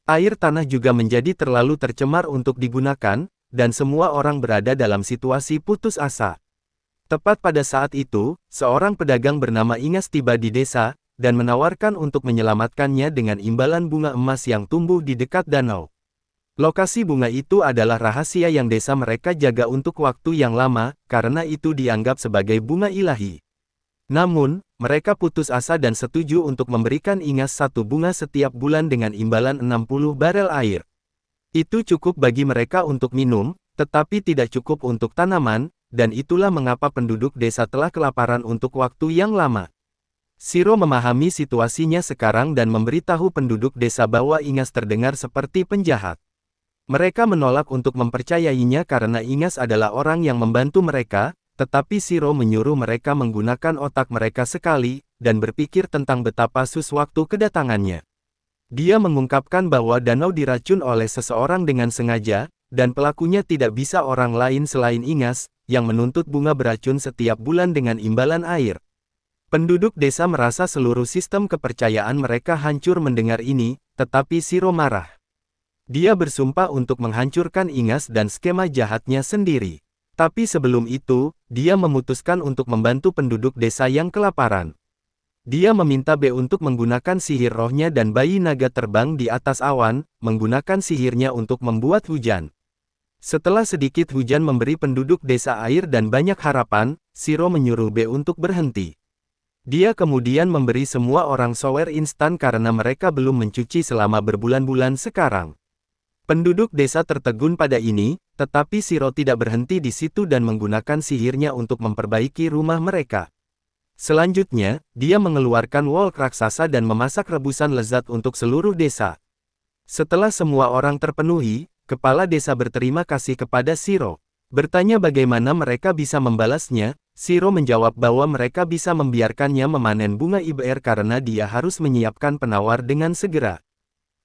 Speaker 1: Air tanah juga menjadi terlalu tercemar untuk digunakan, dan semua orang berada dalam situasi putus asa. Tepat pada saat itu, seorang pedagang bernama Ingas tiba di desa, dan menawarkan untuk menyelamatkannya dengan imbalan bunga emas yang tumbuh di dekat danau. Lokasi bunga itu adalah rahasia yang desa mereka jaga untuk waktu yang lama, karena itu dianggap sebagai bunga ilahi. Namun, mereka putus asa dan setuju untuk memberikan Ingas 1 bunga setiap bulan dengan imbalan 60 barel air. Itu cukup bagi mereka untuk minum, tetapi tidak cukup untuk tanaman, dan itulah mengapa penduduk desa telah kelaparan untuk waktu yang lama. Shiro memahami situasinya sekarang dan memberitahu penduduk desa bahwa Ingas terdengar seperti penjahat. Mereka menolak untuk mempercayainya karena Ingas adalah orang yang membantu mereka, tetapi Shiro menyuruh mereka menggunakan otak mereka sekali, dan berpikir tentang betapa waktu kedatangannya. Dia mengungkapkan bahwa danau diracun oleh seseorang dengan sengaja, dan pelakunya tidak bisa orang lain selain Ingas, yang menuntut bunga beracun setiap bulan dengan imbalan air. Penduduk desa merasa seluruh sistem kepercayaan mereka hancur mendengar ini, tetapi Shiro marah. Dia bersumpah untuk menghancurkan Ingas dan skema jahatnya sendiri. Tapi sebelum itu, dia memutuskan untuk membantu penduduk desa yang kelaparan. Dia meminta B untuk menggunakan sihir rohnya dan bayi naga terbang di atas awan, menggunakan sihirnya untuk membuat hujan. Setelah sedikit hujan memberi penduduk desa air dan banyak harapan, Shiro menyuruh B untuk berhenti. Dia kemudian memberi semua orang shower instan karena mereka belum mencuci selama berbulan-bulan sekarang. Penduduk desa tertegun pada ini, tetapi Shiro tidak berhenti di situ dan menggunakan sihirnya untuk memperbaiki rumah mereka. Selanjutnya, dia mengeluarkan wok raksasa dan memasak rebusan lezat untuk seluruh desa. Setelah semua orang terpenuhi, kepala desa berterima kasih kepada Shiro. Bertanya bagaimana mereka bisa membalasnya, Shiro menjawab bahwa mereka bisa membiarkannya memanen bunga IBR karena dia harus menyiapkan penawar dengan segera.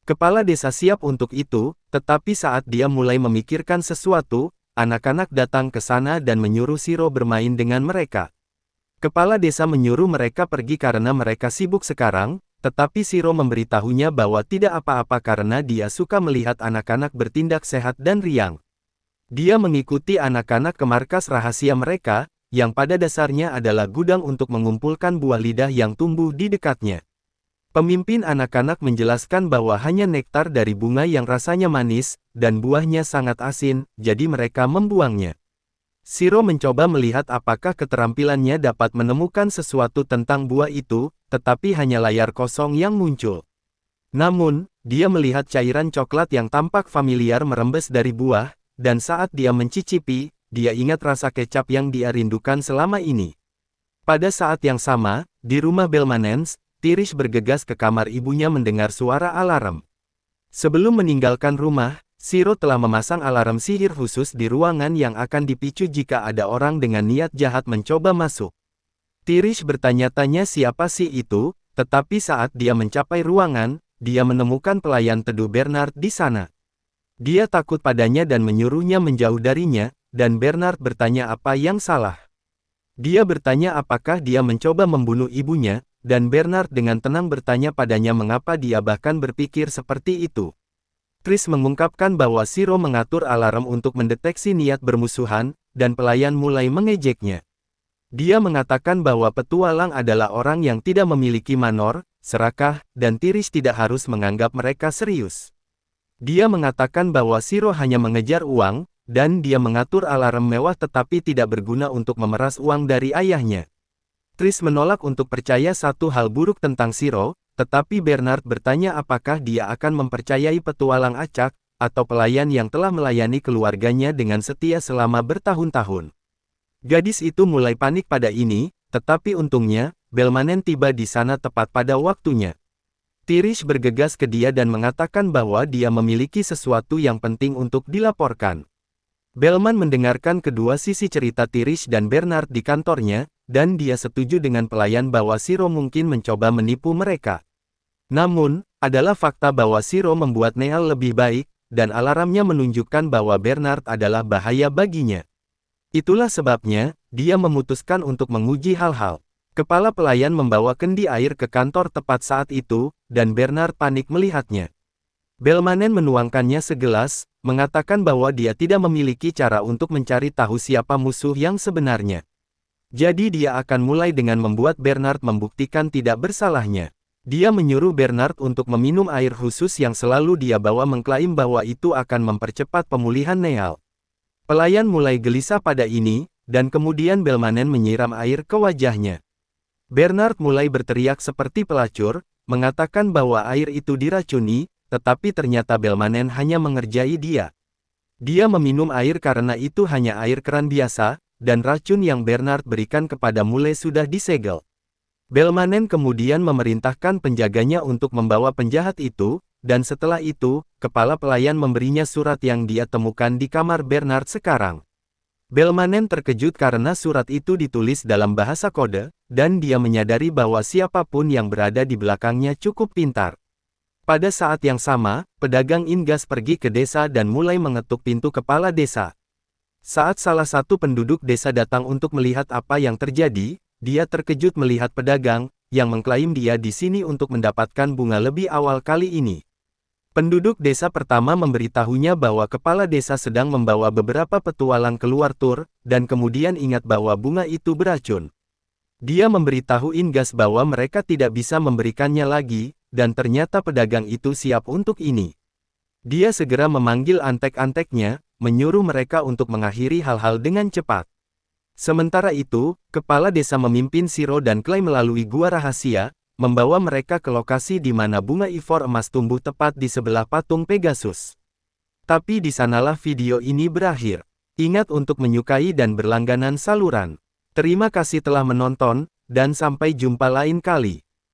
Speaker 1: Kepala desa siap untuk itu, tetapi saat dia mulai memikirkan sesuatu, anak-anak datang ke sana dan menyuruh Shiro bermain dengan mereka. Kepala desa menyuruh mereka pergi karena mereka sibuk sekarang, tetapi Shiro memberitahunya bahwa tidak apa-apa karena dia suka melihat anak-anak bertindak sehat dan riang. Dia mengikuti anak-anak ke markas rahasia mereka, yang pada dasarnya adalah gudang untuk mengumpulkan buah lidah yang tumbuh di dekatnya. Pemimpin anak-anak menjelaskan bahwa hanya nektar dari bunga yang rasanya manis, dan buahnya sangat asin, jadi mereka membuangnya. Shiro mencoba melihat apakah keterampilannya dapat menemukan sesuatu tentang buah itu, tetapi hanya layar kosong yang muncul. Namun, dia melihat cairan coklat yang tampak familiar merembes dari buah, dan saat dia mencicipi, dia ingat rasa kecap yang dia rindukan selama ini. Pada saat yang sama, di rumah Belmanens, Tirish bergegas ke kamar ibunya mendengar suara alarm. Sebelum meninggalkan rumah, Shiro telah memasang alarm sihir khusus di ruangan yang akan dipicu jika ada orang dengan niat jahat mencoba masuk. Tirish bertanya-tanya siapa sih itu, tetapi saat dia mencapai ruangan, dia menemukan pelayan teduh Bernard di sana. Dia takut padanya dan menyuruhnya menjauh darinya, dan Bernard bertanya apa yang salah. Dia bertanya apakah dia mencoba membunuh ibunya, dan Bernard dengan tenang bertanya padanya mengapa dia bahkan berpikir seperti itu. Tris mengungkapkan bahwa Shiro mengatur alarm untuk mendeteksi niat bermusuhan, dan pelayan mulai mengejeknya. Dia mengatakan bahwa petualang adalah orang yang tidak memiliki manor, serakah, dan Tirish tidak harus menganggap mereka serius. Dia mengatakan bahwa Shiro hanya mengejar uang, dan dia mengatur alarm mewah tetapi tidak berguna untuk memeras uang dari ayahnya. Tris menolak untuk percaya satu hal buruk tentang Shiro, tetapi Bernard bertanya apakah dia akan mempercayai petualang acak, atau pelayan yang telah melayani keluarganya dengan setia selama bertahun-tahun. Gadis itu mulai panik pada ini, tetapi untungnya, Belmanen tiba di sana tepat pada waktunya. Tirish bergegas ke dia dan mengatakan bahwa dia memiliki sesuatu yang penting untuk dilaporkan. Belman mendengarkan kedua sisi cerita Tirish dan Bernard di kantornya, dan dia setuju dengan pelayan bahwa Shiro mungkin mencoba menipu mereka. Namun, adalah fakta bahwa Shiro membuat Neal lebih baik, dan alarmnya menunjukkan bahwa Bernard adalah bahaya baginya. Itulah sebabnya, dia memutuskan untuk menguji hal-hal. Kepala pelayan membawa kendi air ke kantor tepat saat itu, dan Bernard panik melihatnya. Belmanen menuangkannya segelas, mengatakan bahwa dia tidak memiliki cara untuk mencari tahu siapa musuh yang sebenarnya. Jadi dia akan mulai dengan membuat Bernard membuktikan tidak bersalahnya. Dia menyuruh Bernard untuk meminum air khusus yang selalu dia bawa mengklaim bahwa itu akan mempercepat pemulihan Neal. Pelayan mulai gelisah pada ini, dan kemudian Belmanen menyiram air ke wajahnya. Bernard mulai berteriak seperti pelacur, mengatakan bahwa air itu diracuni, tetapi ternyata Belmanen hanya mengerjai dia. Dia meminum air karena itu hanya air keran biasa, dan racun yang Bernard berikan kepada Mule sudah disegel. Belmanen kemudian memerintahkan penjaganya untuk membawa penjahat itu, dan setelah itu, kepala pelayan memberinya surat yang dia temukan di kamar Bernard sekarang. Belmanen terkejut karena surat itu ditulis dalam bahasa kode, dan dia menyadari bahwa siapapun yang berada di belakangnya cukup pintar. Pada saat yang sama, pedagang Ingas pergi ke desa dan mulai mengetuk pintu kepala desa. Saat salah satu penduduk desa datang untuk melihat apa yang terjadi, dia terkejut melihat pedagang, yang mengklaim dia di sini untuk mendapatkan bunga lebih awal kali ini. Penduduk desa pertama memberitahunya bahwa kepala desa sedang membawa beberapa petualang keluar tur, dan kemudian ingat bahwa bunga itu beracun. Dia memberitahu Ingas bahwa mereka tidak bisa memberikannya lagi, dan ternyata pedagang itu siap untuk ini. Dia segera memanggil antek-anteknya, menyuruh mereka untuk mengakhiri hal-hal dengan cepat. Sementara itu, kepala desa memimpin Shiro dan Clay melalui gua rahasia, membawa mereka ke lokasi di mana bunga ivory emas tumbuh tepat di sebelah patung Pegasus. Tapi di sanalah video ini berakhir. Ingat untuk menyukai dan berlangganan saluran. Terima kasih telah menonton, dan sampai jumpa lain kali.